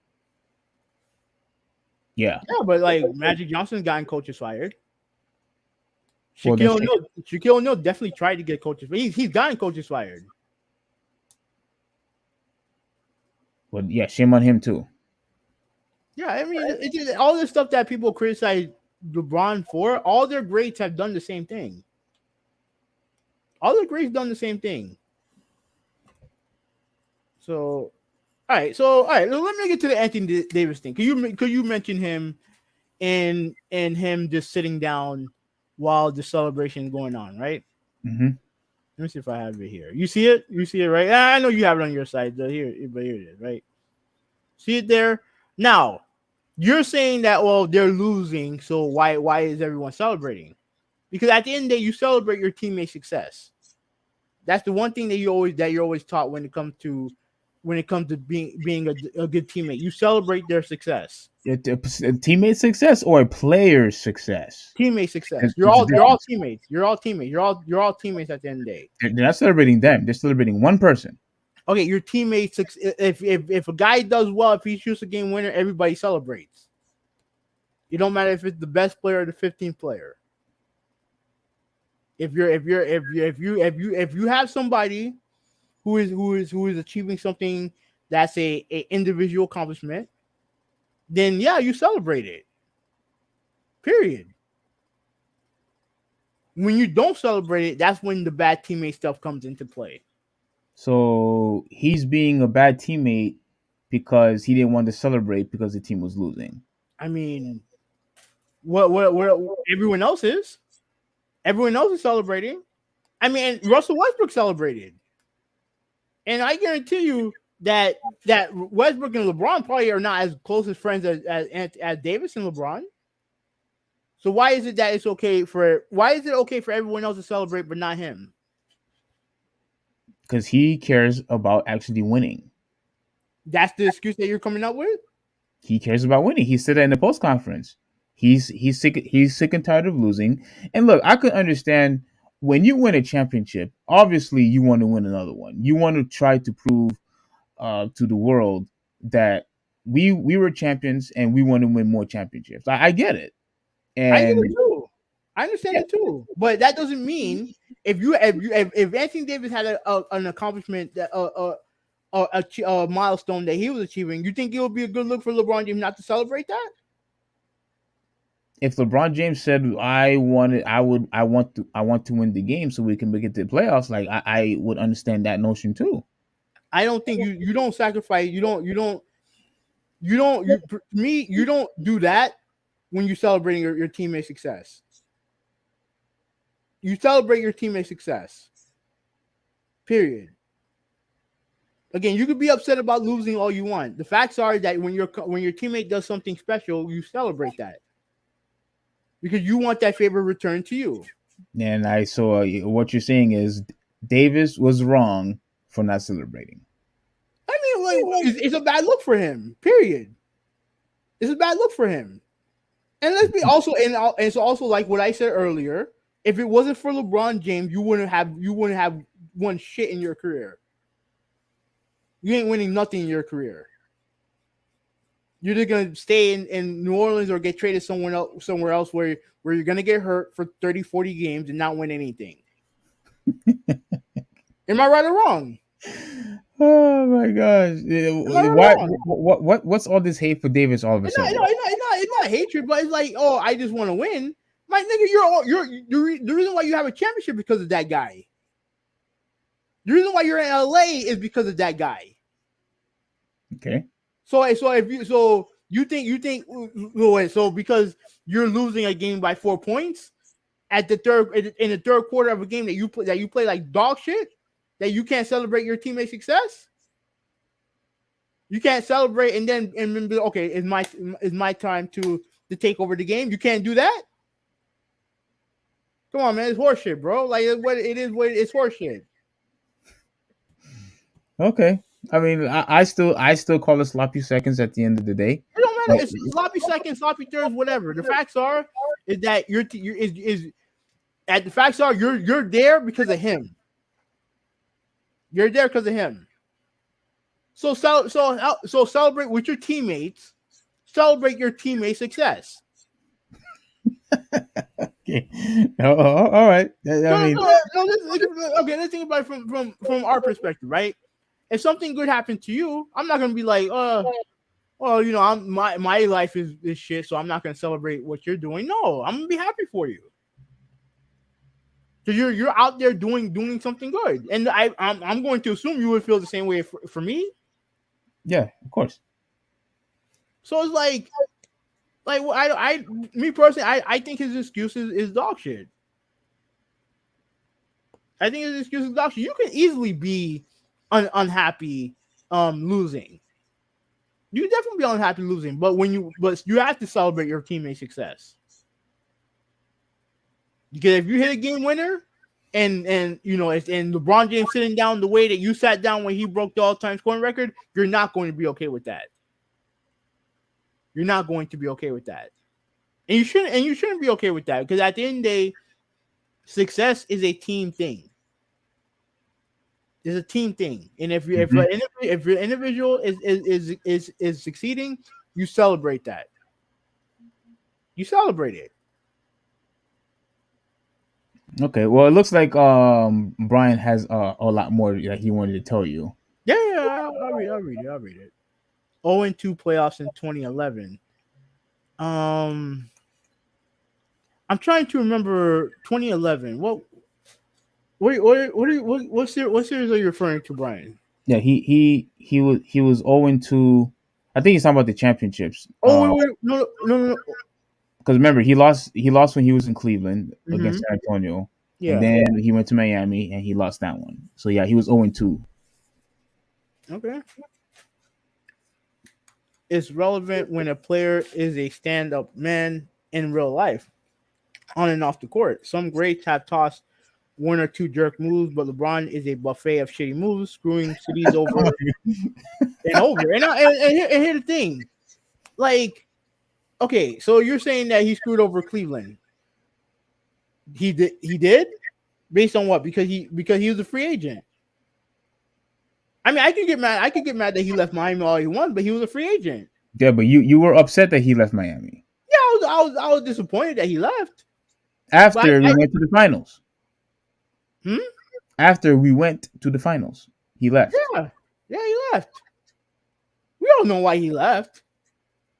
Yeah. Yeah, but like Magic Johnson's gotten coaches fired. Well then, Shaquille O'Neal definitely tried to get coaches, but he's gotten coaches fired. well yeah, shame on him too. Yeah, I mean, it's just all this stuff that people criticize LeBron for. All their greats have done the same thing. All the greats done the same thing. So, all right. Let me get to the Anthony Davis thing. Could you mention him and him just sitting down while the celebration is going on, right? Hmm. Let me see if I have it here. You see it? You see it, right? I know you have it on your side. But here it is, right? See it there? Now, you're saying that, well, they're losing, so why is everyone celebrating? Because at the end of the day, you celebrate your teammate's success. That's the one thing that you're always taught when it comes to being a good teammate. You celebrate their success. A teammate success or a player's success. Teammate success. It's, You're it's all different. teammates. You're all teammates. You're all teammates at the end of the day. They're not celebrating them. They're celebrating one person. Okay, your teammates. If a guy does well, if he shoots a game winner, everybody celebrates. It don't matter if it's the best player or the 15th player. If you have somebody who is achieving something that's a individual accomplishment, then yeah, you celebrate it. Period. When you don't celebrate it, that's when the bad teammate stuff comes into play. So he's being a bad teammate because he didn't want to celebrate because the team was losing. I mean, what everyone else is. Everyone else is celebrating. I mean, Russell Westbrook celebrated. And I guarantee you, that Westbrook and LeBron probably are not as close as friends as Davis and LeBron. So why is it that it's okay for everyone else to celebrate but not him? Because he cares about actually winning. That's the excuse that you're coming up with? He cares about winning. He said that in the post conference. He's sick and tired of losing. And look, I could understand when you win a championship, obviously you want to win another one. You want to try to prove to the world that we were champions and we want to win more championships. I get it. And I get it too. I understand yeah, it too. But that doesn't mean if Anthony Davis had an accomplishment that a milestone that he was achieving, you think it would be a good look for LeBron James not to celebrate that? if LeBron James said I want to win the game so we can make it to the playoffs, like I would understand that notion too. I don't think you don't sacrifice. You don't do that when you're celebrating your teammate's success. You celebrate your teammate's success. Period. Again, you could be upset about losing all you want. The facts are that when your teammate does something special, you celebrate that because you want that favor returned to you. And I saw what you're saying is Davis was wrong for not celebrating. I mean, like, it's a bad look for him. Period. It's a bad look for him. And let's be also, and it's also like what I said earlier. If it wasn't for LeBron James, you wouldn't have won shit in your career. You ain't winning nothing in your career. You're either gonna stay in New Orleans or get traded somewhere else where you're gonna get hurt for 30, 40 games and not win anything. Am I right or wrong? Oh my gosh! What's all this hate for Davis all of a sudden? It's not hatred, but it's like, oh, I just want to win. My nigga, you're the reason why you have a championship because of that guy. The reason why you're in LA is because of that guy. Okay. So because you're losing a game by 4 points in the third quarter of a game that you play like dog shit, that you can't celebrate your teammate's success. You can't celebrate and then okay, it's my time to take over the game. You can't do that. Come on, man, it's horseshit, bro. Like it's horseshit. Okay. I mean, I still call it sloppy seconds at the end of the day. It don't matter. It's sloppy seconds, sloppy thirds, whatever. The facts are is that you're there because of him. You're there because of him. So celebrate with your teammates. Celebrate your teammates' success. Okay. All right. Okay, let's think about it from our perspective, right? If something good happened to you, I'm not gonna be like, well, you know, my life is shit, so I'm not gonna celebrate what you're doing. No, I'm gonna be happy for you. So you're out there doing something good, and I'm going to assume you would feel the same way for me. Yeah, of course. So it's like me personally, I think his excuse is dog shit. I think his excuse is dog shit. You can easily be unhappy losing. You can definitely be unhappy losing, but you have to celebrate your teammate's success. Because if you hit a game winner, and you know, and LeBron James sitting down the way that you sat down when he broke the all-time scoring record, you're not going to be okay with that. You're not going to be okay with that, and you shouldn't be okay with that, because at the end of the day, success is a team thing. It's a team thing, and if your individual is succeeding, you celebrate that. You celebrate it. Okay, well, it looks like Brian has a lot more that he wanted to tell you. Yeah, I'll read it. 0-2 playoffs in 2011. I'm trying to remember 2011. What series are you referring to, Brian? Yeah, he was 0-2. I think he's talking about the championships. No. Because remember, he lost when he was in Cleveland against San Antonio. Yeah. And then he went to Miami and he lost that one. So yeah, he was 0-2. Okay. It's relevant when a player is a stand-up man in real life, on and off the court. Some greats have tossed one or two jerk moves, but LeBron is a buffet of shitty moves, screwing cities over and over. And here's the thing, like, okay, so you're saying that he screwed over Cleveland? He did. He did, based on what? Because he was a free agent. I mean, I could get mad. I could get mad that he left Miami all he won, but he was a free agent. Yeah, but you were upset that he left Miami Yeah, I was disappointed that he left. But after we went to the finals. Hmm? After we went to the finals, he left. Yeah, he left. We don't know why he left.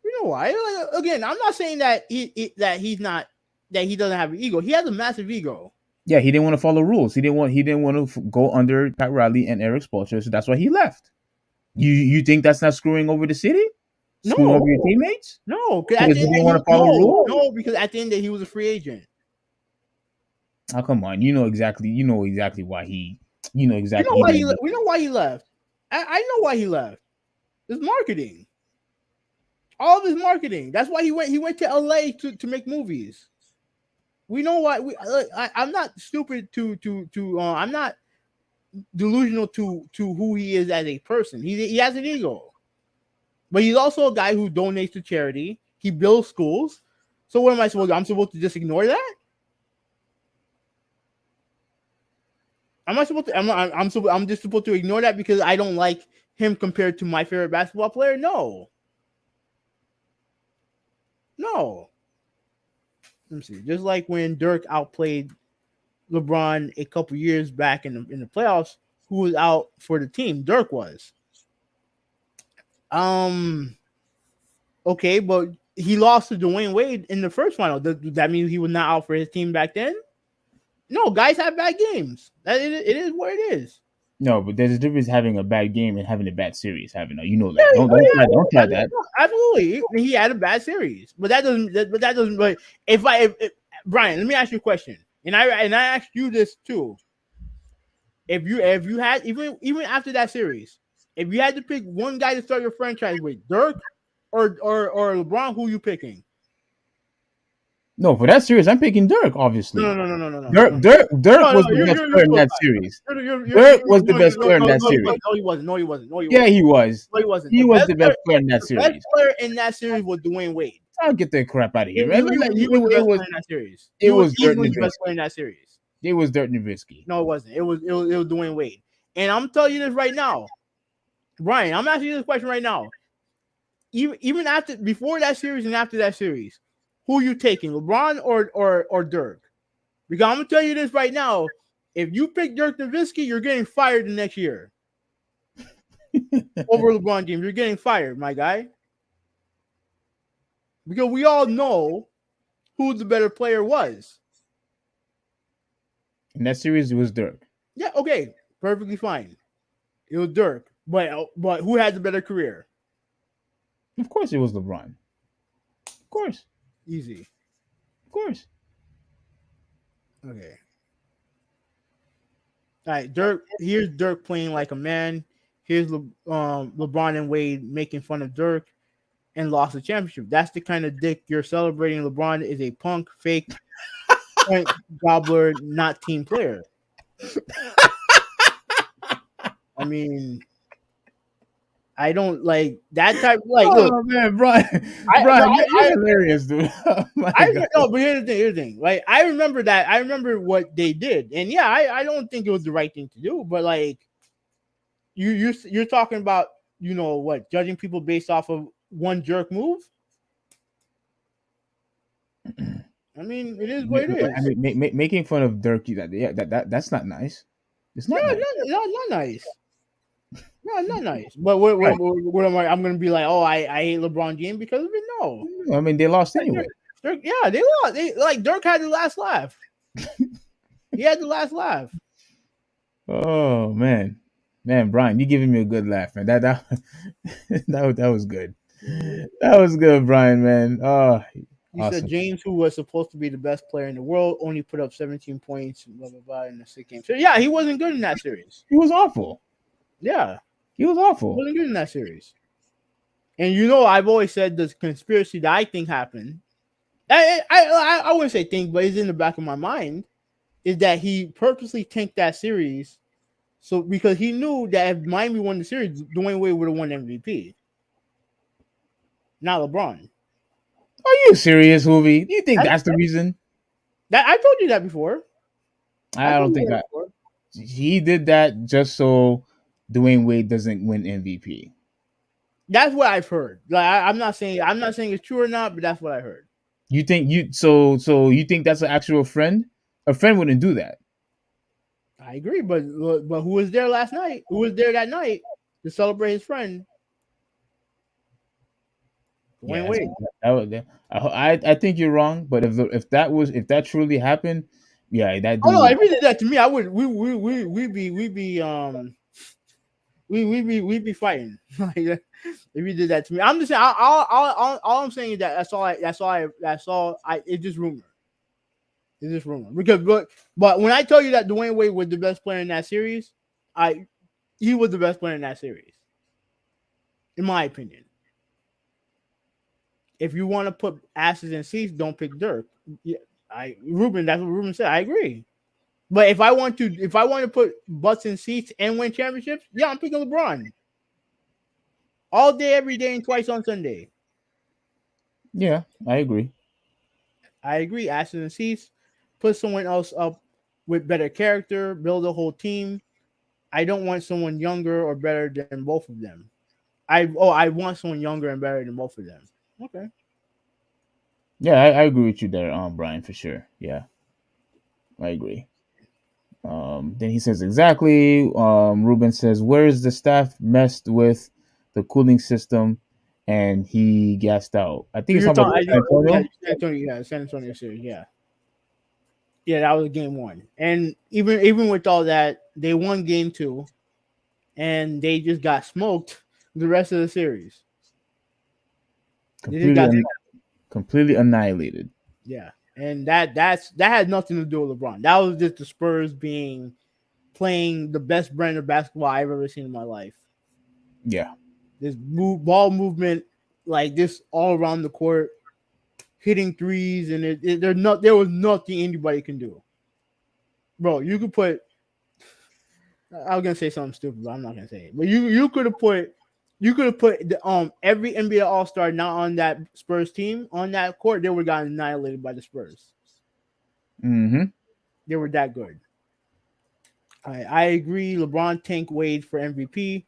We know why. Like, again, I'm not saying that he's not, that he doesn't have an ego. He has a massive ego. Yeah, he didn't want to follow rules. He didn't want to go under Pat Riley and Eric Spoelstra, so that's why he left. You think that's not screwing over the city? Screwing No, over your teammates? no, Because he didn't want to follow rules? no, because at the end that he was a free agent. Oh, come on. You know exactly why he you know exactly You know why he we know why he left. I know why he left. It's marketing. All of his marketing. That's why he went to LA to make movies. We know why. I'm not stupid to I'm not delusional to who he is as a person. He has an ego, but he's also a guy who donates to charity. He builds schools. So what am I supposed to do? I'm supposed to just ignore that? Am I supposed to? I'm just supposed to ignore that because I don't like him compared to my favorite basketball player? No. No. Let me see. Just like when Dirk outplayed LeBron a couple years back in the playoffs, who was out for the team? Dirk was. Okay, but he lost to Dwayne Wade in the first final. Does that mean he was not out for his team back then? No, guys have bad games. It is what it is. No, but there's a difference having a bad game and having a bad series. You know that. Don't try that. Absolutely, he had a bad series, but that doesn't. But if Brian, let me ask you a question, and I asked you this too. If you had even after that series, if you had to pick one guy to start your franchise with, Dirk or LeBron, who you picking? No, for that series, I'm picking Dirk, obviously. No. Dirk was the best player in that series. Dirk was the best player in that series. No, he wasn't. Yeah, he was. No, he wasn't. He was the best player in that The series. best player in that series was Dwayne Wade. I'll get that crap out of here. He was the best player in that series. It was Dirk the best player in that series. It was Dirk Nowitzki. No, it wasn't. It was Dwayne Wade. And I'm telling you this right now, Brian. I'm asking you this question right now. Even before that series and after that series, who are you taking, LeBron or Dirk? Because I'm gonna tell you this right now: if you pick Dirk Nowitzki, you're getting fired the next year over LeBron James. You're getting fired, my guy. Because we all know who the better player was. In that series, it was Dirk. Yeah, okay, perfectly fine. It was Dirk, but who had the better career? Of course, it was LeBron. Of course, Easy. Of course. Okay. All right, Dirk. Here's Dirk playing like a man. Here's LeBron and Wade making fun of Dirk and lost the championship. That's the kind of dick you're celebrating. LeBron is a punk, fake, point gobbler, not team player. I mean, I don't like that type. Like, oh look, man, Brian, you're hilarious, dude. Oh, no, but here's the thing. Like, I remember that. I remember what they did, and yeah, I don't think it was the right thing to do. But like, you're talking about, you know what, judging people based off of one jerk move. I mean, it is what it is. I mean, making fun of Dirk, that's not nice. It's not nice. Not nice. No, not nice. But what am I? I'm gonna be like, oh, I hate LeBron James because of it. No, I mean they lost anyway. Dirk, yeah, they lost. Dirk had the last laugh. He had the last laugh. Oh man, Brian, you giving me a good laugh, man. That was good. That was good, Brian, man. Oh, you awesome. Said James, who was supposed to be the best player in the world, only put up 17 points, blah blah blah, in the 6 game. So yeah, he wasn't good in that series. He was awful. Yeah. He was He awful. wasn't good in that series. And you know, I've always said the conspiracy that I think happened. I wouldn't say think, but it's in the back of my mind. Is that he purposely tanked that series, so because he knew that if Miami won the series, Dwayne Wade would have won MVP, not LeBron. Are you serious, Hoovy? Do you think That's, that's the reason? that I told you that before. I I told don't you think that I. before. He did that just so Dwayne Wade doesn't win MVP. That's what I've heard. Like I'm not saying it's true or not, but that's what I heard. You think you so you think that's an actual friend? A friend wouldn't do that. I agree, but who was there last night? Who was there that night to celebrate his friend Dwayne Yes, Wade? I think you're wrong, but if that truly happened, yeah, that Oh dude no! would. If he did that to me, I would. We be fighting. Like, if he did that to me, I'm just saying. All I'm saying is that that's all. It's just rumor. It's just rumor because but when I tell you that Dwayne Wade was the best player in that series, I he was the best player in that series, in my opinion. If you want to put asses in seats, don't pick Dirk. Yeah, Ruben, that's what Ruben said. I agree. But if I want to put butts in seats and win championships, yeah, I'm picking LeBron all day, every day, and twice on Sunday. Yeah, I agree. I agree. Asses in seats, put someone else up with better character, build a whole team. I don't want someone younger or better than both of them. I want someone younger and better than both of them. Okay. Yeah, I agree with you there, Brian, for sure. Yeah, I agree. Then he says exactly. Ruben says, "Where is the staff messed with the cooling system?" And he gassed out. I think So he's you're talking about talking, San yeah, Antonio. San Antonio series, yeah, yeah, that was game one, and even with all that, they won game two, and they just got smoked the rest of the series. They just Completely, got completely annihilated. yeah, and that had nothing to do with LeBron. That was just the Spurs being playing the best brand of basketball I've ever seen in my life. Yeah, This ball movement, like this all around the court, hitting threes, and there was nothing anybody can do, bro. You could put. I was gonna say something stupid, but I'm not gonna say it. But you could have put every NBA All Star not on that Spurs team on that court. They would have gotten annihilated by the Spurs. mm-hmm. They were that good. I agree. LeBron tank Wade for MVP.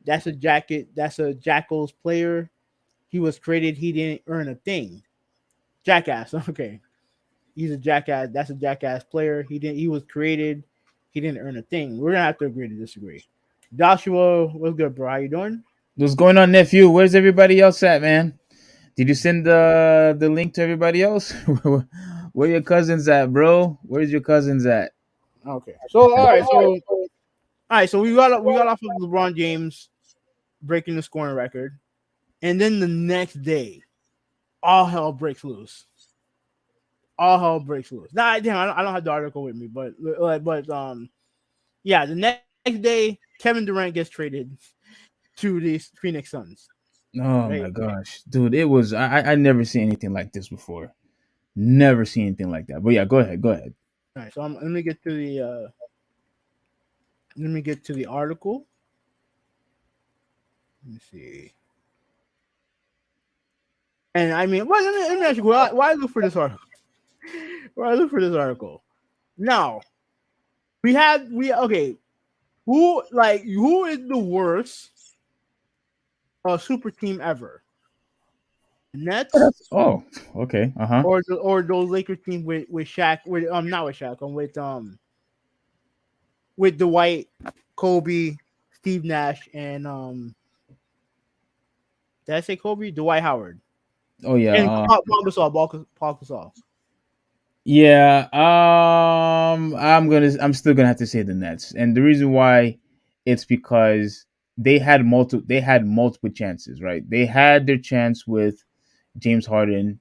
That's a jacket. That's a Jackals player. He was traded. He didn't earn a thing. Jackass. Okay, he's a jackass. That's a jackass player. He didn't. He was created. He didn't earn a thing. We're gonna have to agree to disagree. Joshua, what's good, bro? How you doing? What's going on, nephew? Where's everybody else at, man? Did you send the link to everybody else? Where your cousins at, bro? Where's your cousins at? Okay. So all right. So we got off of LeBron James breaking the scoring record, and then the next day, all hell breaks loose. All hell breaks loose. Nah, damn, I don't have the article with me, but yeah, the next day, Kevin Durant gets traded to the Phoenix Suns. Oh Right. my gosh, dude! It was I never seen anything like this before. Never seen anything like that. But yeah, go ahead, go ahead. All right. So let me get to the article. Let me see. And I mean, well, let me ask you, why I look for this article? Why I look for this article? Now we okay. Who is the worst super team ever? Nets Oh, okay, uh huh. or those Lakers team with Shaq with not with Shaq with Dwight, Kobe, Steve Nash, and did I say Kobe? Dwight Howard Oh yeah, and Paul Gasol. yeah. I'm still gonna have to say the Nets, and the reason why it's because they had multiple chances, right? They had their chance with James Harden,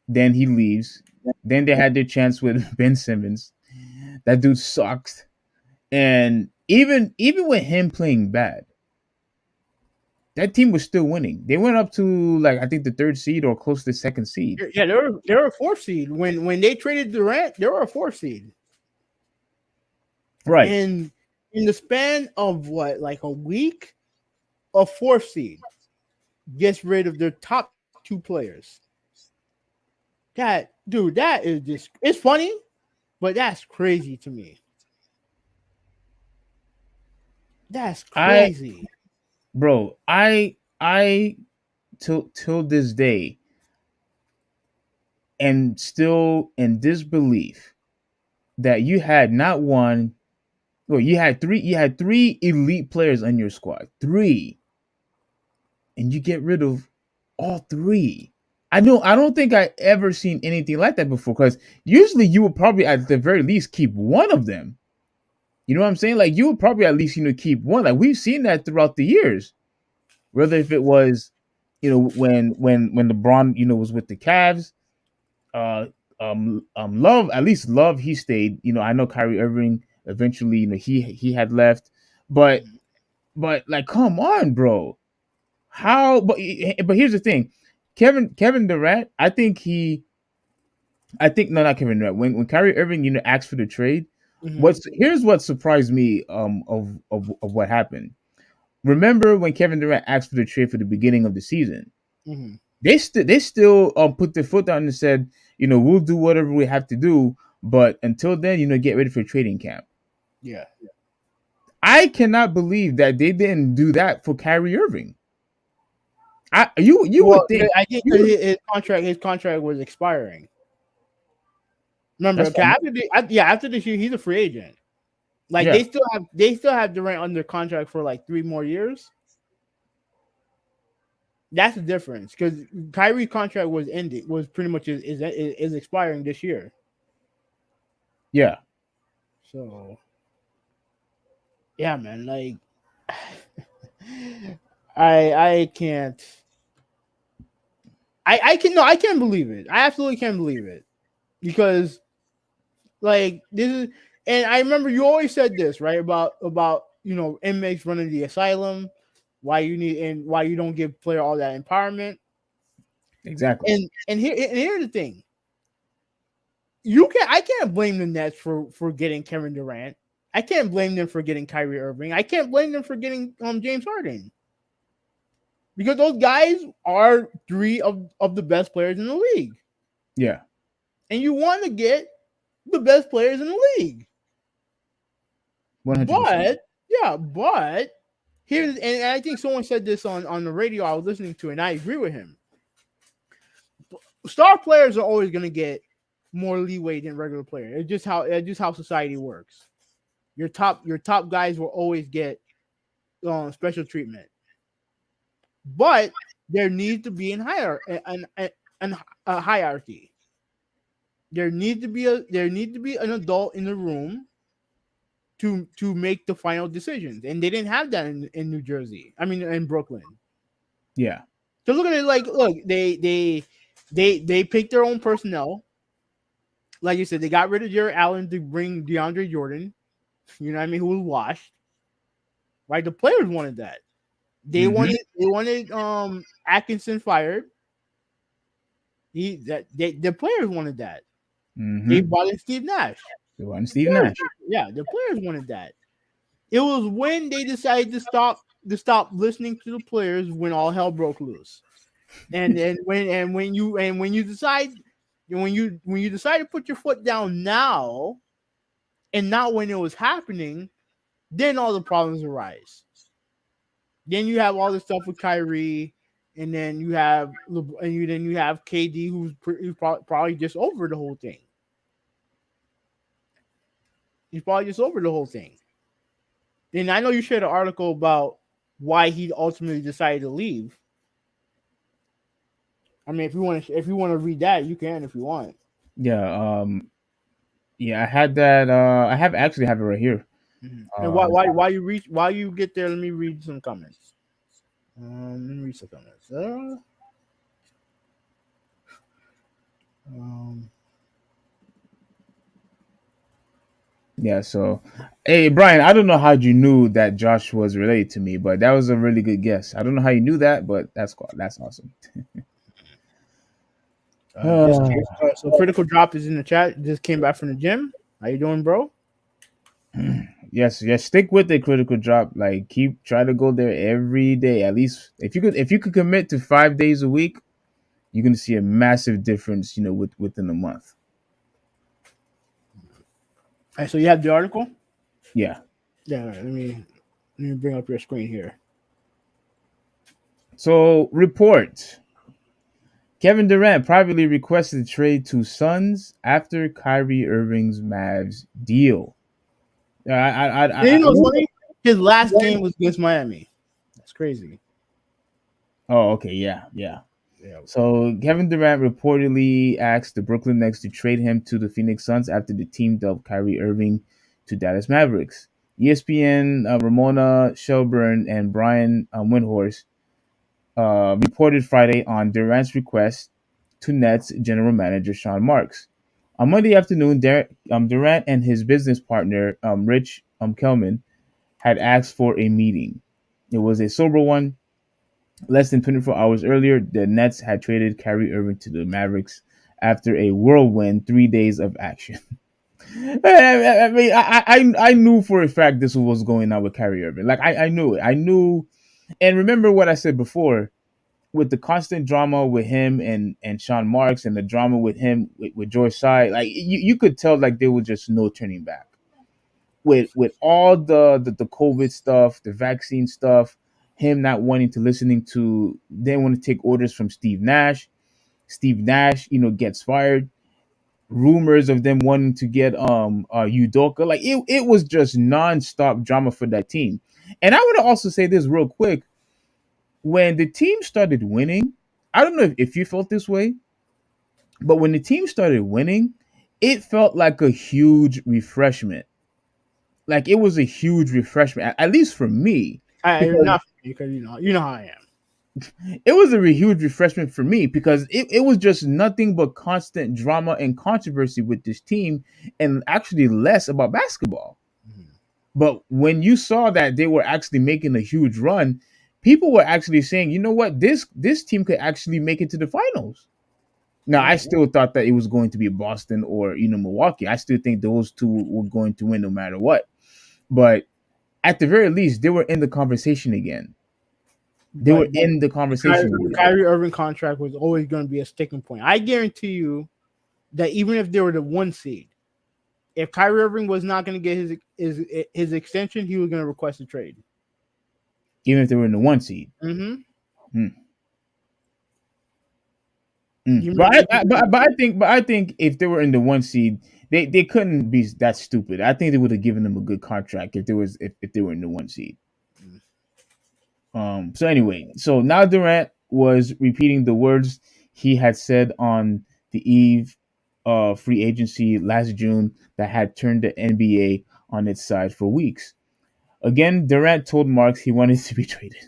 then he leaves. Then they had their chance with Ben Simmons. That dude sucks. And even with him playing bad, that team was still winning. They went up to like I think the third seed or close to the second seed. Yeah, they were a fourth seed when they traded Durant. They were a fourth seed, Right. and in the span of what, like a week, a fourth seed gets rid of their top two players. That dude, that is just it's funny, but that's crazy to me. That's I crazy. bro, I till this day am still in disbelief that you had not one. Well, you had three elite players on your squad. Three, and you get rid of all three. I don't think I ever seen anything like that before. Because usually you would probably at the very least keep one of them. You know what I'm saying? Like you would probably at least keep one. Like we've seen that throughout the years. Whether if it was, when LeBron was with the Cavs, uh, Love, at least Love, he stayed. I know Kyrie Irving eventually, he had left, but Mhm. like, come on, bro. How? But here's the thing, Kevin Durant. I think no, not Kevin Durant. When Kyrie Irving asked for the trade, Mhm. here's what surprised me of what happened. Remember when Kevin Durant asked for the trade for the beginning of the season? Mhm. They still put their foot down and said, we'll do whatever we have to do, but until then, get ready for training camp. Yeah. I cannot believe that they didn't do that for Kyrie Irving. You Well, would think I think you 'cause would. his contract was expiring. Remember, That's okay, fine. after this year, he's a free agent. Like Yeah, they still have Durant under contract for like 3 more years. That's the difference because Kyrie's contract was pretty much is expiring this year. yeah. So yeah, man, like I can't I can no I can't believe it. I absolutely can't believe it because like this is and I remember you always said this right about inmates running the asylum, why you don't give player all that empowerment. Exactly. And here's the thing. I can't blame the Nets for getting Kevin Durant. I can't blame them for getting Kyrie Irving. I can't blame them for getting James Harden because those guys are three of the best players in the league, Yeah, and you want to get the best players in the league. 100%. But yeah, but here's and I think someone said this on the radio I was listening to, and I agree with him. Star players are always going to get more leeway than regular players. It's just how society works. Your top guys will always get special treatment, but there needs to be a hierarchy. There need to be an adult in the room to make the final decisions, and they didn't have that in New Jersey. I mean, in Brooklyn. Yeah. So look at it like, look, they picked their own personnel. Like you said, they got rid of Jared Allen to bring DeAndre Jordan. You know what I mean? Who was washed. Right? The players wanted that. They Mm-hmm. wanted Atkinson fired. The players wanted that. They Mm-hmm. brought in Steve Nash. They want The Steve players, Nash. yeah, the players wanted that. It was when they decided to stop listening to the players when all hell broke loose. And when you decide to put your foot down now and not when it was happening, then all the problems arise. Then you have all the stuff with Kyrie, and then you have KD, who's probably just over the whole thing. He's probably just over the whole thing. And I know you shared an article about why he ultimately decided to leave. I mean, if you want to read that, you can if you want. Yeah. Yeah. I had that. I have actually have it right here. Mhm. And why Um. why why you reach why you get there? Let me read some comments. Let me read some comments. Um, Yeah. So, hey, Brian, I don't know how you knew that Josh was related to me, but that was a really good guess. I don't know how you knew that, but that's cool. That's awesome. So critical drop is in the chat. Just came back from the gym. How you doing, bro? Yes, yes. Stick with the critical drop. Like, try to go there every day. At least if you could commit to 5 days a week, you're gonna see a massive difference. Within a month. All right, so you have the article. Yeah. Yeah, let me bring up your screen here. So report. Kevin Durant privately requested trade to Suns after Kyrie Irving's Mavs deal. And you know what's funny? His last game was against Miami. That's crazy. Oh, okay, yeah, yeah. Yeah. So Kevin Durant reportedly asked the Brooklyn Nets to trade him to the Phoenix Suns after the team dumped Kyrie Irving to Dallas Mavericks. ESPN, Ramona Shelburne, and Brian Windhorst reported Friday on Durant's request to Nets general manager Sean Marks. On Monday afternoon, Durant and his business partner, Rich Kelman, had asked for a meeting. It was a sober one. Less than 24 hours earlier, the Nets had traded Kyrie Irving to the Mavericks after a whirlwind 3 days of action. I knew for a fact this was what's going on with Kyrie Irving. Like, I knew it. I knew. And remember what I said before with the constant drama with him and Sean Marks and the drama with him with George Tsai. Like, you could tell like there was just no turning back. With all the COVID stuff, the vaccine stuff, him not wanting to they want to take orders from Steve Nash. Steve Nash, gets fired. Rumors of them wanting to get Udoka. Like, it was just nonstop drama for that team. And I want to also say this real quick. When the team started winning, I don't know if you felt this way, but when the team started winning, it felt like a huge refreshment. Like, it was a huge refreshment, at least for me, I because not because you know how I am. it was a huge refreshment for me because it was just nothing but constant drama and controversy with this team and actually less about basketball. Mhm. But when you saw that they were actually making a huge run, people were actually saying, you know what, this team could actually make it to the finals. Now, I Yeah. still thought that it was going to be Boston or Milwaukee. I still think those two were going to win no matter what. But at the very least, they were in the conversation again. They were But in the conversation the again. Kyrie Irving contract was always going to be a sticking point. I guarantee you that even if they were the 1 seed, if Kyrie Irving was not going to get his extension, he was going to request a trade. Even if they were in the 1 seed. Mm-hmm. Hmm. But I think if they were in the 1 seed, they couldn't be that stupid. I think they would have given them a good contract if they were in the 1 seed. So anyway, so now Durant was repeating the words he had said on the eve of free agency last June that had turned the NBA on its side for weeks. Again, Durant told Marks he wanted to be traded.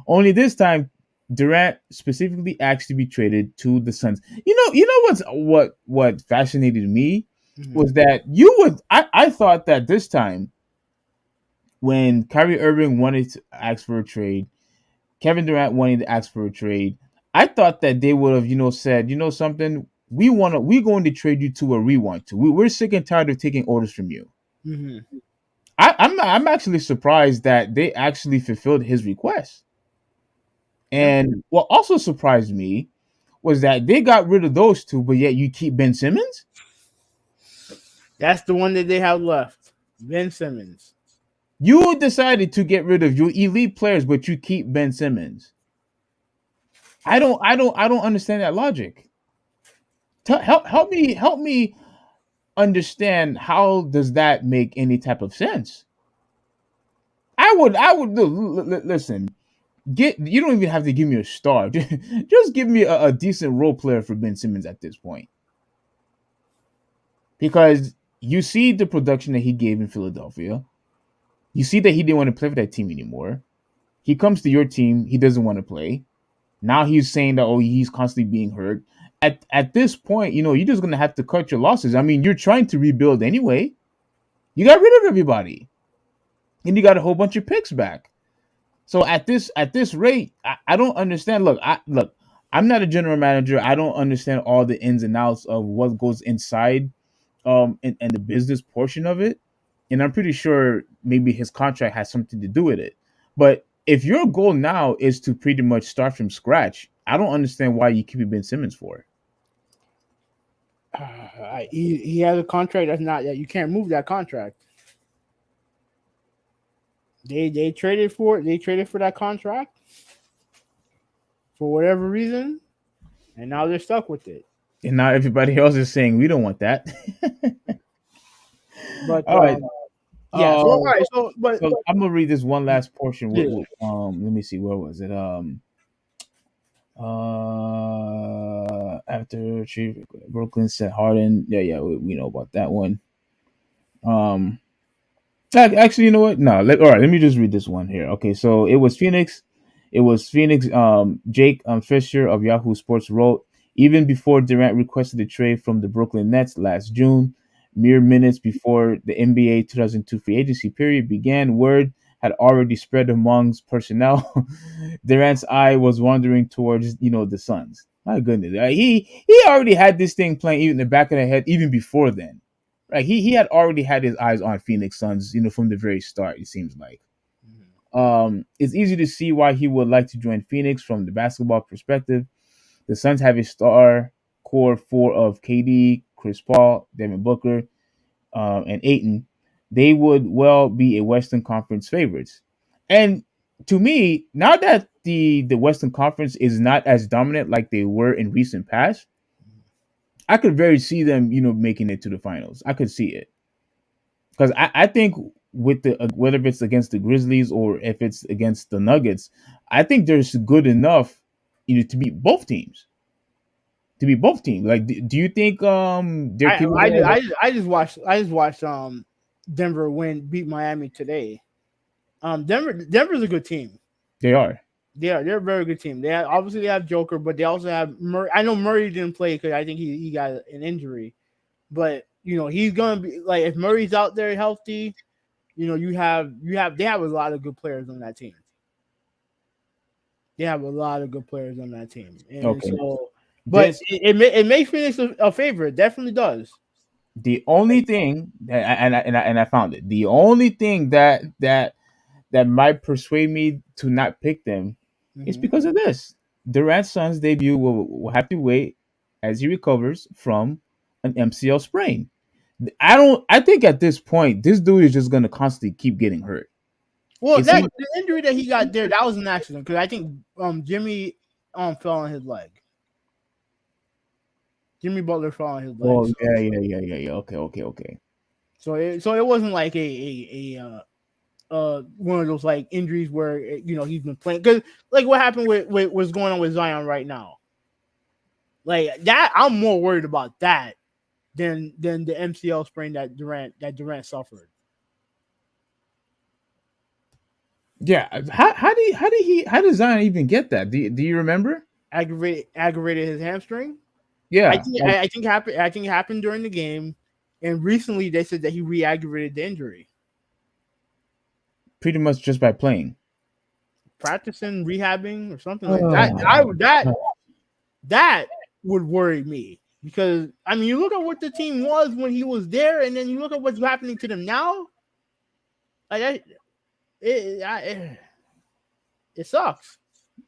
Only this time, Durant specifically asked to be traded to the Suns. What fascinated me Mm-hmm. was that I thought that this time when Kyrie Irving wanted to ask for a trade, Kevin Durant wanted to ask for a trade, I thought that they would have, said, something, we're going to trade you to where we want to. We're sick and tired of taking orders from you. Mm-hmm. I'm actually surprised that they actually fulfilled his request. Yeah. And what also surprised me was that they got rid of those two, but yet you keep Ben Simmons. That's the one that they have left. Ben Simmons. You decided to get rid of your elite players, but you keep Ben Simmons. I don't understand that logic. Help me understand how does that make any type of sense. I would listen. You don't even have to give me a star. Just give me a decent role player for Ben Simmons at this point, because you see the production that he gave in Philadelphia. You see that he didn't want to play for that team anymore. He comes to your team, he doesn't want to play. Now he's saying that he's constantly being hurt. At this point, you're just gonna have to cut your losses. I mean, you're trying to rebuild anyway. You got rid of everybody, and you got a whole bunch of picks back. So at this rate, I don't understand. Look. I'm not a general manager. I don't understand all the ins and outs of what goes inside and the business portion of it. And I'm pretty sure maybe his contract has something to do with it. But if your goal now is to pretty much start from scratch, I don't understand why you keep Ben Simmons for. He has a contract that's not that you can't move that contract. They traded for it. They traded for that contract for whatever reason, and now they're stuck with it. And now everybody else is saying we don't want that. But All right. yeah. So all Uh, right. So but so I'm gonna read this one last portion. yeah. Let me see. Where was it? After Brooklyn set Harden. Yeah, we know about that one. Um, Actually, you know what? No, all right. Let me just read this one here. Okay, so it was Phoenix. It was Phoenix. Jake Fisher of Yahoo Sports wrote, even before Durant requested a trade from the Brooklyn Nets last June, mere minutes before the NBA 2002 free agency period began, word had already spread amongst personnel. Durant's eye was wandering towards, the Suns. My goodness, he already had this thing playing even in the back of the head even before then. Right, he had already had his eyes on Phoenix Suns, from the very start. It seems like. It's easy to see why he would like to join Phoenix from the basketball perspective. The Suns have a star core four of KD, Chris Paul, Devin Booker, and Ayton. They would well be a Western Conference favorites. And to me, now that the Western Conference is not as dominant like they were in recent past, I could very see them, making it to the finals. I could see it because I think with the whether it's against the Grizzlies or if it's against the Nuggets, I think there's good enough, to beat both teams. To be both teams, like, do you think they're capable? I just watched Denver beat Miami today. Denver's a good team. They are. They're a very good team. Obviously they have Joker, but they also have Murray. I know Murray didn't play because I think he got an injury, but he's gonna be like if Murray's out there healthy, they have a lot of good players on that team. They have a lot of good players on that team, and Okay. so but it makes Phoenix a favorite. It definitely does. The only thing and I found it. The only thing that might persuade me to not pick them is because of this. Durant's son's debut will have to wait as he recovers from an MCL sprain. I think at this point this dude is just gonna constantly keep getting hurt. Well, the injury that he got there, that was an accident because I think Jimmy fell on his leg. Jimmy Butler fell on his leg. Oh yeah. Okay. So it wasn't like a one of those like injuries where he's been playing because like what happened with what's going on with Zion right now. Like that, I'm more worried about that than the MCL sprain that Durant suffered. Yeah, how did Zion even get that? Do you remember? Aggravated his hamstring. Yeah, I think it happened during the game, and recently they said that he re-aggravated the injury. Pretty much just by playing, practicing, rehabbing, or something like that. That would worry me because I mean, you look at what the team was when he was there, and then you look at what's happening to them now. Like it sucks.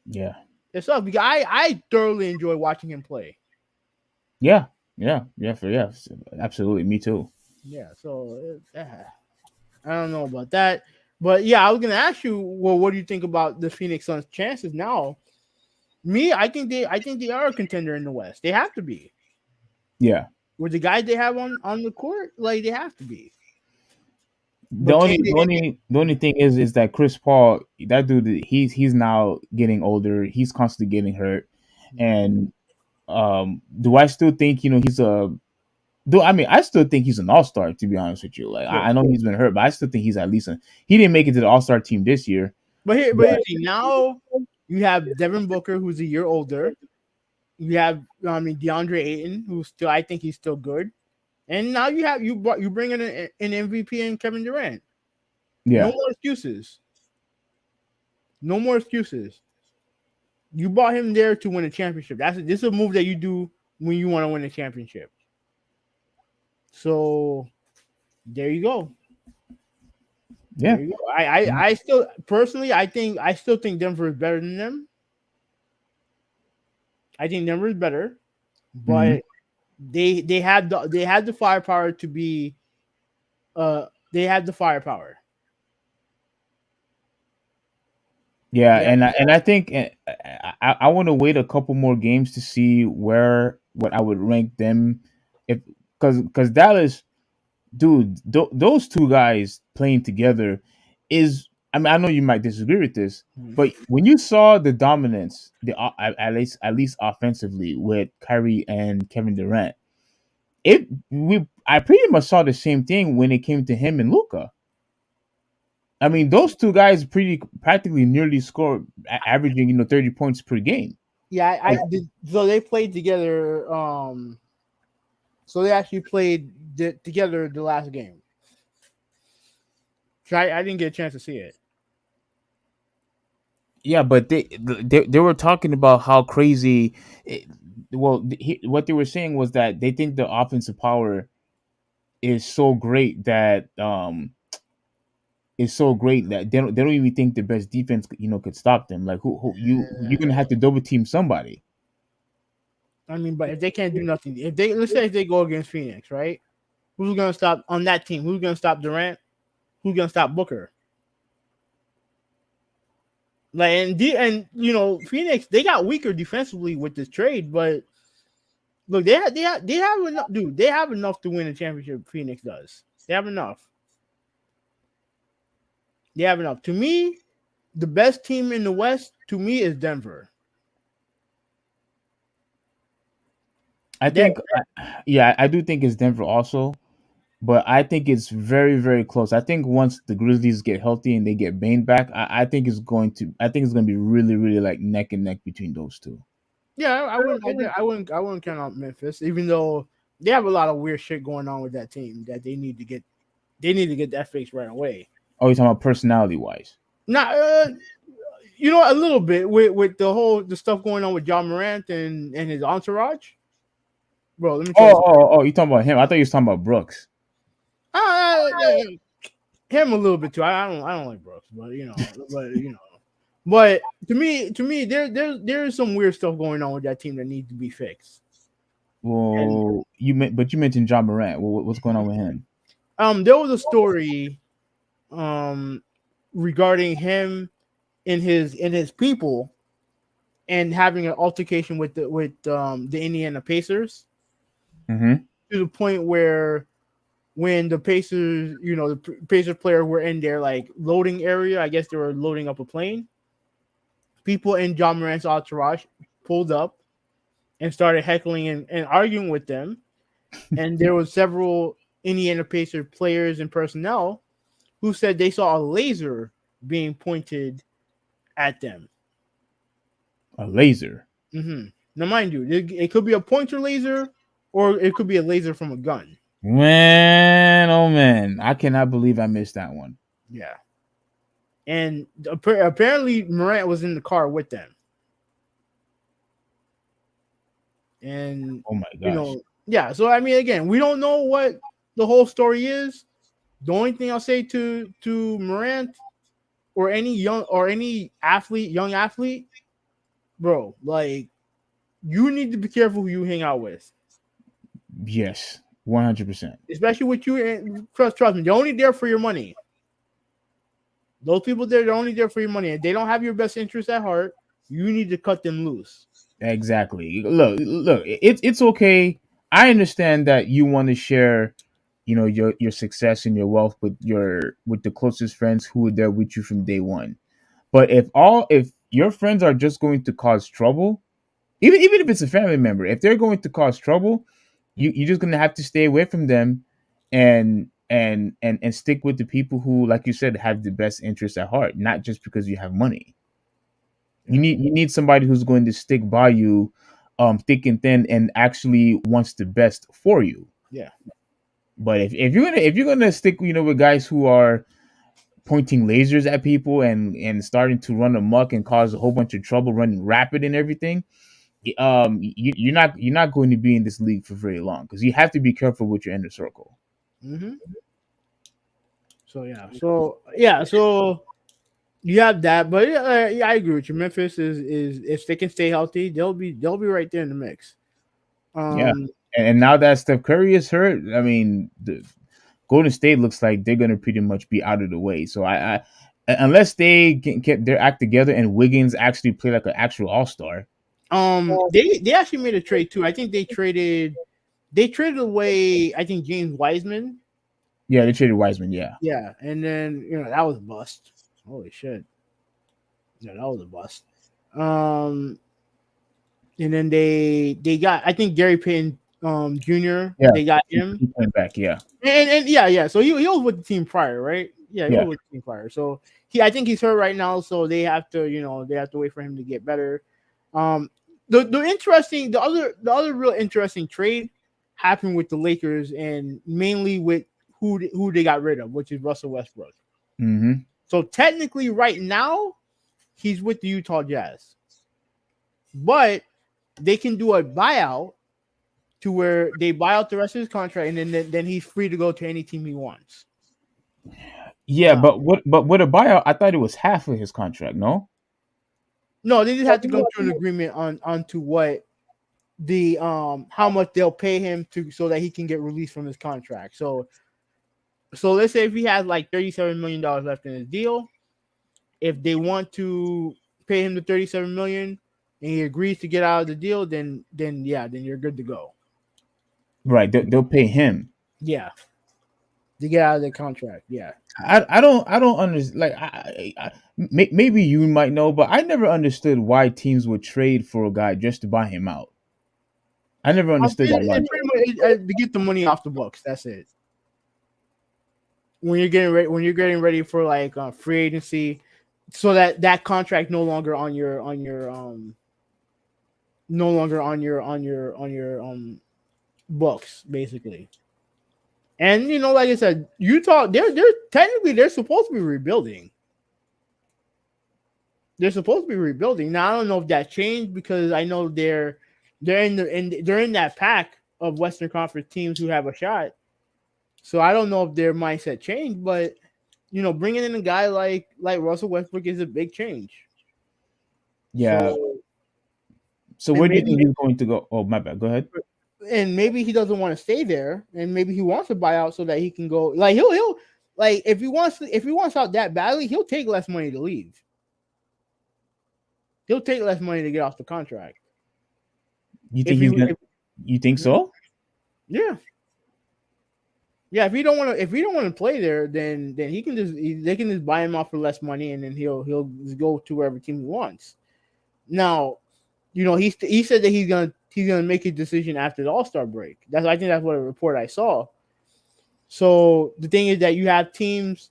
Yeah, it sucks because I thoroughly enjoy watching him play. Yeah, absolutely. Me too. Yeah, so I don't know about that, but yeah, I was gonna ask you, well, what do you think about the Phoenix Suns' chances now? Me, I think they are a contender in the West. They have to be. Yeah. With the guys they have on the court, like they have to be. The only thing is that Chris Paul, that dude, he's now getting older. He's constantly getting hurt, and do I still think he's a? I mean, I still think he's an all-star. To be honest with you, like I know he's been hurt, but I still think he's at least he didn't make it to the all-star team this year. But now you have Devin Booker, who's a year older. You have DeAndre Ayton, who's still, I think he's still good. And now you bring in an MVP in Kevin Durant. No Yeah, more excuses. No more excuses. You brought him there to win a championship. This is a move that you do when you want to win a championship. So there you go. yeah. There you go. I still personally I still think Denver is better than them. I think Denver is better, Hmm. but they had the firepower to be they had the firepower. Yeah, They had, and I think I want to wait a couple more games to see where what I would rank them if because Dallas, dude, those two guys playing together is, I mean, I know you might disagree with this, but when you saw the dominance, at least offensively with Kyrie and Kevin Durant, I pretty much saw the same thing when it came to him and Luca. I mean, those two guys pretty practically nearly score, averaging 30 points per game. yeah, Like, so they played together. So they actually played together the last game. So I didn't get a chance to see it. yeah, but they were talking about how crazy. Well, what they were saying was that they think the offensive power is so great that they don't even think the best defense could stop them. Like who you're gonna have to double team somebody. I mean, but if they can't do nothing, if they let's say if they go against Phoenix, right? Who's gonna stop on that team? Who's gonna stop Durant? Who's gonna stop Booker? Like and Phoenix they got weaker defensively with this trade, but look they have enough, dude. They have enough to win a championship. Phoenix does. They have enough. They have enough. To me, the best team in the West to me is Denver. I That think, yeah, I do think it's Denver also, but I think it's very, very close. I think once the Grizzlies get healthy and they get Bane back, I think it's going to be really, really like neck and neck between those two. yeah, I wouldn't count out Memphis, even though they have a lot of weird shit going on with that team that they need to get that fixed right away. Oh, you're talking about personality wise. Not a little bit with the stuff going on with John Morant and his entourage. Bro, let me tell you something. Oh, you talking about him? I thought you was talking about Brooks. Yeah, him a little bit too. I don't like Brooks, but to me, there is some weird stuff going on with that team that needs to be fixed. And Well, you mentioned John Morant. What's going on with him? there was a story um regarding him and his people and having an altercation with the Indiana Pacers Mm-hmm. to the point where when the Pacers, the Pacers player were in their like loading area, I guess they were loading up a plane. People in John Morant's entourage pulled up and started heckling and arguing with them. And there was several Indiana Pacers players and personnel who said they saw a laser being pointed at them. A laser. Now, mind you, it could be a pointer laser or it could be a laser from a gun. Man, oh man, I cannot believe I missed that one. Yeah. And apparently Morant was in the car with them. And, Oh my gosh. yeah. So, I mean, again, we don't know what the whole story is. The only thing I'll say to Morant or any young athlete, bro, like, you need to be careful who you hang out with. Yes, 100%. Especially with you, and trust me, they're only there for your money. Those people there, they're only there for your money. If they don't have your best interest at heart, you need to cut them loose. Exactly. Look. It's okay. I understand that you want to share, your success and your wealth with the closest friends who were there with you from day one. But if your friends are just going to cause trouble, even if it's a family member, if they're going to cause trouble, you're just gonna have to stay away from them, and stick with the people who, like you said, have the best interests at heart, not just because you have money. Yeah, You need somebody who's going to stick by you, thick and thin, and actually wants the best for you. yeah. But if you're gonna stick, with guys who are pointing lasers at people and starting to run amok and cause a whole bunch of trouble, running rapid and everything, you're not going to be in this league for very long because you have to be careful with your inner circle. Mm-hmm. So you have that, but yeah, I agree with you. Memphis is if they can stay healthy, they'll be right there in the mix. Yeah, Um, and now that Steph Curry is hurt, I mean, the Golden State looks like they're going to pretty much be out of the way. So I unless they get their act together and Wiggins actually play like an actual All Star. they actually made a trade too. I think they traded away. I think James Wiseman. Yeah, they traded Wiseman. Yeah, Yeah, and then that was a bust. Holy shit! Yeah, that was a bust. Um, and then they got I think Gary Payton Jr. yeah, They got he, him. he came back. Yeah, And yeah. So he was with the team prior, right? Yeah, he yeah. was with the team prior. So I think he's hurt right now. So they have to wait for him to get better. Um, the other real interesting trade happened with the Lakers and mainly with who they got rid of, which is Russell Westbrook. Mm-hmm. So technically, right now, he's with the Utah Jazz, but they can do a buyout to where they buy out the rest of his contract, and then he's free to go to any team he wants. Yeah, Now, but with a buyout, I thought it was half of his contract. No. no, they just have to come to an agreement onto what the how much they'll pay him to so that he can get released from his contract. So let's say if he has like $37 million left in his deal, if they want to pay him the $37 million and he agrees to get out of the deal, then you're good to go. Right, they'll pay him. Yeah, to get out of the contract. Yeah. I don't understand. Like, maybe you might know, but I never understood why teams would trade for a guy just to buy him out. I never understood that logic. Pretty much to get the money off the books. That's it. When you're getting ready for like free agency, so that contract no longer on your books basically. And like I said, Utah, they're supposed to be rebuilding. They're supposed to be rebuilding. Now I don't know if that changed because I know they're in that pack of Western Conference teams who have a shot. So I don't know if their mindset changed, but bringing in a guy like Russell Westbrook is a big change. Yeah. So And where do you maybe think he's going to go? Oh, my bad. Go ahead. and maybe he doesn't want to stay there, and maybe he wants to buy out so that he can go. Like he'll like if he wants out that badly, he'll take less money to leave. He'll take less money to get off the contract. You think he's gonna? You think so? Yeah. Yeah, if he don't want to play there, then they can just buy him off for less money, and then he'll just go to wherever team he wants. Now, he said that he's gonna make a decision after the All-Star break. I think that's what a report I saw. So the thing is that you have teams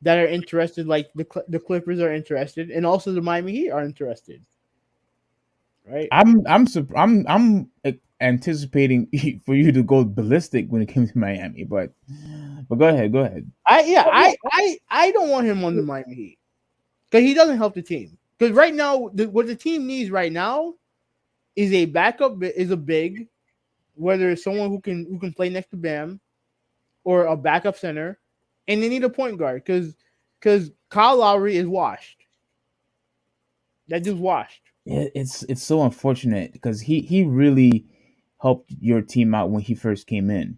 that are interested, like the Clippers are interested, and also the Miami Heat are interested. Right? I'm anticipating for you to go ballistic when it comes to Miami, but go ahead. Go ahead. I don't want him on the Miami Heat because he doesn't help the team. Because right now, what the team needs right now is a backup, is a big, whether it's someone who can play next to Bam, or a backup center, and they need a point guard because Kyle Lowry is washed. That dude's washed. Yeah, it's so unfortunate because he really helped your team out when he first came in.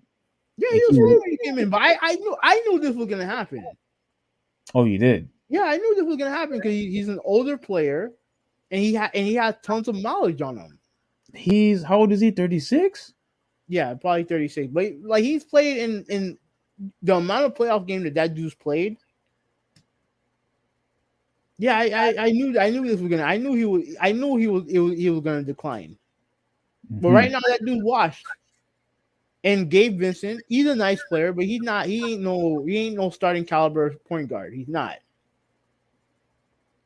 Yeah, he was really when he came in, but I knew this was gonna happen. Oh, you did? Yeah, I knew this was gonna happen because he's an older player, and he had tons of knowledge on him. He's how old is he? 36? Yeah, probably 36. But like he's played in the amount of playoff games that dude's played. Yeah, I knew this was gonna. I knew he was gonna decline. Mm-hmm. But right now that dude's washed. And Gabe Vincent, he's a nice player, but he's not. He ain't no starting caliber point guard. He's not.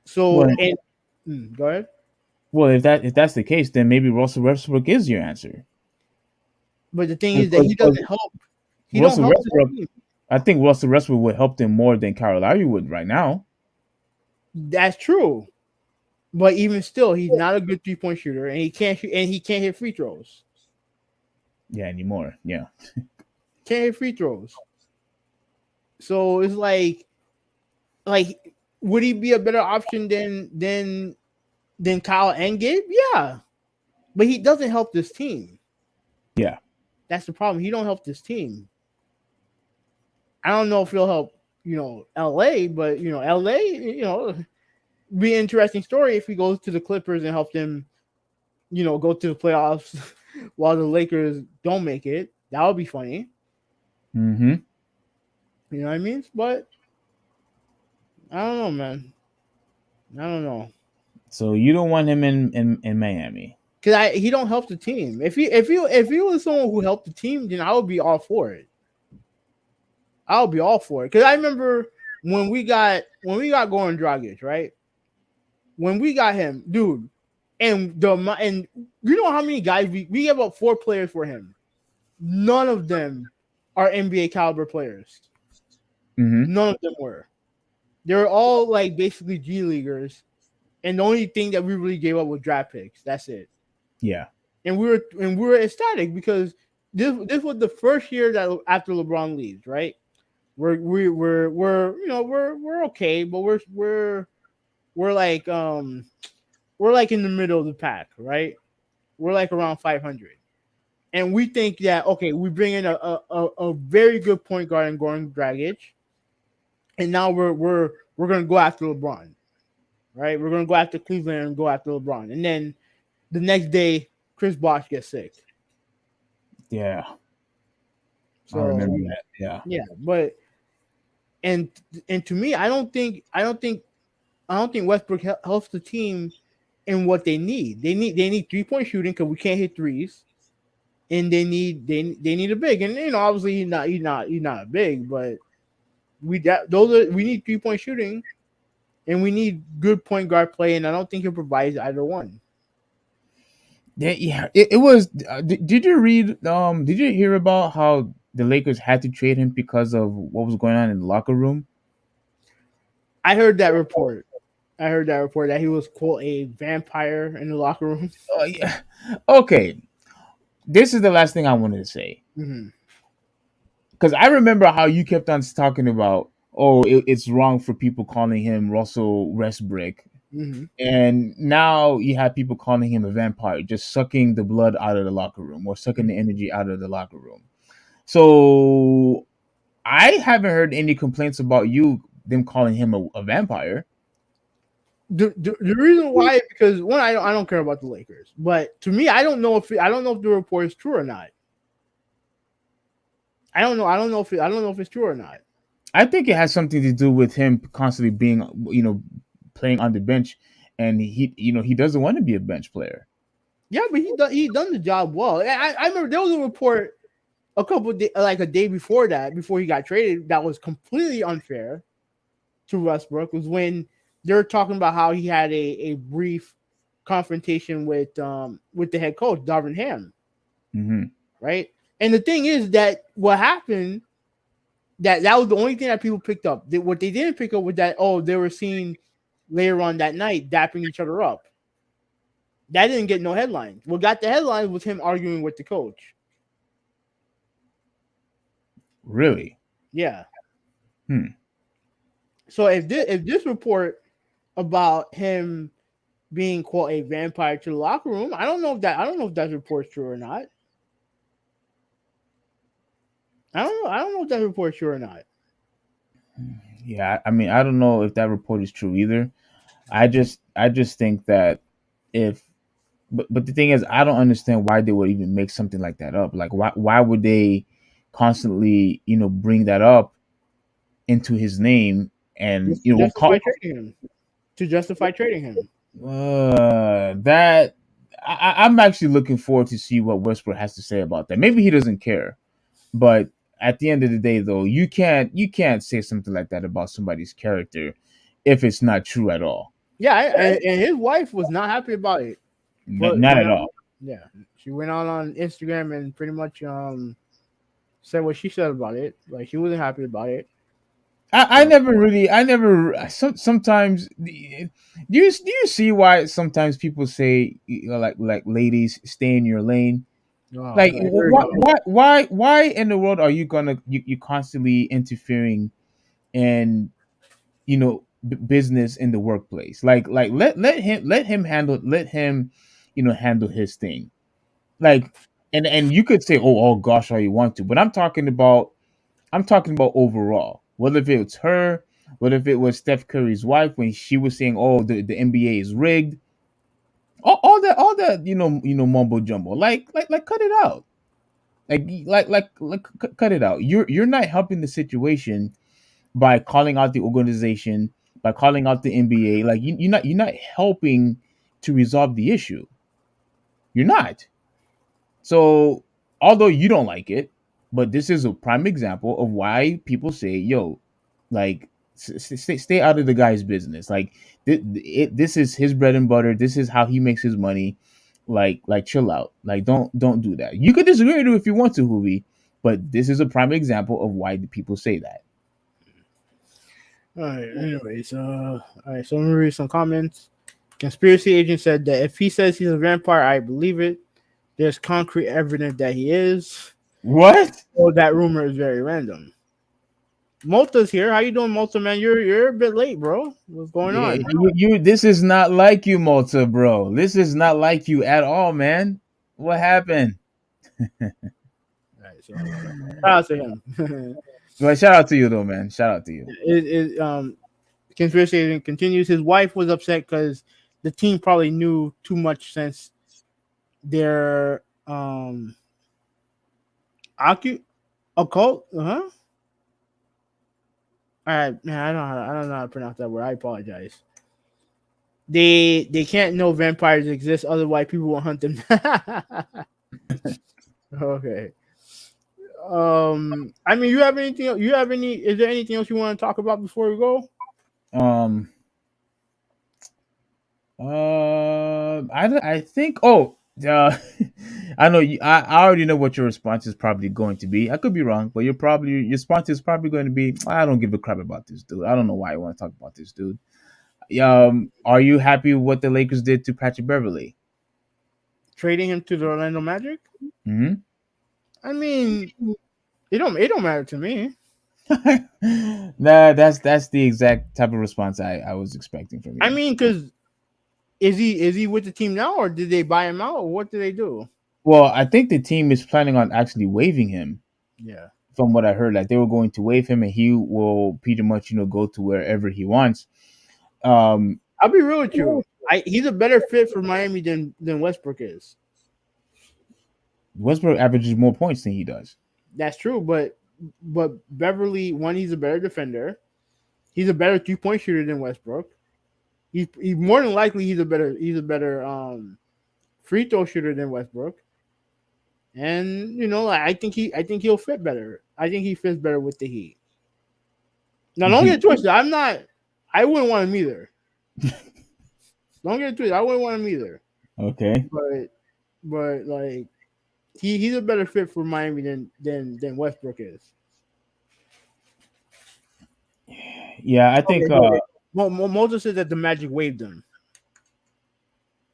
So go ahead. Well, if that's the case, then maybe Russell Westbrook is your answer. But the thing is that he doesn't help. He don't Russell help this Westbrook. team. I think Russell Westbrook would help them more than Kyle Lowry would right now. That's true. But even still, he's not a good 3-point shooter, and he can't hit free throws. Yeah, anymore. Yeah. Can't hit free throws. So it's like, would he be a better option than Kyle and Gabe? Yeah, but he doesn't help this team. Yeah. That's the problem. He don't help this team. I don't know if he'll help, LA, but LA, be an interesting story if he goes to the Clippers and help them, go to the playoffs while the Lakers don't make it. That would be funny. Mm-hmm. You know what I mean? But I don't know, man. I don't know. So you don't want him in Miami. Cause he don't help the team. If he was someone who helped the team, then I would be all for it. I would be all for it. Cause I remember when we got Goran Dragic, right? When we got him, dude, and you know how many guys we have about 4 players for him. None of them are NBA caliber players. Mm-hmm. None of them were. They were all like basically G leaguers, and the only thing that we really gave up was draft picks. That's it. Yeah. And we were ecstatic because this was the first year that after LeBron leaves, right? We're okay, but we're like in the middle of the pack, right? We're like around 500, and we think that okay, we bring in a very good point guard in Goran Dragic, and now we're gonna go after LeBron, right? We're gonna go after Cleveland and go after LeBron, and then the next day Chris Bosh gets sick. Yeah. So I remember that. Yeah. yeah, but and to me, I don't think Westbrook helps the team in what they need. They need 3-point shooting because we can't hit threes, and they need a big. And obviously he's not a big, but we need 3-point shooting, and we need good point guard play. And I don't think he provides either one. Yeah. It was. Did you read? Did you hear about how the Lakers had to trade him because of what was going on in the locker room? I heard that report. That he was quote a vampire in the locker room. Oh yeah. Okay. This is the last thing I wanted to say. Mm-hmm. Because I remember how you kept on talking about, it's wrong for people calling him Russell Westbrook, Mm-hmm. and now you have people calling him a vampire, just sucking the blood out of the locker room or sucking the energy out of the locker room. So I haven't heard any complaints about them calling him a vampire. The reason why is because one, I don't care about the Lakers, but to me, I don't know if the report is true or not. I don't know if it's true or not. I think it has something to do with him constantly being, playing on the bench, and he doesn't want to be a bench player. Yeah, but he done the job well. I remember there was a report like a day before he got traded, that was completely unfair to Westbrook. Was when they were talking about how he had a brief confrontation with the head coach Darvin Ham, Mm-hmm. right? And the thing is that what happened, that was the only thing that people picked up. What they didn't pick up was that they were seen later on that night dapping each other up. That didn't get no headlines. What got the headlines was him arguing with the coach. Really? Yeah. Hmm. So if this report about him being quote a vampire to the locker room, I don't know if that report's true or not. I don't know if that report's true or not. Yeah, I mean, I don't know if that report is true either. I just think that but the thing is, I don't understand why they would even make something like that up. Like, why would they constantly, bring that up into his name and To justify trading him. To justify trading him. That I'm actually looking forward to see what Westbrook has to say about that. Maybe he doesn't care, but at the end of the day, though, you can't say something like that about somebody's character if it's not true at all. Yeah, and his wife was not happy about it. Not at all. Yeah, she went out on Instagram and pretty much said what she said about it. Like she wasn't happy about it. I So, never really, I never. Sometimes, do you see why sometimes people say, like ladies, stay in your lane? oh, Like, okay, here we go. why in the world are you gonna you constantly interfering in, business in the workplace? Like let him handle his thing. Like, and you could say, oh gosh, all you want to, but I'm talking about overall. What if it's her? What if it was Steph Curry's wife when she was saying, "Oh, the NBA is rigged"? All that mumbo jumbo. Like cut it out. Cut it out. You're not helping the situation by calling out the organization, by calling out the NBA. Like you're not helping to resolve the issue. You're not. So, although you don't like it, but this is a prime example of why people say, "Yo, like, stay out of the guy's business." Like, this is his bread and butter. This is how he makes his money. Like, chill out. Like, don't do that. You could disagree with it if you want to, Hubi, but this is a prime example of why the people say that. All right. Anyways, all right. So let me read some comments. Conspiracy agent said that if he says he's a vampire, I believe it. There's concrete evidence that he is. What? Oh, that rumor is very random. Malta's here. How you doing, Malta, man? You're a bit late, bro. What's going Yeah, on? this is not like you, Malta, bro. This is not like you at all, man. What happened? All right, so shout out to him. Well, shout out to you though, man. Shout out to you. Conspiracy agent continues. His wife was upset because the team probably knew too much since their occult. All right, man. I don't know how to pronounce that word. I apologize. They can't know vampires exist. Other white people will hunt them. Okay. I mean, you have anything? You have any? Is there anything else you want to talk about before we go? Um. I think. Oh. I know. I already know what your response is probably going to be. I could be wrong, but your response is probably going to be, I don't give a crap about this dude. I don't know why I want to talk about this dude. Are you happy with what the Lakers did to Patrick Beverly? Trading him to the Orlando Magic? Hmm. I mean, it don't matter to me. Nah, that's the exact type of response I was expecting from I you. mean, because is he with the team now, or did they buy him out, or what did they do? Well, I think the team is planning on actually waiving him. Yeah, From what I heard, like they were going to waive him, and he will pretty much go to wherever he wants. Um, I'll be real with you. He's a better fit for Miami than Westbrook is. Westbrook averages more points than he does. That's true, but Beverly, one, he's a better defender. He's a better 3-point shooter than Westbrook. He's more than likely he's a better free throw shooter than Westbrook. And like, I think he'll fit better. I think he fits better with the Heat. Now, don't get twisted. I wouldn't want him either. Don't get twisted. I wouldn't want him either. Okay. But like, he's a better fit for Miami than Westbrook is. Yeah, I think. Okay. Moses said that the Magic waived him.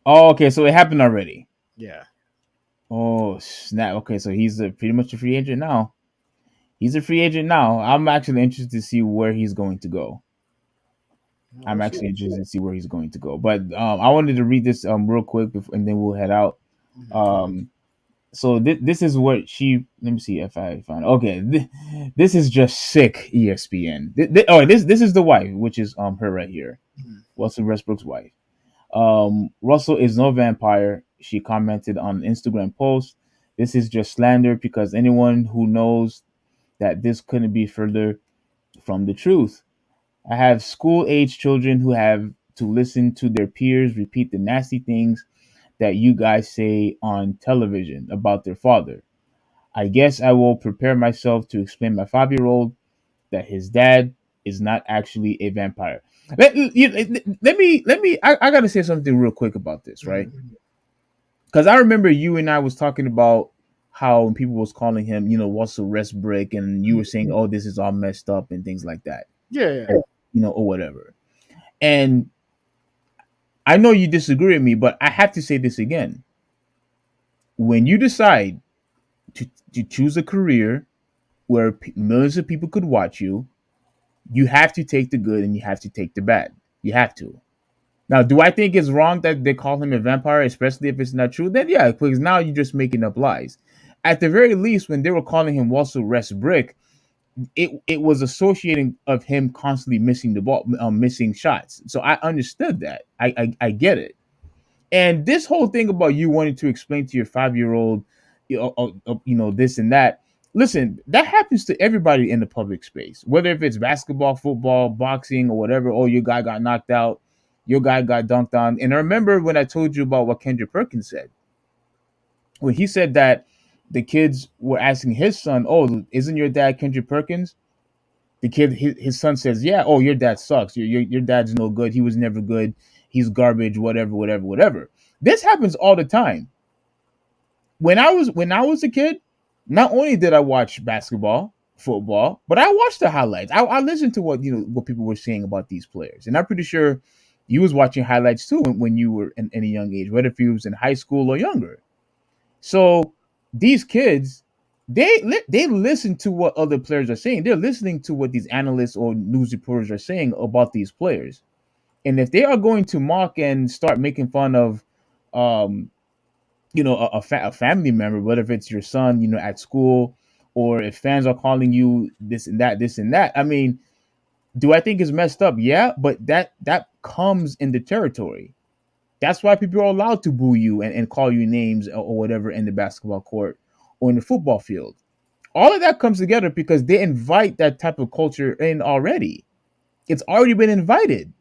Oh, okay. So it happened already. Yeah. Oh snap! Okay, so he's pretty much a free agent now. He's a free agent now. I'm actually interested to see where he's going to go. I'm We'll actually see. interested to see where he's going to go. But I wanted to read this real quick before, and then we'll head out. Um, so this is what she. Let me see if I find. Okay, this is just sick. ESPN. This is the wife, which is her right here. Russell Westbrook's wife. Russell is no vampire. She commented on an Instagram post. This is just slander because anyone who knows that this couldn't be further from the truth. I have school age children who have to listen to their peers repeat the nasty things that you guys say on television about their father. I guess I will prepare myself to explain my 5-year old that his dad is not actually a vampire. I gotta say something real quick about this, right? Because I remember you and I was talking about how people was calling him, Russell Westbrook, and you were saying, "Oh, this is all messed up" and things like that, Yeah, yeah. or whatever. And I know you disagree with me, but I have to say this again: when you decide to choose a career where millions of people could watch you, you have to take the good and you have to take the bad. You have to. Now, do I think it's wrong that they call him a vampire, especially if it's not true? Then yeah, because now you're just making up lies. At the very least, when they were calling him Russell Westbrook, it was associating of him constantly missing the ball, missing shots. So I understood that. I get it. And this whole thing about you wanting to explain to your 5 year old, this and that. Listen, that happens to everybody in the public space, whether if it's basketball, football, boxing, or whatever. Oh, your guy got knocked out, your guy got dunked on. And I remember when I told you about what Kendrick Perkins said, when he said that the kids were asking his son, "Oh, isn't your dad Kendrick Perkins?" The kid, his son says, "Yeah, oh, your dad sucks. Your dad's no good. He was never good. He's garbage. Whatever, whatever, whatever." This happens all the time. When I was a kid, not only did I watch basketball, football, but I watched the highlights. I listened to what people were saying about these players, and I'm pretty sure you was watching highlights too when you were in a young age, whether if you was in high school or younger. So these kids, they listen to what other players are saying. They're listening to what these analysts or news reporters are saying about these players. And if they are going to mock and start making fun of, um, a family member, whether if it's your son, at school, or if fans are calling you this and that. I mean, do I think it's messed up? Yeah, but that comes in the territory. That's why people are allowed to boo you and call you names or whatever in the basketball court or in the football field. All of that comes together because they invite that type of culture in already. It's already been invited.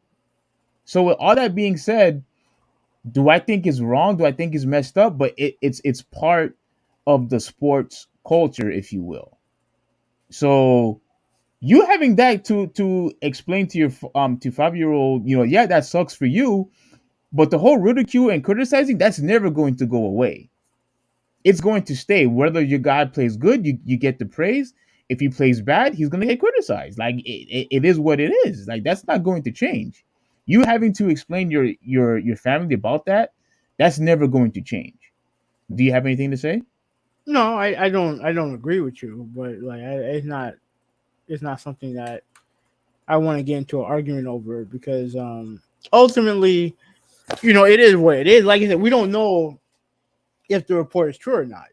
So with all that being said, do I think it's wrong? Do I think it's messed up? But it's part of the sports culture, if you will. So you having that to explain to your to 5 year old, yeah, that sucks for you, but the whole ridicule and criticizing, that's never going to go away. It's going to stay. Whether your guy plays good, you get the praise. If he plays bad, he's going to get criticized. Like it is what it is. Like that's not going to change. You having to explain your family about that, that's never going to change. Do you have anything to say? No, I don't agree with you, but like it's not something that I want to get into an argument over because ultimately, it is what it is. Like I said, we don't know if the report is true or not.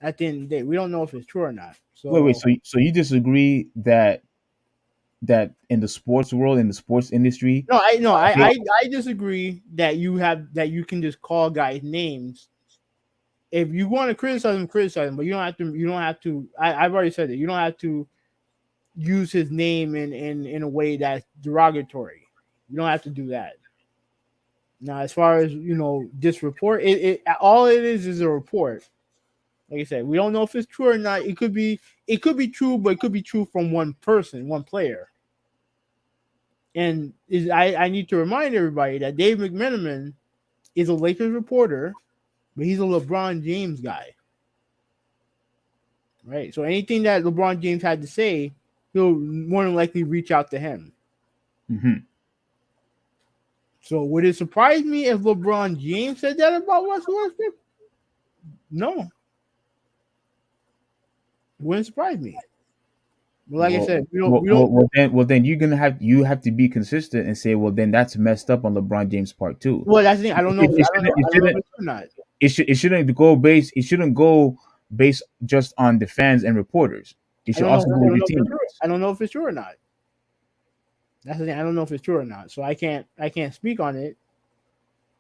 At the end of the day, we don't know if it's true or not. Wait. So So you disagree that in the sports world, in the sports industry, no, I no, they, I disagree that you can just call guys names. If you want to criticize him, but you don't have to. You don't have to. I've already said that you don't have to use his name in a way that's derogatory. You don't have to do that. Now, as far as this report, it all it is a report. Like I said, we don't know if it's true or not. It could be true, but it could be true from one person, one player. And I need to remind everybody that Dave McMenamin is a Lakers reporter, but he's a LeBron James guy, right? So anything that LeBron James had to say, he'll more than likely reach out to him. Mhm. So would it surprise me if LeBron James said that about Russell Westbrook? No, it wouldn't surprise me. But like I Well, said, we don't. well, then you have to be consistent and say, well, then that's messed up on LeBron James' part too. Well, that's the thing. I don't know. It, it I don't know. shouldn't it I don't know if shouldn't it's true or not. it shouldn't go based just on the fans and reporters. It I should don't know. also I go with don't your know if it's true. teammates. I don't know if it's true or not. That's the thing. I don't know if it's true or not. So I can't speak on it.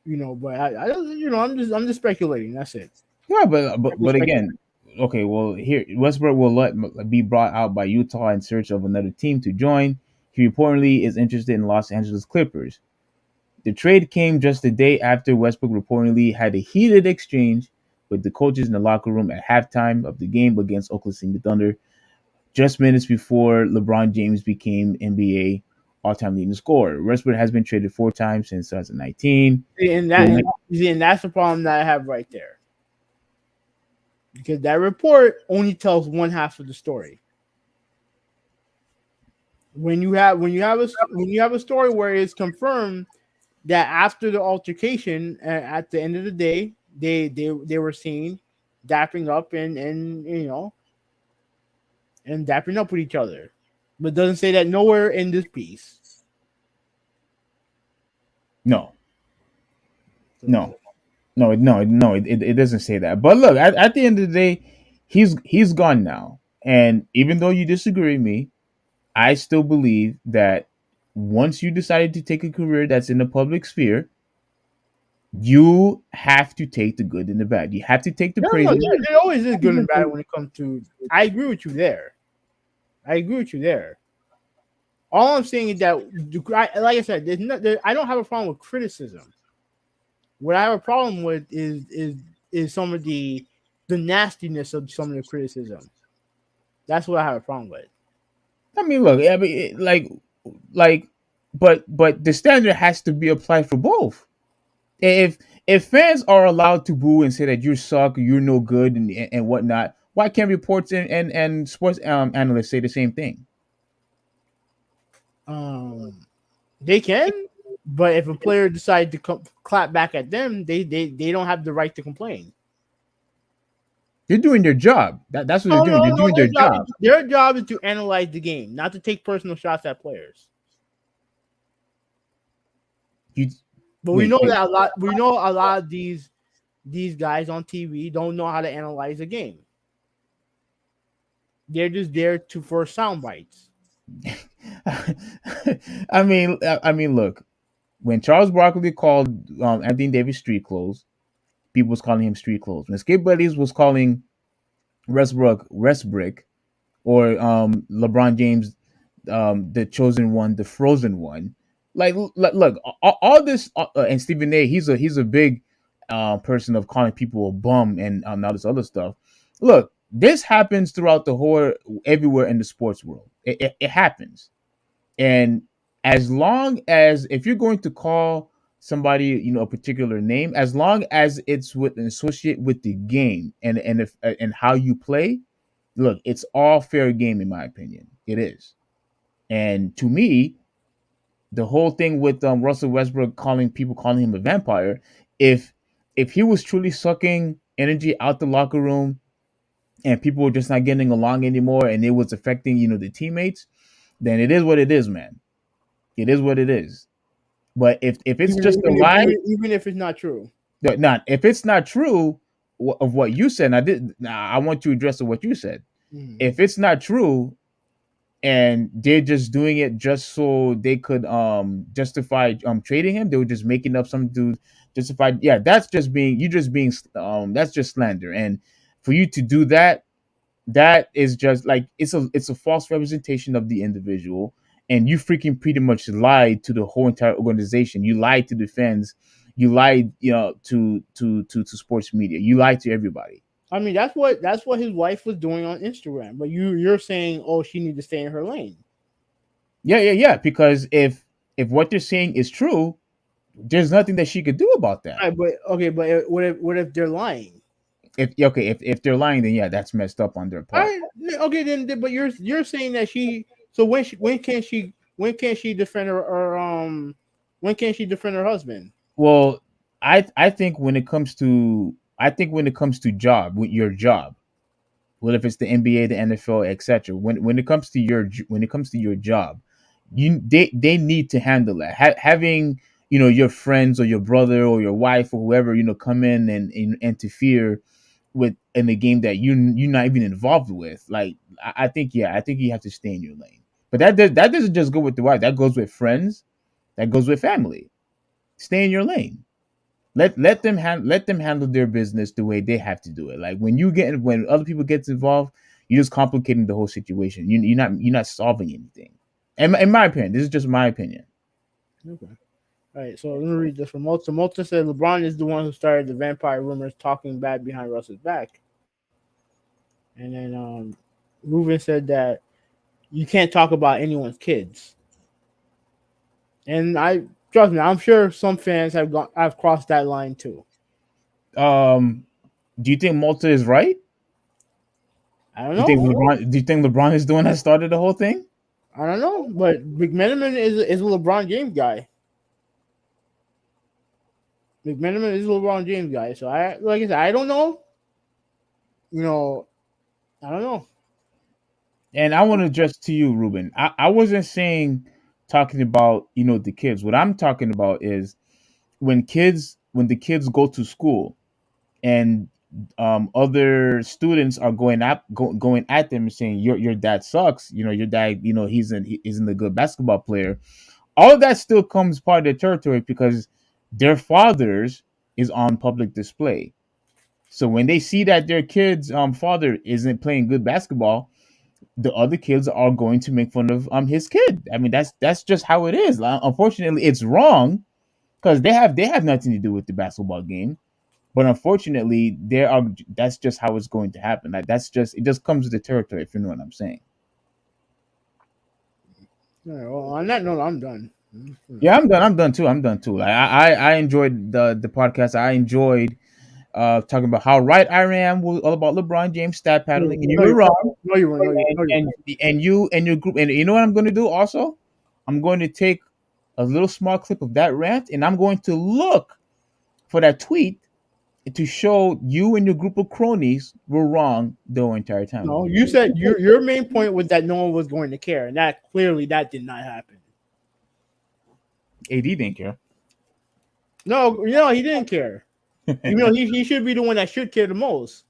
But I don't. I'm just speculating. That's it. Yeah, I'm just but speculating. again, okay. Well, here Westbrook will be brought out by Utah in search of another team to join. He reportedly is interested in Los Angeles Clippers. The trade came just a day after Westbrook reportedly had a heated exchange with the coaches in the locker room at halftime of the game against Oklahoma City Thunder, just minutes before LeBron James became NBA all-time leading scorer. Westbrook has been traded 4 times since 2019. And that's the problem that I have right there. because that report only tells one half of the story. When you have a story where it's confirmed that after the altercation, at the end of the day, they were seen dapping up and dapping up with each other, but it doesn't say that nowhere in this piece. No, So, no, no. It doesn't say that. But look, at the end of the day, he's gone now. And even though you disagree with me, I still believe that once you decided to take a career that's in the public sphere, you have to take the good and the bad. You have to take the no, no, praises. there always is good and bad when it comes to. I agree with you there. I agree with you there. All I'm saying is that, like I said, I don't have a problem with criticism. What I have a problem with is some of the nastiness of some of the criticism. That's what I have a problem with. I mean, look, I mean, like, but the standard has to be applied for both. If fans are allowed to boo and say that you suck, you're no good, and whatnot, why can't reports and sports analysts say the same thing? They can, but if a player decides to clap back at them, they don't have the right to complain. They're doing their job. That's what they're No, doing. no, They're no. doing Their their job, job. their job is to analyze the game, not to take personal shots at players. You But we wait, know wait. that a lot. We know a lot of these guys on TV don't know how to analyze a game. They're just there to for sound bites. I mean, look. When Charles Barkley called Anthony Davis street clothes, people was calling him street clothes. When Skip Bayless was calling Westbrook, or LeBron James, the chosen one, the frozen one. Like, look, all this, and Stephen A. He's a big person of calling people a bum and all this other stuff. Look, this happens throughout the whole everywhere in the sports world. It happens, and as long as if you're going to call somebody a particular name, as long as it's with an associate with the game and how you play, look, it's all fair game in my opinion. It is. And to me, the whole thing with Russell Westbrook calling him a vampire, if he was truly sucking energy out the locker room and people were just not getting along anymore and it was affecting the teammates, then it is what it is, man. It is what it is. But if it's just a lie, Even if it's not true. not if it's not true of what you said, I want to address what you said. Mm. If it's not true, and they're just doing it just so they could justify trading him. They were just making up something to justify. Yeah, that's just being that's just slander. And for you to do that, that is just like it's a false representation of the individual. And you freaking pretty much lied to the whole entire organization. You lied to the fans. You lied, to sports media. You lied to everybody. I mean, that's what his wife was doing on Instagram. But you're saying, oh, she needs to stay in her lane. Yeah. Because if what they're saying is true, there's nothing that she could do about that. Right, but okay, but what if they're lying? If they're lying, then yeah, that's messed up on their All part. right, okay, then but you're saying that she. So when can she defend her when can she defend her husband? Well, I think when it comes to with your job, well, if it's the NBA, the NFL, etc. When it comes to your job, they need to handle that. Having your friends or your brother or your wife or whoever come in and interfere with in the game that you're not even involved with. Like I think you have to stay in your lane. But that doesn't just go with the wife. That goes with friends. That goes with family. Stay in your lane. Let them handle their business the way they have to do it. Like when other people get involved, you're just complicating the whole situation. You're not solving anything. In my opinion, this is just my opinion. Okay. All right, so let me read this from Malta. Malta said LeBron is the one who started the vampire rumors talking bad behind Russ's back. And then Ruben said that you can't talk about anyone's kids. And I trust me, I'm sure some fans have crossed that line too. Um, do you think Malta is right? I don't Do you think know. LeBron? Do you think LeBron is the one that started the whole thing? I don't know. But McMenamin is a LeBron James guy. McMenamin is a LeBron James guy. So like I said, I don't know. You know, I don't know. And I want to address to you, Ruben. I wasn't saying talking about the kids. What I'm talking about is when the kids go to school and other students are going at them and saying your dad sucks. Your dad, he isn't a good basketball player. All of that still comes part of their territory because their fathers is on public display. So when they see that their kid's father isn't playing good basketball, the other kids are going to make fun of his kid. I mean, that's just how it is. Unfortunately, it's wrong because they have nothing to do with the basketball game. But unfortunately, there are. That's just how it's going to happen. Like it just comes with the territory. If you know what I'm saying. All right, well, on that note, I'm done. Yeah, I'm done. I'm done too. I'm done too. Like I enjoyed the podcast. I enjoyed talking about how right I am with all about LeBron James stat paddling, and you No, were you wrong. no, you weren't. No, you And no, you and, and you and your group, and you know what I'm going to do also? I'm going to take a little small clip of that rant, and I'm going to look for that tweet to show you and your group of cronies were wrong the whole entire time. no. You said your main point was that no one was going to care, and that clearly that did not happen. AD didn't care. No, he didn't care. He should be the one that should care the most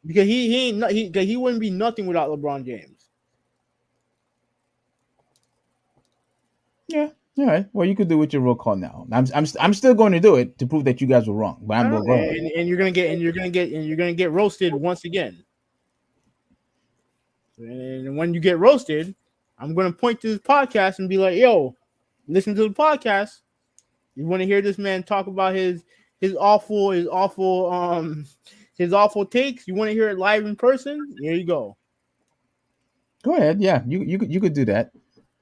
because he wouldn't be nothing without LeBron James. Yeah. All right. Well, you could do with your roll call now. I'm still going to do it to prove that you guys were wrong. But I'm going. And you're gonna get roasted once again. And when you get roasted, I'm gonna point to this podcast and be like, "Yo, listen to the podcast. You want to hear this man talk about his awful his awful takes? You want to hear it live in person? Here you go. Go ahead. Yeah, you could do that.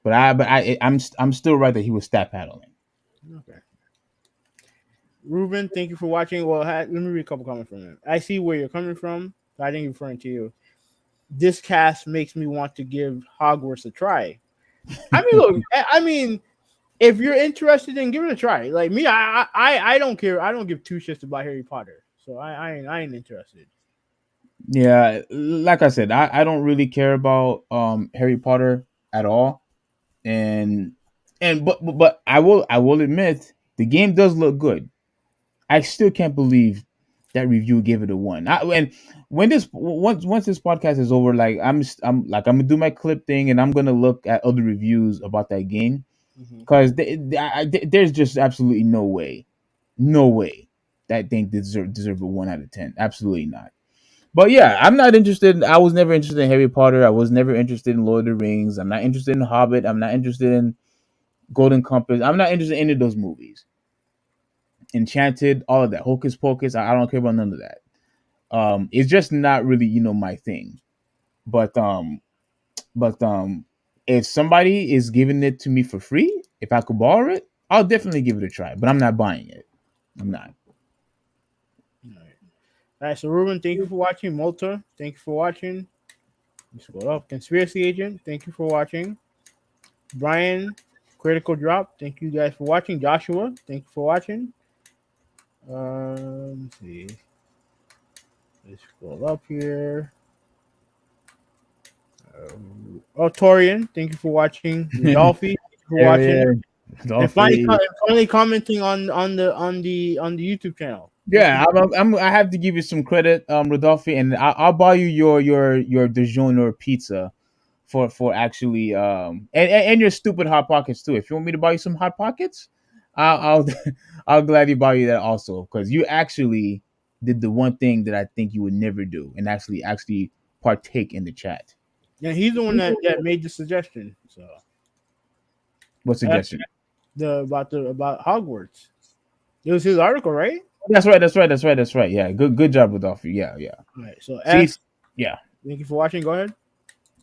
But I'm still right that he was stat paddling. Okay. Ruben, thank you for watching. Well, let me read a couple comments from him. I see where you're coming from. I think referring to you. This cast makes me want to give Hogwarts a try. I mean, look. I mean, if you're interested in give it a try, like me, I don't care. I don't give two shits about Harry Potter, so I ain't interested. Yeah, like I said, I don't really care about Harry Potter at all. And but I will admit the game does look good. I still can't believe that review gave it a 1. And when this once this podcast is over, like I'm gonna do my clip thing and I'm gonna look at other reviews about that game because there's just absolutely no way that thing deserve a 1 out of 10. Absolutely not. But yeah, I'm not interested. I was never interested in Harry Potter. I was never interested in Lord of the Rings. I'm not interested in Hobbit. I'm not interested in Golden Compass. I'm not interested in any of those movies. Enchanted, all of that, Hocus Pocus. I don't care about none of that. It's just not really my thing. But if somebody is giving it to me for free, if I could borrow it, I'll definitely give it a try. But I'm not buying it. I'm not. All right, so Ruben, thank you for watching. Malta, thank you for watching. Let's go up. Conspiracy Agent, thank you for watching. Brian, Critical Drop, thank you guys for watching. Joshua, thank you for watching. Let's see. Let's scroll up here. Torian, thank you for watching. Rudolphi, thank you for watching. And finally commenting on the YouTube channel. Yeah, I have to give you some credit, Rodolphe, and I'll buy you your DiGiorno pizza for actually and your stupid hot pockets too. If you want me to buy you some hot pockets, I'll I'll gladly buy you that also because you actually did the one thing that I think you would never do and actually partake in the chat. Yeah, he's the one that made the suggestion. So what suggestion? About Hogwarts. It was his article, right? That's right. Yeah, good job, Rodolphe. Yeah. All right. So yeah. Thank you for watching. Go ahead.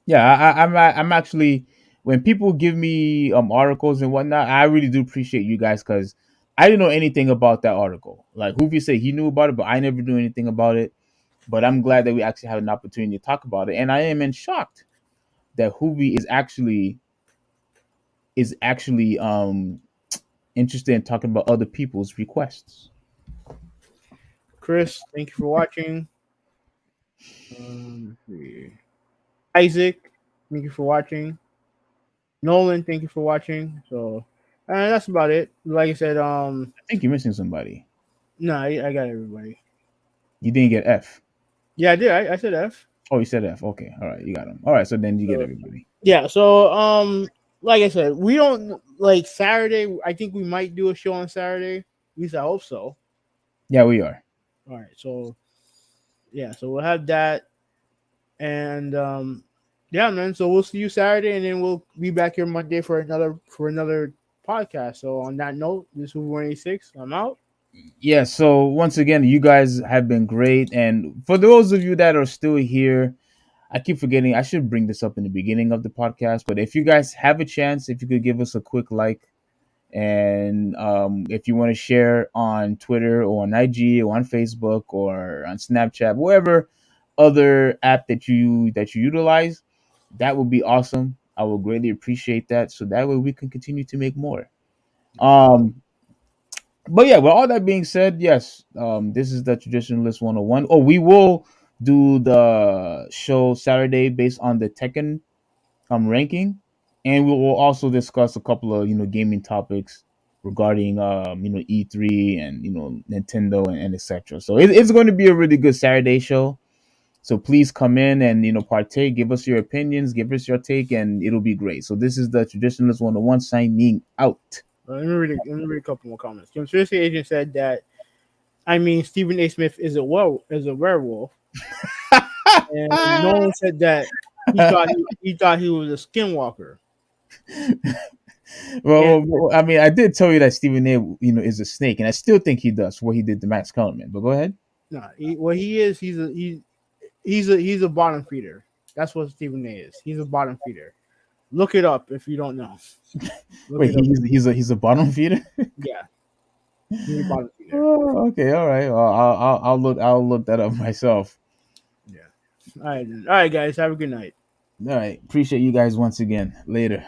Yeah, I'm actually when people give me articles and whatnot, I really do appreciate you guys because I didn't know anything about that article. Like Hoovy said he knew about it, but I never knew anything about it. But I'm glad that we actually have an opportunity to talk about it, and I am in shocked that Hoovy is actually interested in talking about other people's requests. Chris, thank you for watching. Let's see. Isaac, thank you for watching. Nolan, thank you for watching. So that's about it. Like I said, I think you're missing somebody. no, I got everybody. You didn't get F. Yeah, I did. I said F. Oh, you said F. Okay, all right, you got him. All right, so then you get So, everybody. yeah. So like I said, we don't like Saturday. I think we might do a show on Saturday. At least I hope so. Yeah, we are. All right. So yeah. So we'll have that, and yeah, man. So we'll see you Saturday, and then we'll be back here Monday for another podcast. So on that note, this is 186. I'm out. Yeah, so once again, you guys have been great. And for those of you that are still here, I keep forgetting, I should bring this up in the beginning of the podcast. But if you guys have a chance, if you could give us a quick like, and if you want to share on Twitter or on IG or on Facebook or on Snapchat, whatever other app that you utilize, that would be awesome. I will greatly appreciate that. So that way we can continue to make more. Um, but yeah, with all that being said, yes, this is the Traditionalist 101. Oh, we will do the show Saturday based on the Tekken ranking, and we will also discuss a couple of gaming topics regarding E3 and Nintendo and etc. So it's going to be a really good Saturday show. So please come in and partake, give us your opinions, give us your take, and it'll be great. So this is the Traditionalist 101 signing out. Let me read a couple more comments. Conspiracy agent said that Stephen A. Smith is a werewolf, and Nolan said that he thought he was a skinwalker. And I mean, I did tell you that Stephen A. is a snake, and I still think he does what he did to Max Kellerman. But go ahead. no, what he is, he's a bottom feeder. That's what Stephen A. is. He's a bottom feeder. Look it up if you don't know. Wait, he's a bottom feeder. Yeah, he's a bottom feeder. Oh, okay, all right. Well, I'll look that up myself. Yeah. All right, guys. Have a good night. All right, appreciate you guys once again. Later.